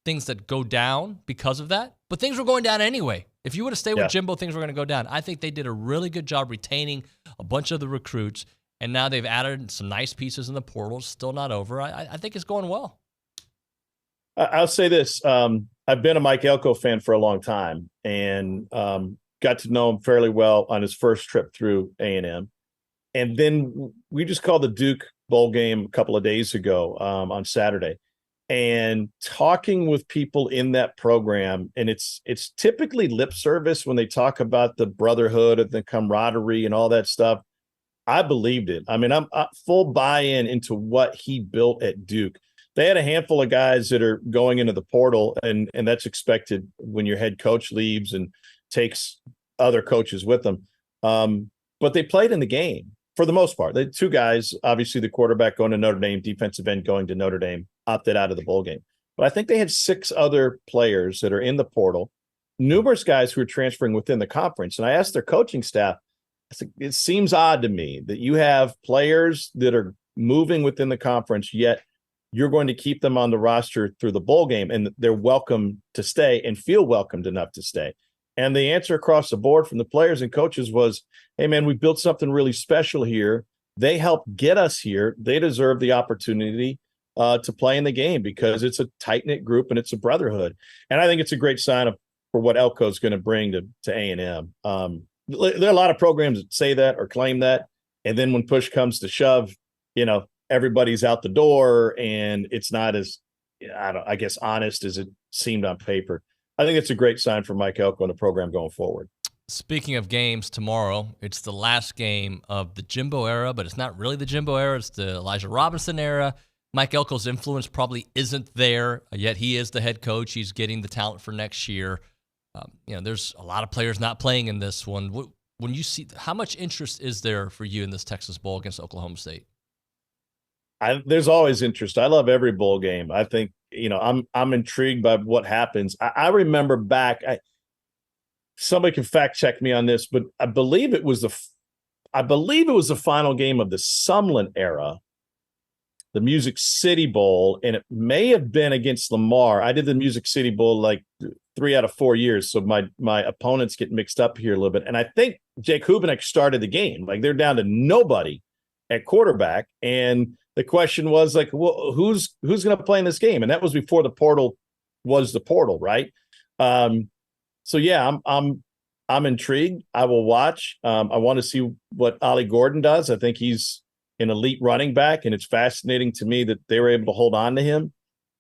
things that go down because of that, but things were going down anyway. If you would have stayed with Jimbo, things were going to go down. I think they did a really good job retaining a bunch of the recruits, and now they've added some nice pieces in the portal. Still not over. I think it's going well.
I'll say this. I've been a Mike Elko fan for a long time, and got to know him fairly well on his first trip through A&M. And then we just called the Duke Bowl game a couple of days ago on Saturday. And talking with people in that program, and it's typically lip service when they talk about the brotherhood and the camaraderie and all that stuff. I believed it. I mean, I'm full buy-in into what he built at Duke. They had a handful of guys that are going into the portal, and that's expected when your head coach leaves and takes other coaches with them. But they played in the game for the most part. They had two guys, obviously the quarterback going to Notre Dame, defensive end going to Notre Dame, opted out of the bowl game. But I think they had 6 other players that are in the portal, numerous guys who are transferring within the conference. And I asked their coaching staff, I said, it seems odd to me that you have players that are moving within the conference, yet you're going to keep them on the roster through the bowl game, and they're welcome to stay and feel welcomed enough to stay. And the answer across the board from the players and coaches was, hey, man, we built something really special here. They helped get us here. They deserve the opportunity to play in the game because it's a tight-knit group and it's a brotherhood. And I think it's a great sign for what Elko is going to bring to A&M. There are a lot of programs that say that or claim that, and then when push comes to shove, everybody's out the door, and it's not as, I guess, honest as it seemed on paper. I think it's a great sign for Mike Elko and the program going forward.
Speaking of games, tomorrow, it's the last game of the Jimbo era, but it's not really the Jimbo era. It's the Elijah Robinson era. Mike Elko's influence probably isn't there, yet he is the head coach. He's getting the talent for next year. There's a lot of players not playing in this one. When you see, how much interest is there for you in this Texas Bowl against Oklahoma State?
There's always interest. I love every bowl game. I think, I'm intrigued by what happens. I remember back, somebody can fact check me on this, but I believe it was the final game of the Sumlin era, the Music City Bowl, and it may have been against Lamar. I did the Music City Bowl like 3 out of 4 years, so my opponents get mixed up here a little bit. And I think Jake Hubenek started the game. Like, they're down to nobody at quarterback, and the question was like, well, who's going to play in this game? And that was before the portal was the portal, right? So yeah, I'm intrigued. I will watch. I want to see what Ollie Gordon does. I think he's an elite running back, and it's fascinating to me that they were able to hold on to him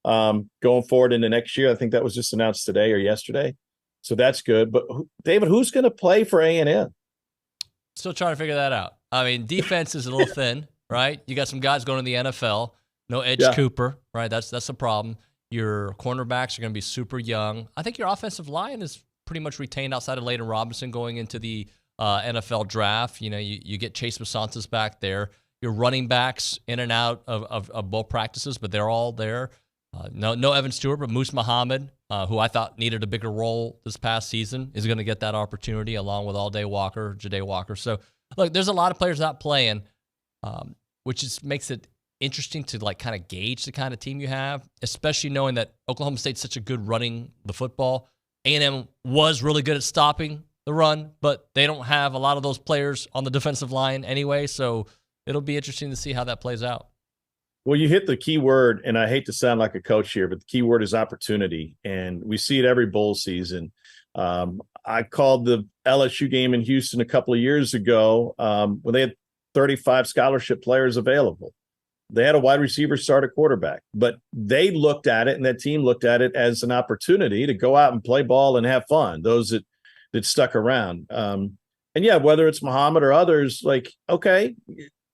going forward into next year. I think that was just announced today or yesterday, so that's good. But David, who's going to play for A&M?
Still trying to figure that out. I mean, defense is a little thin, right? You got some guys going to the NFL. No Edge Cooper, right? That's a problem. Your cornerbacks are going to be super young. I think your offensive line is pretty much retained outside of Layden Robinson going into the NFL draft. You get Chase Masantas back there. Your running backs in and out of both practices, but they're all there. No Evan Stewart, but Moose Muhammad, who I thought needed a bigger role this past season, is going to get that opportunity along with Jade Walker. So, look, there's a lot of players not playing, which just makes it interesting to kind of gauge the kind of team you have, especially knowing that Oklahoma State's such a good running the football. A&M was really good at stopping the run, but they don't have a lot of those players on the defensive line anyway, so it'll be interesting to see how that plays out.
Well, you hit the key word, and I hate to sound like a coach here, but the key word is opportunity, and we see it every bowl season. I called the LSU game in Houston a couple of years ago when they had 35 scholarship players available. They had a wide receiver start a quarterback, but they looked at it, and that team looked at it as an opportunity to go out and play ball and have fun, those that stuck around. And yeah, whether it's Muhammad or others, like, okay,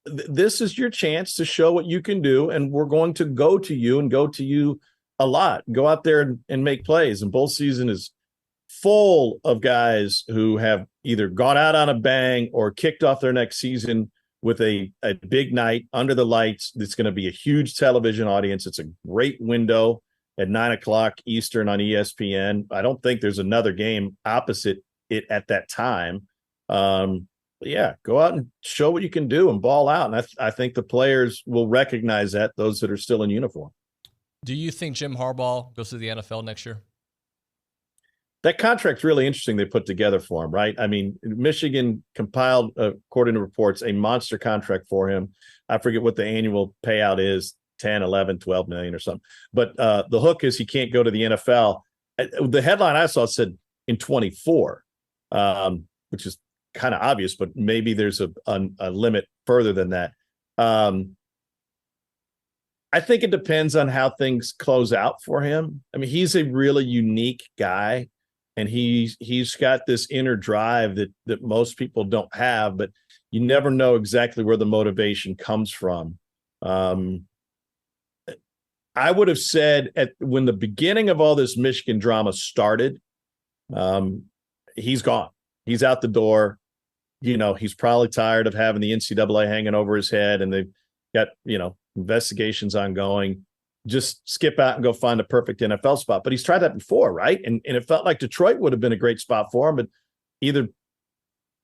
this is your chance to show what you can do, and we're going to go to you a lot. Go out there and make plays. And bowl season is full of guys who have either gone out on a bang or kicked off their next season with a big night under the lights. It's going to be a huge television audience. It's a great window at 9:00 Eastern on ESPN. I don't think there's another game opposite it at that time. Yeah, go out and show what you can do and ball out. And I think the players will recognize that, those that are still in uniform.
Do you think Jim Harbaugh goes to the NFL next year?
That contract's really interesting they put together for him, right? I mean, Michigan compiled, according to reports, a monster contract for him. I forget what the annual payout is, 10, 11, 12 million or something. But the hook is he can't go to the NFL. The headline I saw said in 24, which is kind of obvious, but maybe there's a limit further than that. I think it depends on how things close out for him. I mean, he's a really unique guy, and he's got this inner drive that most people don't have, but you never know exactly where the motivation comes from. I would have said when the beginning of all this Michigan drama started, he's gone. He's out the door. He's probably tired of having the NCAA hanging over his head, and they've got, investigations ongoing. Just skip out and go find a perfect NFL spot. But he's tried that before, right? And it felt like Detroit would have been a great spot for him, but either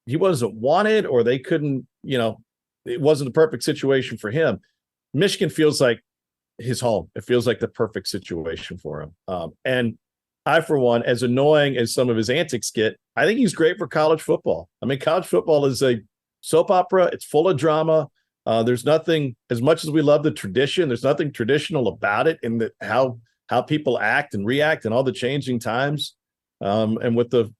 he wasn't wanted or they couldn't, it wasn't the perfect situation for him. Michigan feels like his home. It feels like the perfect situation for him. And I, for one, as annoying as some of his antics get, I think he's great for college football. I mean, college football is a soap opera. It's full of drama. There's nothing, as much as we love the tradition, there's nothing traditional about it in how people act and react and all the changing times. And with the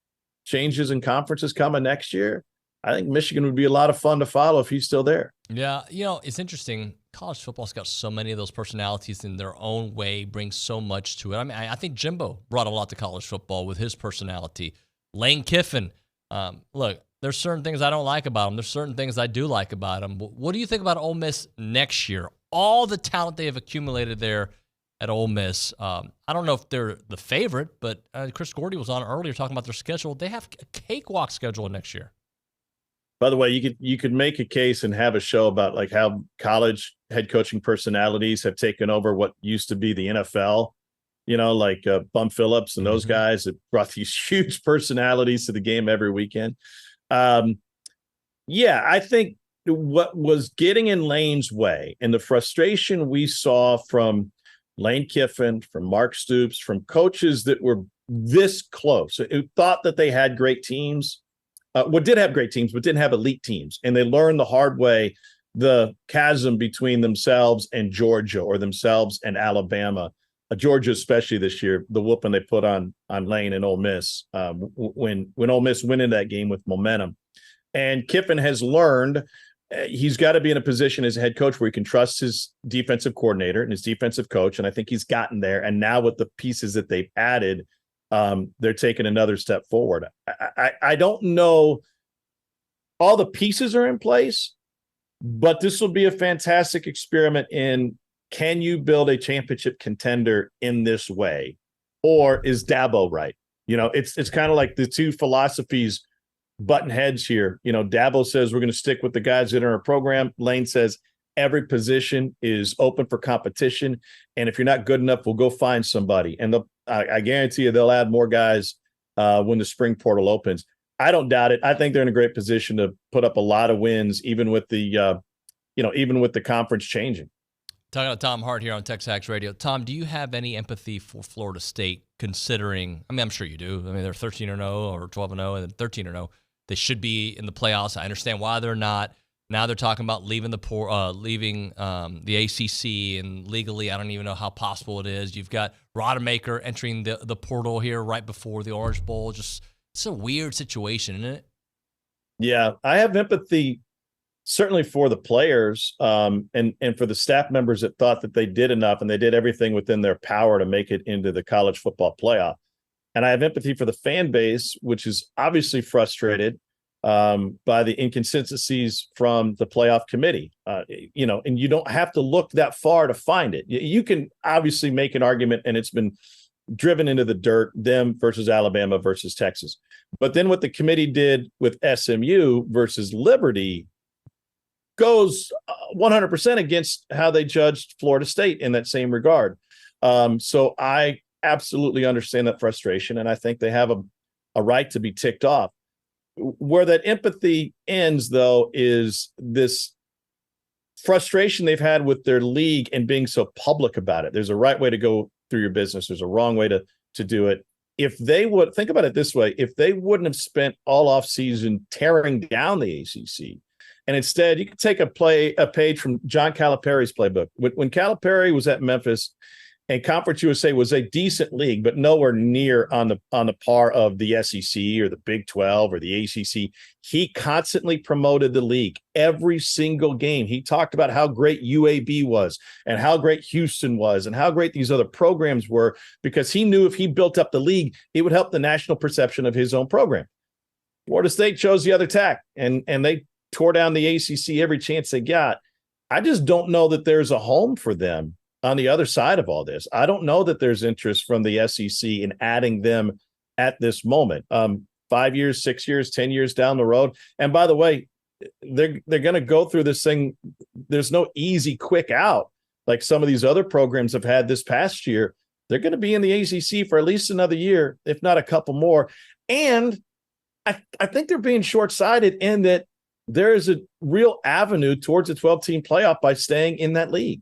changes in conferences coming next year, I think Michigan would be a lot of fun to follow if he's still there.
Yeah, it's interesting. College football's got so many of those personalities in their own way, brings so much to it. I mean, I think Jimbo brought a lot to college football with his personality. Lane Kiffin, look, there's certain things I don't like about him. There's certain things I do like about him. But what do you think about Ole Miss next year? All the talent they have accumulated there at Ole Miss. I don't know if they're the favorite, but Chris Gordy was on earlier talking about their schedule. They have a cakewalk schedule next year.
By the way, you could make a case and have a show about like how college head coaching personalities have taken over what used to be the NFL, like Bum Phillips and those guys that brought these huge personalities to the game every weekend. Yeah, I think what was getting in Lane's way and the frustration we saw from Lane Kiffin, from Mark Stoops, from coaches that were this close, who thought that they had great teams, did have great teams, but didn't have elite teams. And they learned the hard way, the chasm between themselves and Georgia or themselves and Alabama, Georgia especially this year, the whooping they put on Lane and Ole Miss when Ole Miss went into that game with momentum. And Kiffin has learned he's got to be in a position as a head coach where he can trust his defensive coordinator and his defensive coach. And I think he's gotten there. And now with the pieces that they've added, they're taking another step forward. I don't know. All the pieces are in place, but this will be a fantastic experiment in, can you build a championship contender in this way? Or is Dabo right? It's kind of like the two philosophies button heads here. Dabo says we're going to stick with the guys that are in our program. Lane says every position is open for competition. And if you're not good enough, we'll go find somebody. And I guarantee you they'll add more guys when the spring portal opens. I don't doubt it. I think they're in a great position to put up a lot of wins, even with the, even with the conference changing.
Talking to Tom Hart here on TexAgs Radio. Tom, do you have any empathy for Florida State considering, I mean, I'm sure you do. I mean, they're 13-0 or 12-0 and 13-0. They should be in the playoffs. I understand why they're not. Now they're talking about leaving the ACC, and legally, I don't even know how possible it is. You've got Rodemaker entering the portal here right before the Orange Bowl. Just, it's a weird situation, isn't it?
Yeah, I have empathy certainly for the players and for the staff members that thought that they did enough and they did everything within their power to make it into the college football playoff. And I have empathy for the fan base, which is obviously frustrated by the inconsistencies from the playoff committee, and you don't have to look that far to find it. You can obviously make an argument, and it's been driven into the dirt, them versus Alabama versus Texas. But then what the committee did with SMU versus Liberty goes 100% against how they judged Florida State in that same regard. So I absolutely understand that frustration, and I think they have a right to be ticked off. Where that empathy ends, though, is this frustration they've had with their league and being so public about it. There's a right way to go through your business. There's a wrong way to do it. If they would think about it this way, if they wouldn't have spent all off season tearing down the ACC, and instead you could take a page from John Calipari's playbook. When Calipari was at Memphis, and Conference USA was a decent league, but nowhere near on the par of the SEC or the Big 12 or the ACC. He constantly promoted the league every single game. He talked about how great UAB was and how great Houston was and how great these other programs were, because he knew if he built up the league, it would help the national perception of his own program. Florida State chose the other tack, and they tore down the ACC every chance they got. I just don't know that there's a home for them on the other side of all this. I don't know that there's interest from the SEC in adding them at this moment. 5 years, 6 years, 10 years down the road. And by the way, they're going to go through this thing. There's no easy, quick out like some of these other programs have had this past year. They're going to be in the ACC for at least another year, if not a couple more. And I think they're being short-sighted in that there is a real avenue towards a 12-team playoff by staying in that league.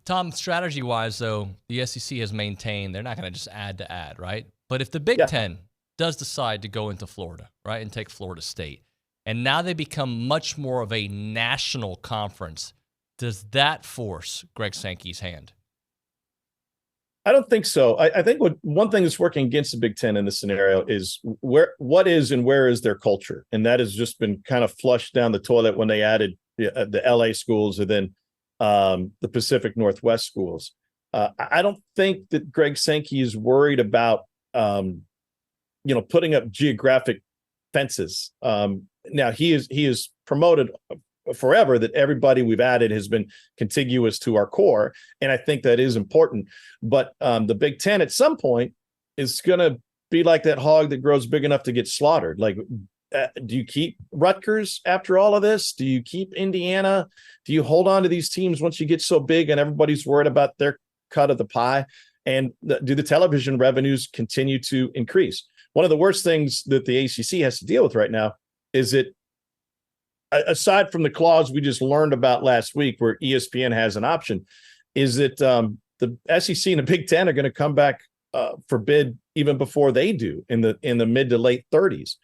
Tom, strategy-wise, though, the SEC has maintained they're not going to just add to add, right? But if the Big Ten does decide to go into Florida, right, and take Florida State, and now they become much more of a national conference, does that force Greg Sankey's hand?
I don't think so. I think one thing that's working against the Big Ten in this scenario is what is and where is their culture, and that has just been kind of flushed down the toilet when they added the LA schools and then the Pacific Northwest schools. I don't think that Greg Sankey is worried about, putting up geographic fences. Now he is promoted forever that everybody we've added has been contiguous to our core. And I think that is important, but the Big Ten at some point is going to be like that hog that grows big enough to get slaughtered. Like, do you keep Rutgers after all of this? Do you keep Indiana? Do you hold on to these teams once you get so big and everybody's worried about their cut of the pie? And do the television revenues continue to increase? One of the worst things that the ACC has to deal with right now is that, aside from the clause we just learned about last week where ESPN has an option, is that the SEC and the Big Ten are going to come back for bid even before they do in the mid to late 30s.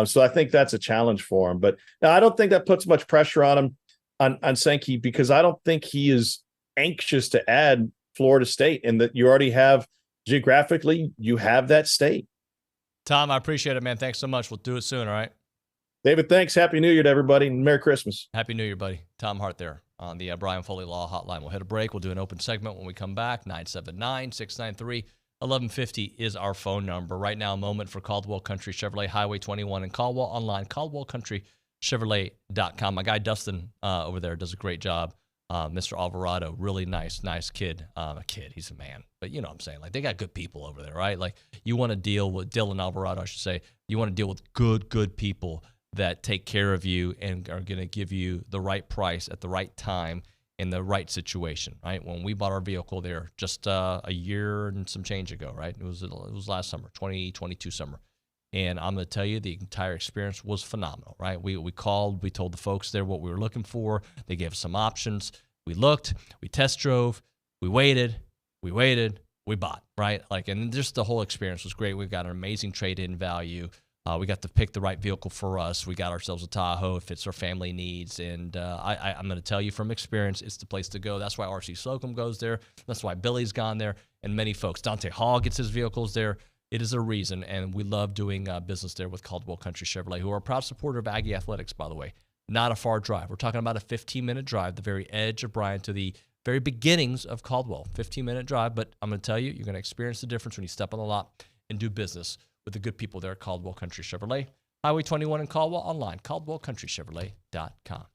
So I think that's a challenge for him. But now I don't think that puts much pressure on him, on Sankey, because I don't think he is anxious to add Florida State, and that you already have geographically, you have that state.
Tom, I appreciate it, man. Thanks so much. We'll do it soon, all right?
David, thanks. Happy New Year to everybody, and Merry Christmas.
Happy New Year, buddy. Tom Hart there on the Brian Foley Law Hotline. We'll hit a break. We'll do an open segment when we come back. 979-693-1150 is our phone number. Right now, a moment for Caldwell Country Chevrolet, Highway 21 in Caldwell, online, caldwellcountrychevrolet.com. My guy Dustin over there does a great job. Mr. Alvarado, really nice kid. He's a man. But you know what I'm saying? Like, they got good people over there, right? Like, you want to deal with Dylan Alvarado, I should say. You want to deal with good people that take care of you and are going to give you the right price at the right time in the right situation, right? When we bought our vehicle there just a year and some change ago, right? It was last summer, 2022 summer. And I'm going to tell you, the entire experience was phenomenal, right? We called, we told the folks there what we were looking for. They gave us some options. We looked, we test drove, we waited, we bought, right? Like, and just the whole experience was great. We've got an amazing trade-in value. We got to pick the right vehicle for us. We got ourselves a Tahoe. It fits our family needs. And I'm going to tell you from experience, it's the place to go. That's why R.C. Slocum goes there. That's why Billy's gone there. And many folks. Dante Hall gets his vehicles there. It is a reason. And we love doing business there with Caldwell Country Chevrolet, who are a proud supporter of Aggie Athletics, by the way. Not a far drive. We're talking about a 15-minute drive, the very edge of Bryan to the very beginnings of Caldwell. 15-minute drive. But I'm going to tell you, you're going to experience the difference when you step on the lot and do business with the good people there at Caldwell Country Chevrolet. Highway 21 in Caldwell, online, caldwellcountrychevrolet.com.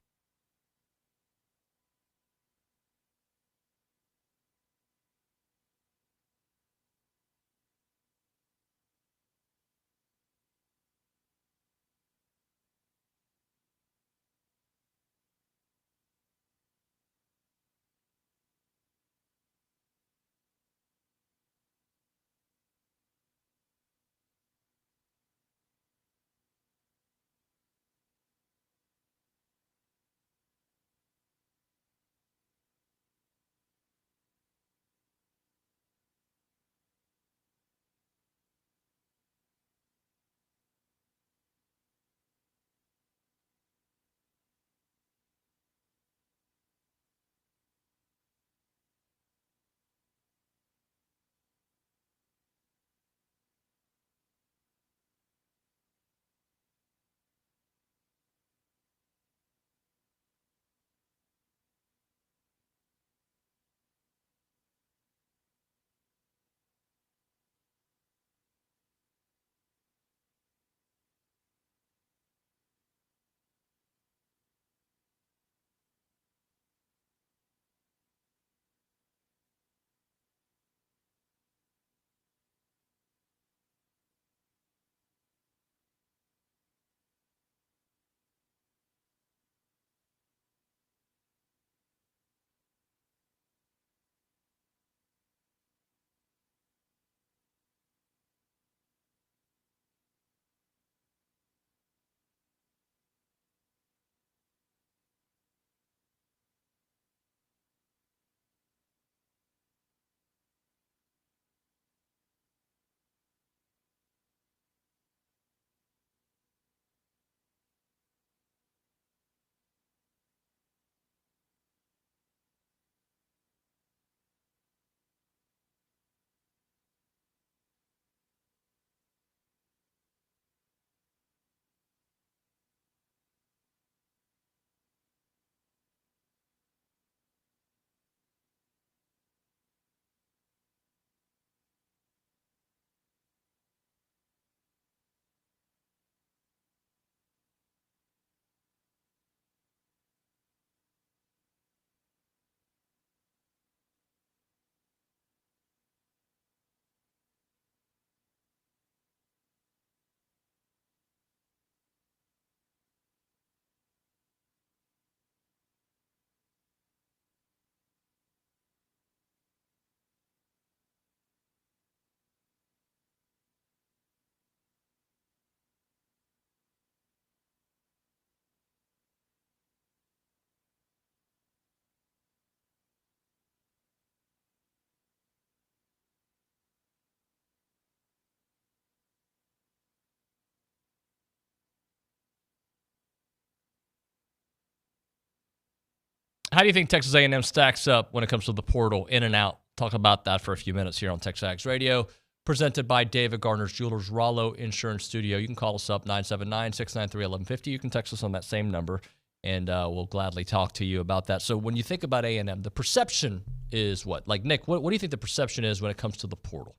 How do you think Texas A&M stacks up when it comes to the portal, in and out? Talk about that for a few minutes here on TexAgs Radio, presented by David Gardner's Jewelers, Rollo Insurance Studio. You can call us up, 979-693-1150. You can text us on that same number, and we'll gladly talk to you about that. So when you think about A&M, the perception is what? Like, Nick, what do you think the perception is when it comes to the portal?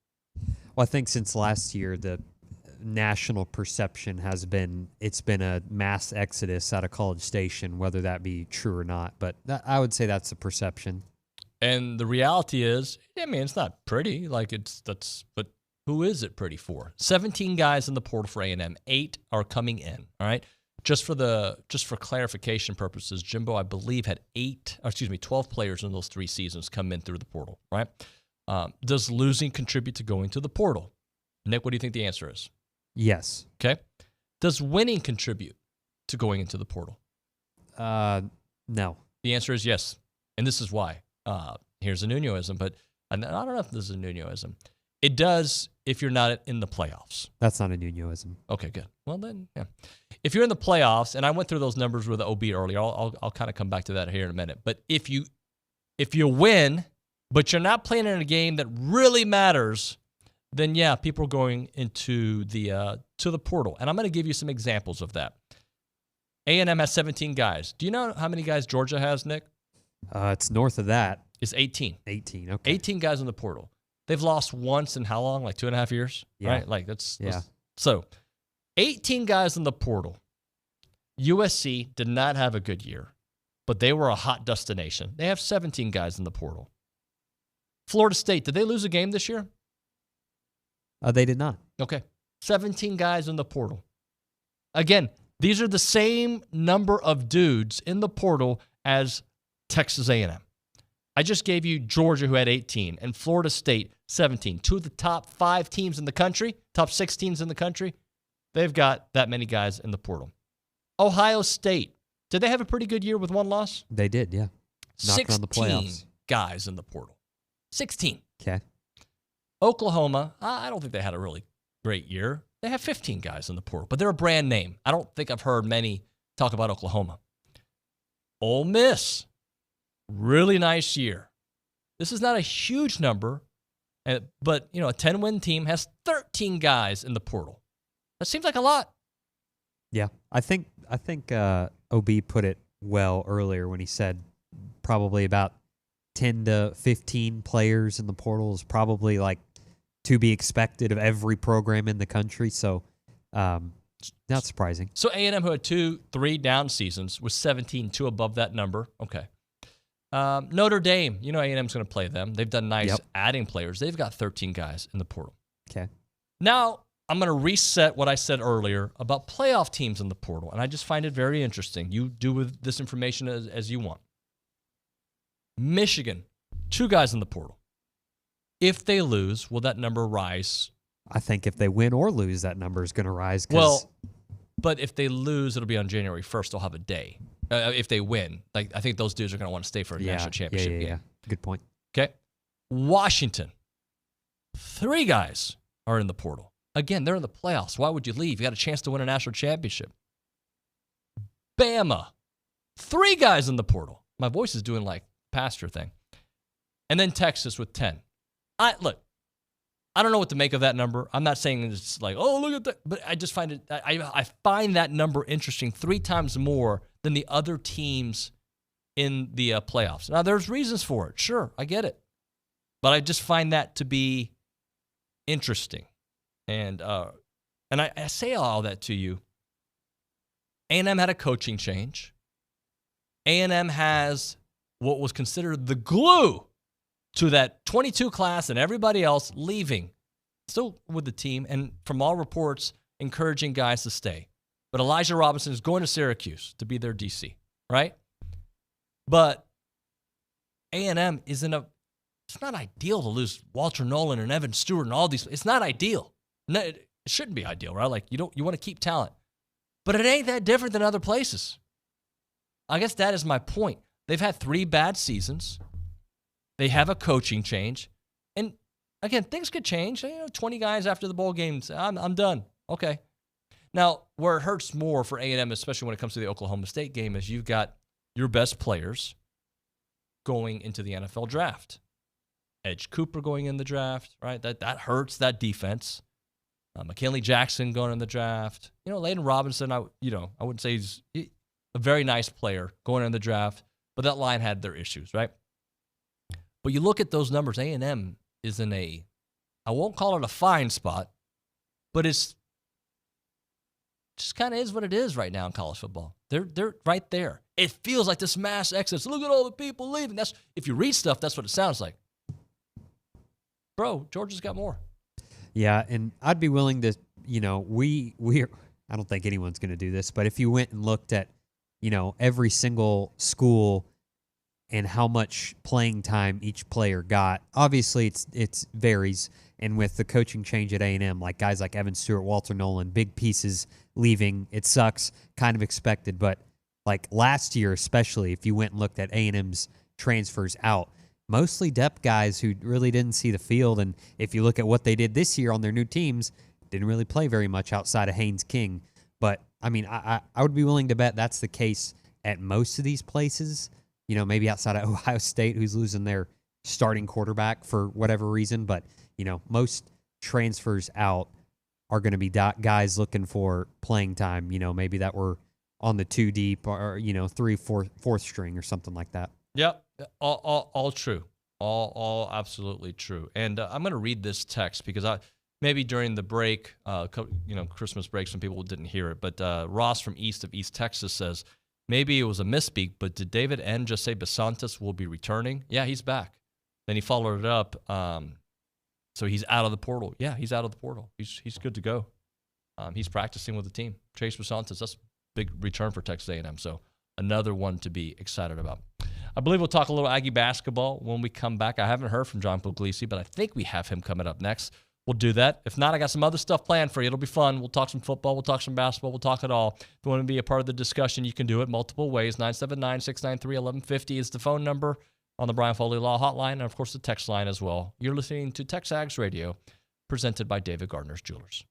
Well, I think since last year, the national perception has been it's been a mass exodus out of College Station, whether that be true or not. But I would say that's the perception.
And the reality is, I mean, it's not pretty. Like but who is it pretty for? 17 guys in the portal for A&M. 8 are coming in. All right. Just for clarification purposes, Jimbo, I believe, had 12 players in those 3 seasons come in through the portal. Right. Does losing contribute to going to the portal? Nick, what do you think the answer is?
Yes.
Okay. Does winning contribute to going into the portal?
No.
The answer is yes. And this is why. Here's a Nuñoism, but I don't know if this is a Nuñoism. It does if you're not in the playoffs.
That's not a Nuñoism.
Okay, good. Well, then, yeah. If you're in the playoffs, and I went through those numbers with the OB earlier, I'll kind of come back to that here in a minute. But if you win, but you're not playing in a game that really matters, then yeah, people are going into the to the portal. And I'm going to give you some examples of that. A&M has 17 guys. Do you know how many guys Georgia has, Nick?
It's north of that.
It's 18.
18, okay.
18 guys in the portal. They've lost once in how long? Like 2.5 years?
Yeah.
Right? Like that's so 18 guys in the portal. USC did not have a good year, but they were a hot destination. They have 17 guys in the portal. Florida State, did they lose a game this year?
They did not.
Okay. 17 guys in the portal. Again, these are the same number of dudes in the portal as Texas A&M. I just gave you Georgia, who had 18, and Florida State, 17. Two of the top 5 teams in the country, top 6 teams in the country, they've got that many guys in the portal. Ohio State, did they have a pretty good year with 1 loss?
They did, yeah. Knocking on the
16
playoffs.
guys in the portal. 16.
Okay.
Oklahoma, I don't think they had a really great year. They have 15 guys in the portal, but they're a brand name. I don't think I've heard many talk about Oklahoma. Ole Miss, really nice year. This is not a huge number, but a 10-win team has 13 guys in the portal. That seems like a lot.
Yeah, I think OB put it well earlier when he said probably about 10 to 15 players in the portal is probably like to be expected of every program in the country. So not surprising.
So A&M, who had 2-3 down seasons, was 17, 2 above that number. Okay. Notre Dame, A&M's going to play them. They've done nice adding players. They've got 13 guys in the portal.
Okay.
Now, I'm going to reset what I said earlier about playoff teams in the portal, and I just find it very interesting. You do with this information as you want. Michigan, 2 guys in the portal. If they lose, will that number rise?
I think if they win or lose, that number is going to rise.
Well, but if they lose, it'll be on January 1st. They'll have a day. If they win, I think those dudes are going to want to stay for a national championship game.
Yeah. Good point.
Okay. Washington, 3 guys are in the portal. Again, they're in the playoffs. Why would you leave? You got a chance to win a national championship. Bama, 3 guys in the portal. My voice is doing like pastor thing. And then Texas with 10. Look, I don't know what to make of that number. I'm not saying it's like, oh, look at that. But I just find it, I find that number interesting 3 times more than the other teams in the playoffs. Now, there's reasons for it. Sure, I get it. But I just find that to be interesting. And I say all that to you. A&M had a coaching change. A&M has what was considered the glue to that 22 class and everybody else leaving, still with the team, and from all reports, encouraging guys to stay. But Elijah Robinson is going to Syracuse to be their DC, right? But A&M it's not ideal to lose Walter Nolan and Evan Stewart and all these. It's not ideal. No, it shouldn't be ideal, right? Like you want to keep talent. But it ain't that different than other places. I guess that is my point. They've had 3 bad seasons. They have a coaching change. And again, things could change. 20 guys after the bowl games, I'm done. Okay. Now, where it hurts more for A&M, especially when it comes to the Oklahoma State game, is you've got your best players going into the NFL draft. Edge Cooper going in the draft, right? That hurts that defense. McKinley Jackson going in the draft. Layden Robinson, I wouldn't say he's a very nice player going in the draft, but that line had their issues, right? But you look at those numbers, A&M is in I won't call it a fine spot, but it's just kind of is what it is right now in college football. They're right there. It feels like this mass exodus. Look at all the people leaving. That's, if you read stuff, that's what it sounds like. Bro, Georgia's got more.
Yeah, and I'd be willing to, I don't think anyone's going to do this, but if you went and looked at, every single school and how much playing time each player got, obviously it's varies. And with the coaching change at A&M, like guys like Evan Stewart, Walter Nolan, big pieces leaving, it sucks, kind of expected. But like last year especially, if you went and looked at A&M's transfers out. Mostly depth guys who really didn't see the field. And if you look at what they did this year on their new teams, didn't really play very much outside of Haynes King. But, I mean, I would be willing to bet that's the case at most of these places. You know, maybe outside of Ohio State, who's losing their starting quarterback for whatever reason. But, you know, most transfers out are going to be guys looking for playing time, you know, maybe that were on the 2 deep or, you know, 3, 4, 4th string or something like that.
Yep. All true. All absolutely true. And I'm going to read this text because maybe during the break, Christmas break, some people didn't hear it. But Ross from east of East Texas says, maybe it was a misspeak, but did David N. just say Basantis will be returning? Yeah, he's back. Then he followed it up. So he's out of the portal. Yeah, he's out of the portal. He's good to go. He's practicing with the team. Chase Basantis, that's a big return for Texas A&M. So another one to be excited about. I believe we'll talk a little Aggie basketball when we come back. I haven't heard from John Pugliese, but I think we have him coming up next. We'll do that. If not, I got some other stuff planned for you. It'll be fun. We'll talk some football. We'll talk some basketball. We'll talk it all. If you want to be a part of the discussion, you can do it multiple ways. 979-693-1150 is the phone number on the Brian Foley Law Hotline, and, of course, the text line as well. You're listening to TexAgs Radio, presented by David Gardner's Jewelers.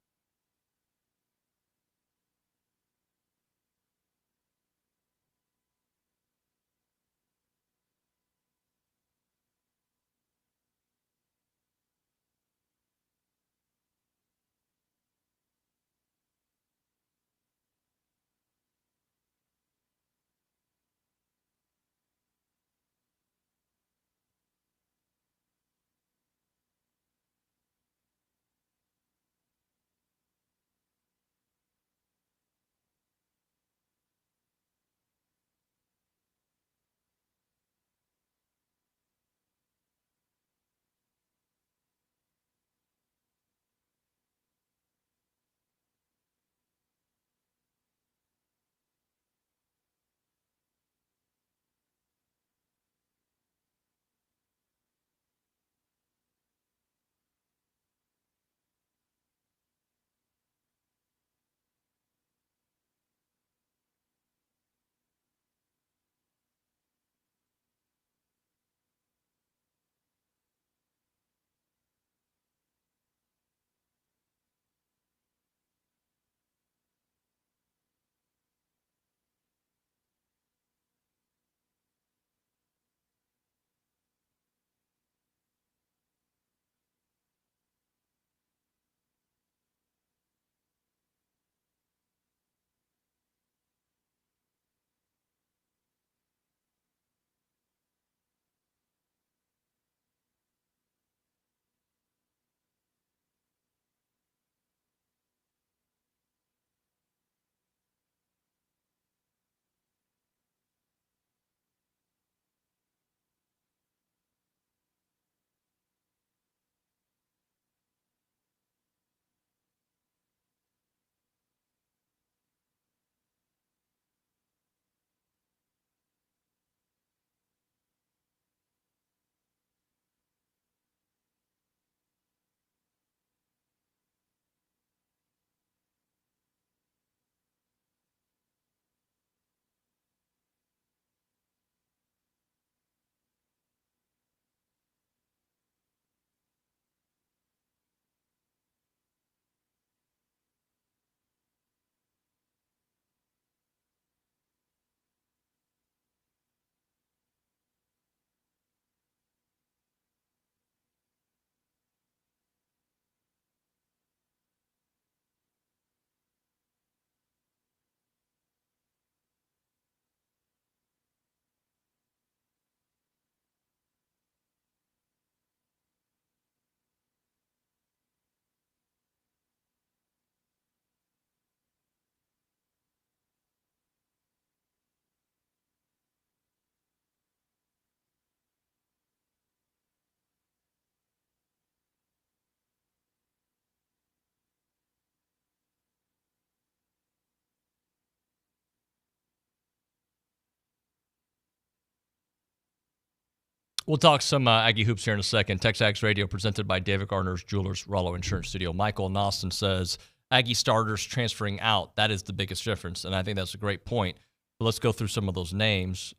We'll talk some Aggie hoops here in a second. TexAgs Radio presented by David Gardner's Jewelers, Rollo Insurance Studio. Michael in Austin says, Aggie starters transferring out. That is the biggest difference, and I think that's a great point. But let's go through some of those names.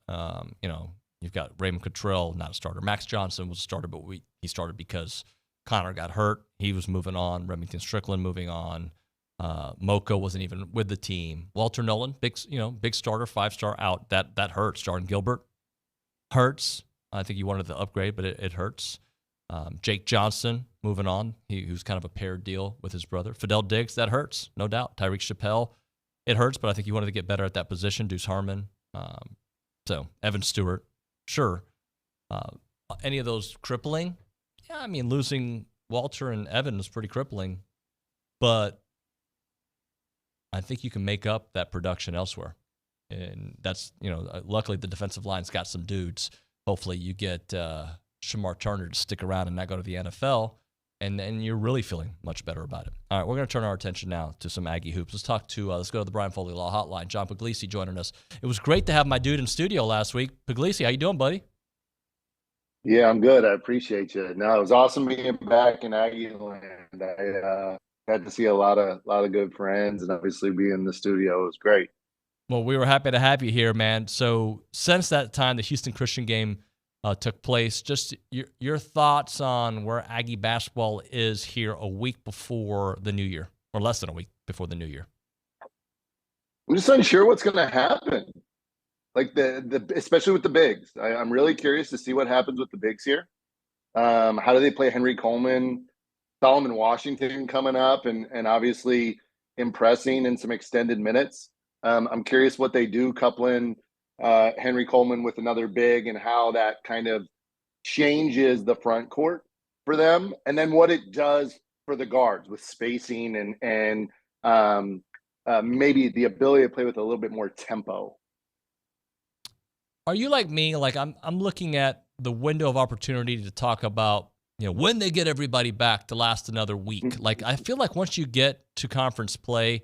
You've got Raymond Cottrell, not a starter. Max Johnson was a starter, but he started because Connor got hurt. He was moving on. Remington Strickland moving on. Moko wasn't even with the team. Walter Nolan, big starter, 5-star out. That hurts. Jordan Gilbert hurts. I think he wanted the upgrade, but it hurts. Jake Johnson moving on. Who's kind of a paired deal with his brother. Fidel Diggs, that hurts, no doubt. Tyreek Chappelle, it hurts, but I think he wanted to get better at that position. Deuce Harmon. So Evan Stewart, sure. Any of those crippling? Yeah, I mean, losing Walter and Evan was pretty crippling, but I think you can make up that production elsewhere. And that's, luckily the defensive line's got some dudes. Hopefully you get Shamar Turner to stick around and not go to the NFL, and then you're really feeling much better about it. All right, we're going to turn our attention now to some Aggie hoops. Let's go to the Brian Foley Law Hotline. John Pugliese joining us. It was great to have my dude in studio last week. Pugliese, how you doing, buddy?
Yeah, I'm good. I appreciate you. No, it was awesome being back in Aggie land. I had to see a lot of good friends, and obviously being in the studio was great.
Well, we were happy to have you here, man. So since that time, the Houston Christian game took place, just your thoughts on where Aggie basketball is here a week before the new year, or less than a week before the new year.
I'm just unsure what's going to happen. Like especially with the bigs. I'm really curious to see what happens with the bigs here. How do they play Henry Coleman, Solomon Washington coming up and obviously impressing in some extended minutes? I'm curious what they do coupling Henry Coleman with another big and how that kind of changes the front court for them, and then what it does for the guards with spacing and maybe the ability to play with a little bit more tempo.
Are you like me? Like I'm looking at the window of opportunity to talk about, when they get everybody back to last another week. Like I feel like once you get to conference play,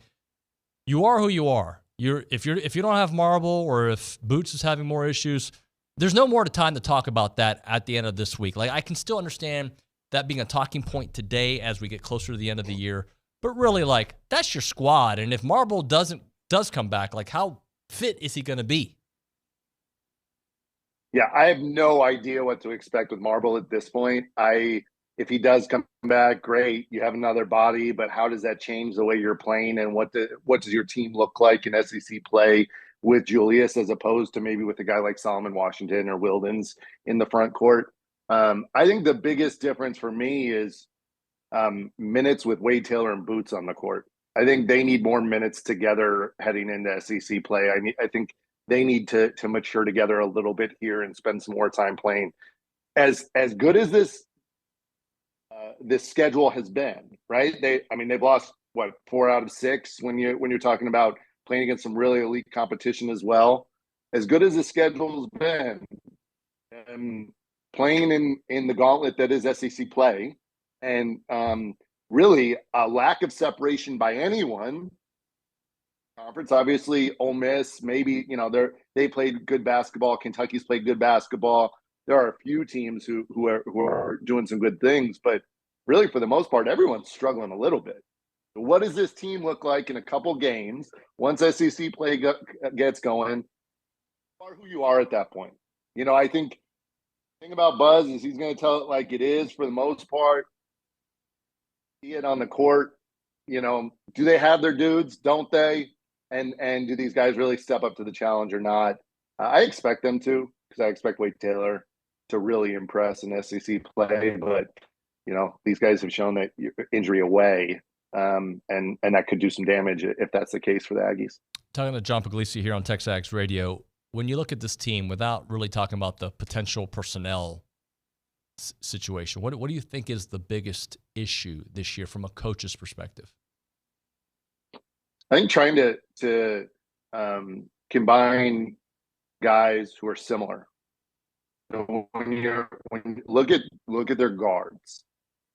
you are who you are. If you don't have Marble, or if Boots is having more issues, there's no more time to talk about that at the end of this week. Like I can still understand that being a talking point today as we get closer to the end of the year, but really like that's your squad. And if Marble does come back, like how fit is he going to be?
Yeah, I have no idea what to expect with Marble at this point. If he does come back, great. You have another body, but how does that change the way you're playing, and what does your team look like in SEC play with Julius as opposed to maybe with a guy like Solomon Washington or Wildens in the front court? I think the biggest difference for me is minutes with Wade Taylor and Boots on the court. I think they need more minutes together heading into SEC play. I think they need to mature together a little bit here and spend some more time playing. As good as this schedule has been, right? They've lost 4 out of 6 when you're talking about playing against some really elite competition as well. As good as the schedule's been, playing in the gauntlet that is SEC play, and really a lack of separation by anyone. Conference, obviously, Ole Miss, maybe they played good basketball. Kentucky's played good basketball. There are a few teams who are doing some good things, but really, for the most part, everyone's struggling a little bit. What does this team look like in a couple games once SEC play gets going? You are who you are at that point. I think the thing about Buzz is he's going to tell it like it is for the most part. See it on the court. Do they have their dudes? Don't they? And do these guys really step up to the challenge or not? I expect them to, because I expect Wade Taylor to really impress in SEC play. But these guys have shown that injury away, and that could do some damage if that's the case for the Aggies.
Talking to John Pugliese here on TexAgs Radio. When you look at this team, without really talking about the potential personnel situation, what do you think is the biggest issue this year from a coach's perspective?
I think trying to combine guys who are similar. So when you look at their guards,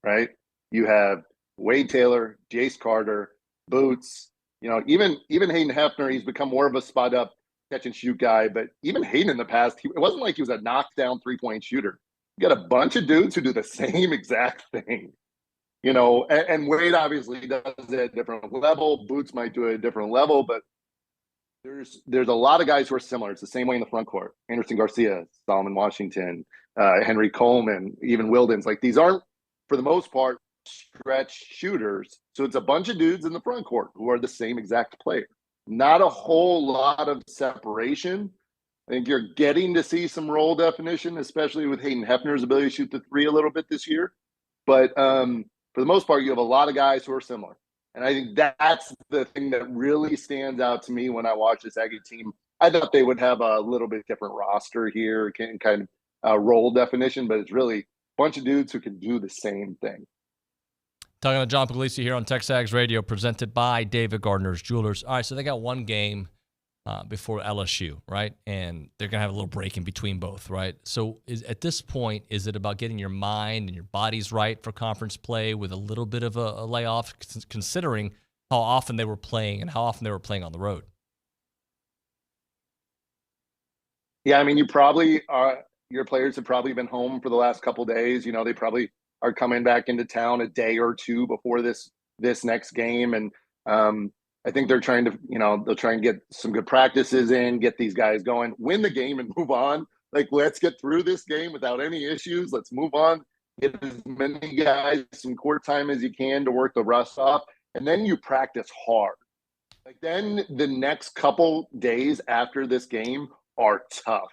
right? You have Wade Taylor, Jace Carter, Boots. Even Hayden Hefner. He's become more of a spot up catch and shoot guy. But even Hayden in the past, it wasn't like he was a knockdown 3-point shooter. You got a bunch of dudes who do the same exact thing. And Wade obviously does it at a different level. Boots might do it at a different level, but there's a lot of guys who are similar. It's the same way in the front court. Anderson Garcia, Solomon Washington, Henry Coleman, even Wildens. Like, these aren't, for the most part, stretch shooters. So it's a bunch of dudes in the front court who are the same exact player. Not a whole lot of separation. I think you're getting to see some role definition, especially with Hayden Hefner's ability to shoot the three a little bit this year. But for the most part, you have a lot of guys who are similar. And I think that's the thing that really stands out to me when I watch this Aggie team. I thought they would have a little bit different roster here, kind of role definition, but it's really a bunch of dudes who can do the same thing.
Talking to John Pugliese here on TexAgs Radio, presented by David Gardner's Jewelers. All right, so they got one game before LSU, right? And they're going to have a little break in between both, right? So at this point, is it about getting your mind and your bodies right for conference play with a little bit of a layoff, considering how often they were playing and how often they were playing on the road?
Yeah, I mean, you probably your players have probably been home for the last couple of days. You know, they probably are coming back into town a day or two before this next game. And I think they're trying to, they'll try and get some good practices in, get these guys going, win the game and move on. Like, let's get through this game without any issues. Let's move on, get as many guys some court time as you can to work the rust off. And then you practice hard. Like, then the next couple days after this game are tough,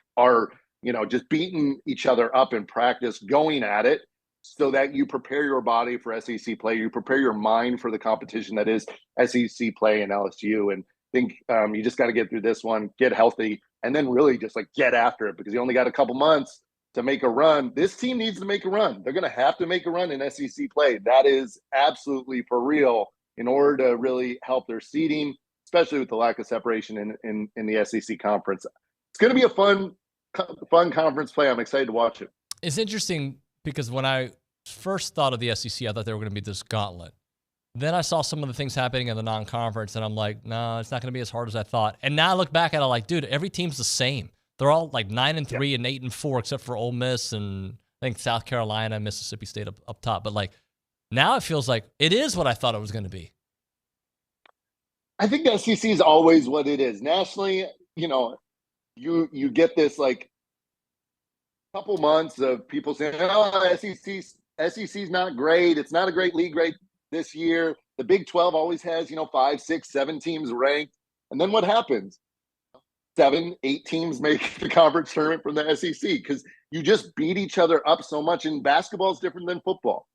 just beating each other up in practice, going at it, so that you prepare your body for SEC play, you prepare your mind for the competition that is SEC play and LSU. And I think you just got to get through this one, get healthy, and then really just get after it, because you only got a couple months to make a run. This team needs to make a run. They're going to have to make a run in SEC play. That is absolutely for real in order to really help their seeding, especially with the lack of separation in the SEC conference. It's going to be a fun conference play. I'm excited to watch it.
It's interesting, because when I first thought of the SEC, I thought they were going to be this gauntlet. Then I saw some of the things happening in the non-conference, and I'm like, no, it's not going to be as hard as I thought. And now I look back at it like, dude, every team's the same. They're all 9-3 and 8-4, except for Ole Miss and I think South Carolina, Mississippi State up top. But now it feels like it is what I thought it was going to be.
I think the SEC is always what it is. Nationally, you get this couple months of people saying, oh, SEC's not great. It's not a great league right this year. The Big 12 always has, 5, 6, 7 teams ranked. And then what happens? 7, 8 teams make the conference tournament from the SEC, because you just beat each other up so much. And basketball is different than football.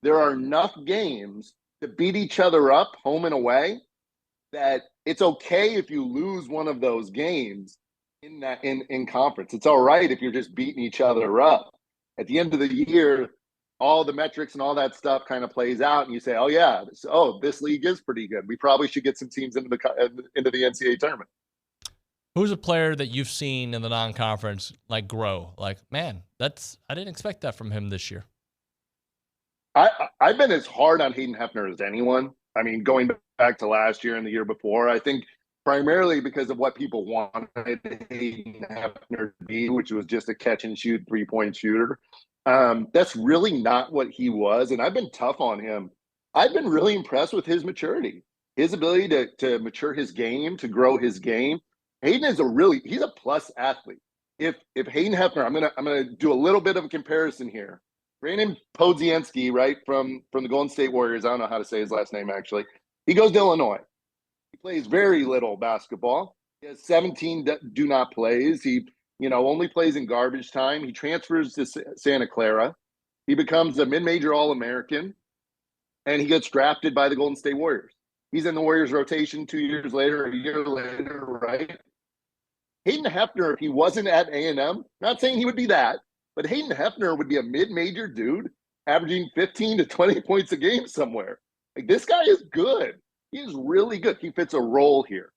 There are enough games to beat each other up home and away that it's okay if you lose one of those games in conference. It's all right if you're just beating each other up. At the end of the year, all the metrics and all that stuff kind of plays out, and you say, this league is pretty good. We probably should get some teams into the NCAA tournament.
Who's a player that you've seen in the non-conference grow? Man, I didn't expect that from him this year.
I've been as hard on Hayden Hefner as anyone. I mean, going back to last year and the year before, I think primarily because of what people wanted Hayden Hefner to be, which was just a catch-and-shoot three-point shooter. That's really not what he was, and I've been tough on him. I've been really impressed with his maturity, his ability to mature his game, to grow his game. Hayden is he's a plus athlete. If Hayden Hefner, I'm gonna do a little bit of a comparison here. Brandon Podziemski, right, from the Golden State Warriors. I don't know how to say his last name, actually. He goes to Illinois. He plays very little basketball. He has 17 do not plays. He, only plays in garbage time. He transfers to Santa Clara. He becomes a mid-major All-American, and he gets drafted by the Golden State Warriors. He's in the Warriors rotation 2 years later, a year later, right? Hayden Hefner, if he wasn't at A&M, not saying he would be that, but Hayden Hefner would be a mid-major dude averaging 15 to 20 points a game somewhere. This guy is good. He is really good. He fits a role here.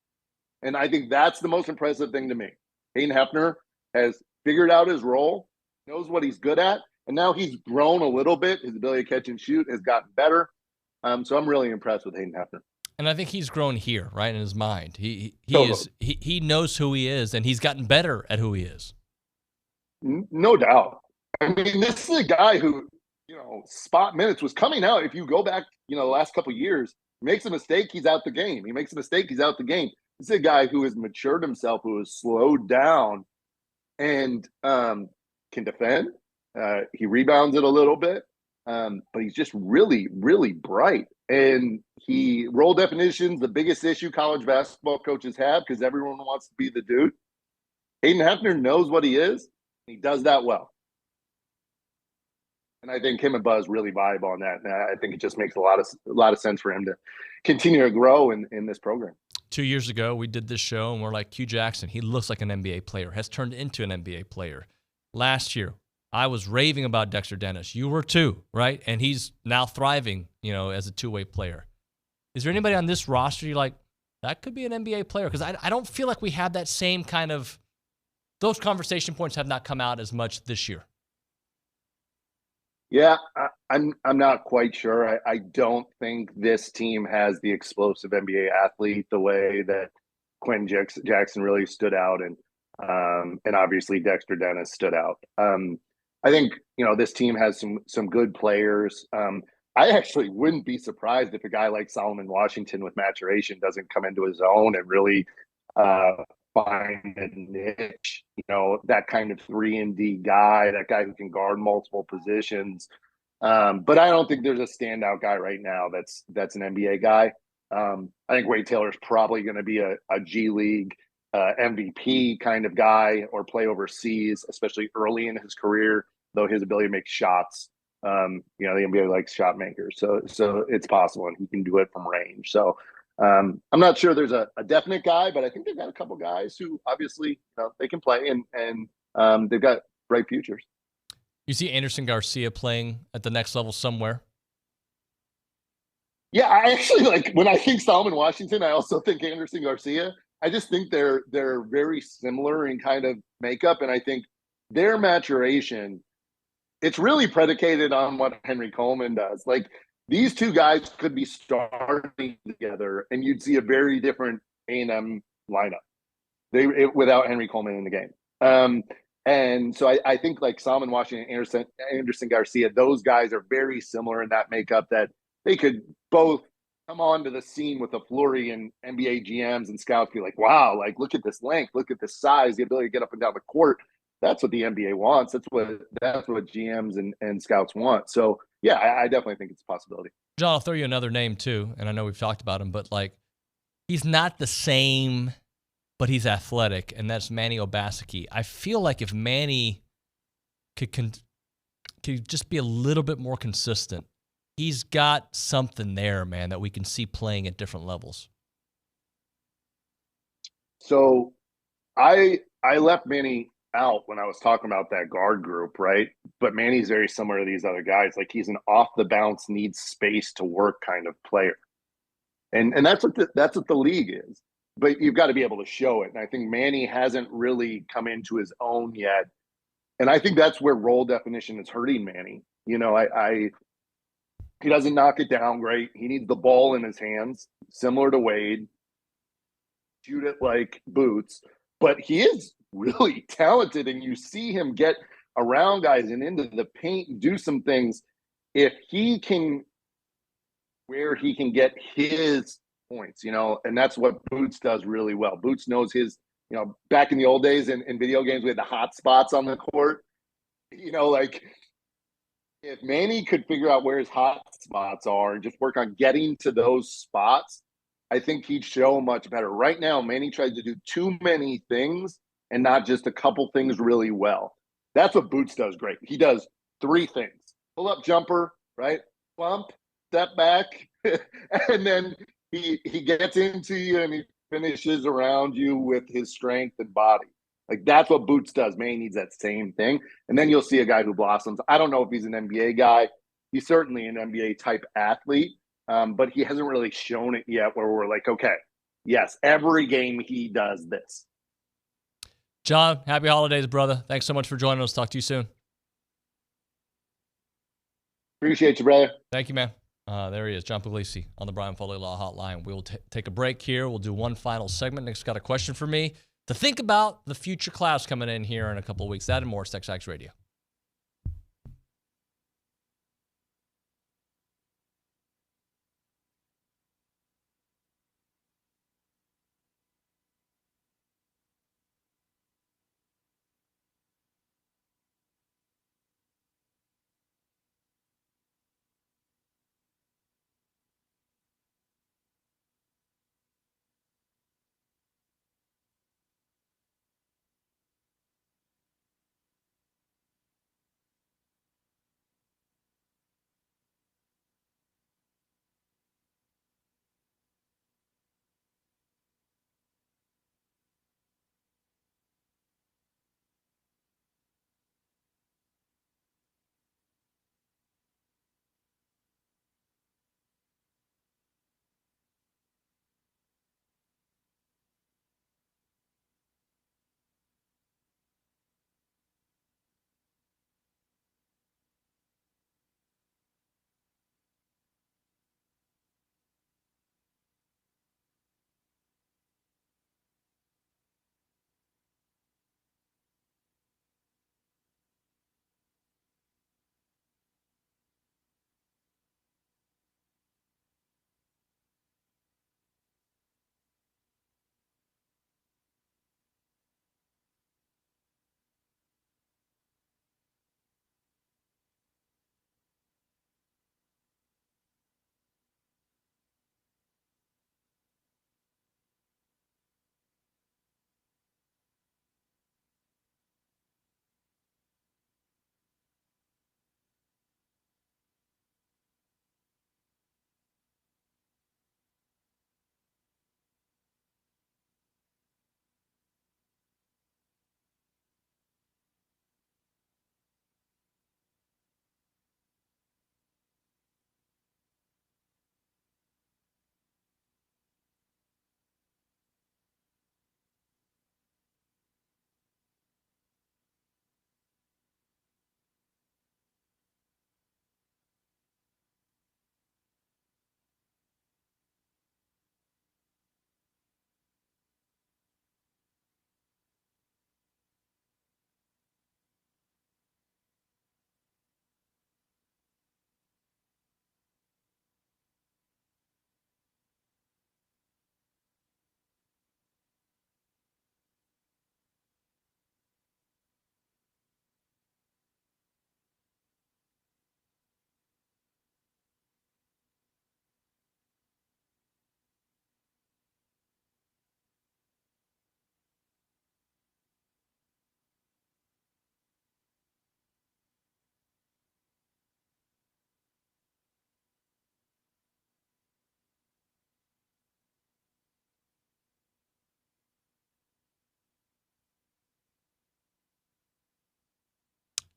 And I think that's the most impressive thing to me. Hayden Hefner has figured out his role, knows what he's good at, and now he's grown a little bit. His ability to catch and shoot has gotten better. So I'm really impressed with Hayden Hefner.
And I think he's grown here, right, in his mind. He knows who he is, and he's gotten better at who he is.
No doubt. I mean, this is a guy who, spot minutes was coming out. If you go back, the last couple of years, he makes a mistake, he's out the game. He makes a mistake, he's out the game. This is a guy who has matured himself, who has slowed down and can defend. He rebounds it a little bit, but he's just really, really bright. And role definition's the biggest issue college basketball coaches have because everyone wants to be the dude. Hayden Hefner knows what he is. He does that well. And I think him and Buzz really vibe on that. And I think it just makes a lot of sense for him to continue to grow in this program.
2 years ago, we did this show, and we're like, Q Jackson, he looks like an NBA player, has turned into an NBA player. Last year, I was raving about Dexter Dennis. You were too, right? And he's now thriving, as a two-way player. Is there anybody on this roster you're like, that could be an NBA player? Because I don't feel like we have that same kind of – those conversation points have not come out as much this year.
Yeah, I'm not quite sure. I don't think this team has the explosive NBA athlete the way that Quentin Jackson really stood out, and obviously Dexter Dennis stood out. I think this team has some good players. I actually wouldn't be surprised if a guy like Solomon Washington with maturation doesn't come into his own and really find a niche, that kind of 3-and-D guy, that guy who can guard multiple positions. But I don't think there's a standout guy right now that's an NBA guy. I think Wade Taylor is probably going to be a G League MVP kind of guy or play overseas, especially early in his career, though his ability to make shots, the NBA likes shot makers. So it's possible, and he can do it from range. So I'm not sure there's a definite guy, but I think they've got a couple guys who obviously they can play and they've got bright futures.
You see Anderson Garcia playing at the next level somewhere?
Yeah, I actually when I think Solomon Washington, I also think Anderson Garcia. I just think they're very similar in kind of makeup, and I think their maturation, it's really predicated on what Henry Coleman does. These two guys could be starting together, and you'd see a very different A&M lineup without Henry Coleman in the game. And so I think Solomon Washington and Anderson Garcia, those guys are very similar in that makeup that they could both come onto the scene with a flurry, and NBA GMs and scouts be like, wow, look at this length, look at this size, the ability to get up and down the court. That's what the NBA wants. That's what GMs and scouts want. So yeah, I definitely think it's a possibility.
John, I'll throw you another name too, and I know we've talked about him, but he's not the same, but he's athletic, and that's Manny Obaseki. I feel like if Manny could just be a little bit more consistent, he's got something there, man, that we can see playing at different levels.
So I left Manny out when I was talking about that guard group, right? But Manny's very similar to these other guys. He's an off the bounce, needs space to work kind of player. And that's what the league is. But you've got to be able to show it. And I think Manny hasn't really come into his own yet. And I think that's where role definition is hurting Manny. He doesn't knock it down great. He needs the ball in his hands, similar to Wade. Shoot it like boots. But he is really talented, and you see him get around guys and into the paint and do some things. If he can, where he can get his points, and that's what Boots does really well. Boots knows his, back in the old days in video games, we had the hot spots on the court. If Manny could figure out where his hot spots are and just work on getting to those spots, I think he'd show much better. Right now, Manny tries to do too many things and not just a couple things really well. That's what Boots does great. He does 3 things: pull up jumper, right? Bump, step back, and then he gets into you and he finishes around you with his strength and body. That's what Boots does. Manny needs that same thing. And then you'll see a guy who blossoms. I don't know if he's an NBA guy. He's certainly an NBA type athlete, but he hasn't really shown it yet where we're like, okay, yes, every game he does this.
John, happy holidays, brother. Thanks so much for joining us. Talk to you soon.
Appreciate you, brother.
Thank you, man. There he is, John Pugliese on the Brian Foley Law Hotline. We'll take a break here. We'll do one final segment. Nick's got a question for me to think about the future class coming in here in a couple of weeks. That and more. TexAgs Radio.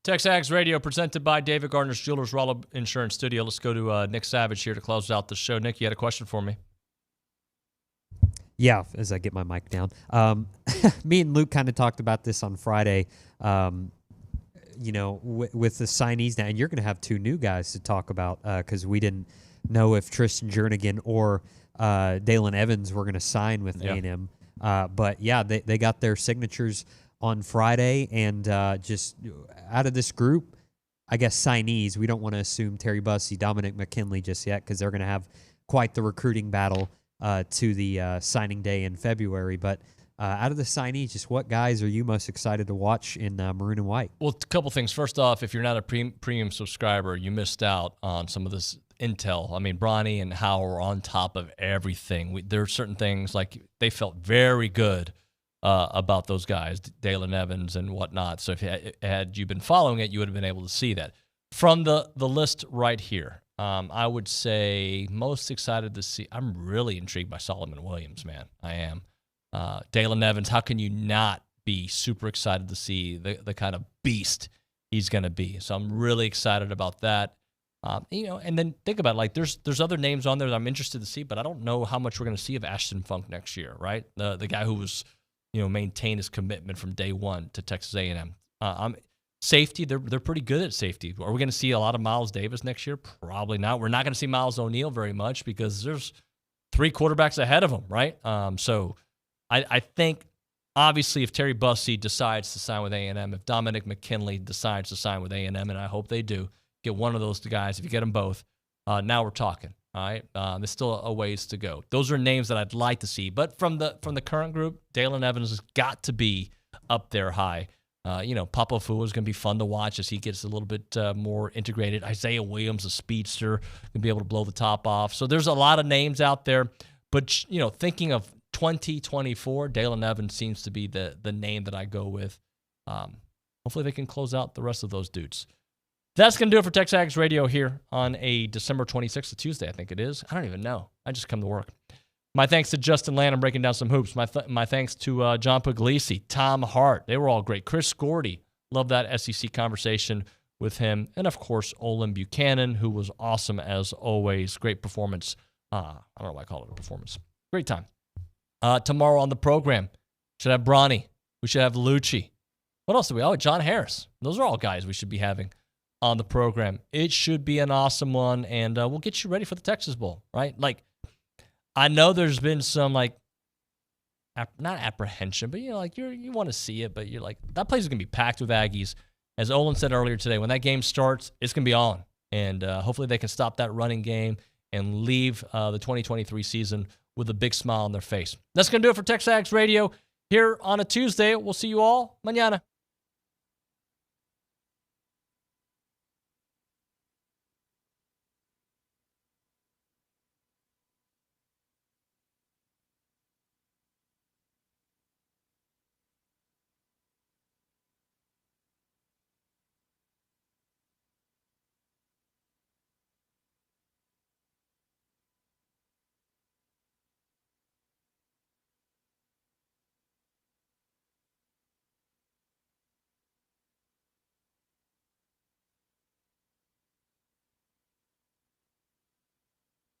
TexAgs Radio presented by David Gardner's Jewelers Rollo Insurance Studio. Let's go to Nick Savage here to close out the show. Nick, you had a question for me.
Yeah, as I get my mic down. Me and Luke kind of talked about this on Friday, with the signees now. And you're going to have two new guys to talk about because we didn't know if Tristan Jernigan or Dalen Evans were going to sign with A&M. But, yeah, they got their signatures on Friday. And just out of this group, I guess signees, we don't want to assume Terry Bussey, Dominic McKinley just yet because they're going to have quite the recruiting battle to the signing day in February. But out of the signees, just what guys are you most excited to watch in Maroon and White?
Well, a couple things. First off, if you're not a premium subscriber, you missed out on some of this intel. I mean, Bronny and Howe are on top of everything. There are certain things like they felt very good about those guys, Dalen Evans and whatnot. So had you been following it, you would have been able to see that. From the list right here, I would say most excited to see. I'm really intrigued by Solomon Williams, man. I am. Dalen Evans, how can you not be super excited to see the kind of beast he's going to be? So I'm really excited about that. And then think about it, like there's other names on there that I'm interested to see, but I don't know how much we're going to see of Ashton Funk next year, right? The guy who was, maintained his commitment from day one to Texas A&M. Safety, they're pretty good at safety. Are we going to see a lot of Miles Davis next year? Probably not. We're not going to see Miles O'Neal very much because there's 3 quarterbacks ahead of him, right? So I think, obviously, if Terry Bussey decides to sign with A&M, if Dominic McKinley decides to sign with A&M, and I hope they do, get one of those guys. If you get them both, now we're talking, all right? There's still a ways to go. Those are names that I'd like to see. But from the current group, Dalen Evans has got to be up there high. Papa Fu is going to be fun to watch as he gets a little bit more integrated. Isaiah Williams, a speedster, can be able to blow the top off. So there's a lot of names out there. But, thinking of 2024, Dalen Evans seems to be the name that I go with. Hopefully they can close out the rest of those dudes. That's going to do it for TexAgs Radio here on a December 26th, a Tuesday, I think it is. I don't even know. I just come to work. My thanks to Justin Lanham breaking down some hoops. My thanks to John Pugliese, Tom Hart. They were all great. Chris Gordy, love that SEC conversation with him. And, of course, Olin Buchanan, who was awesome as always. Great performance. I don't know why I call it a performance. Great time. Tomorrow on the program, should have Bronny. We should have Lucci. What else do we? Oh, John Harris. Those are all guys we should be having on the program. It should be an awesome one, and we'll get you ready for the Texas Bowl, right? Like, I know there's been some, like, not apprehension, but, you want to see it, but you're like, that place is going to be packed with Aggies. As Olin said earlier today, when that game starts, it's going to be on. And hopefully they can stop that running game and leave the 2023 season with a big smile on their face. That's going to do it for TexAgs Radio here on a Tuesday. We'll see you all mañana.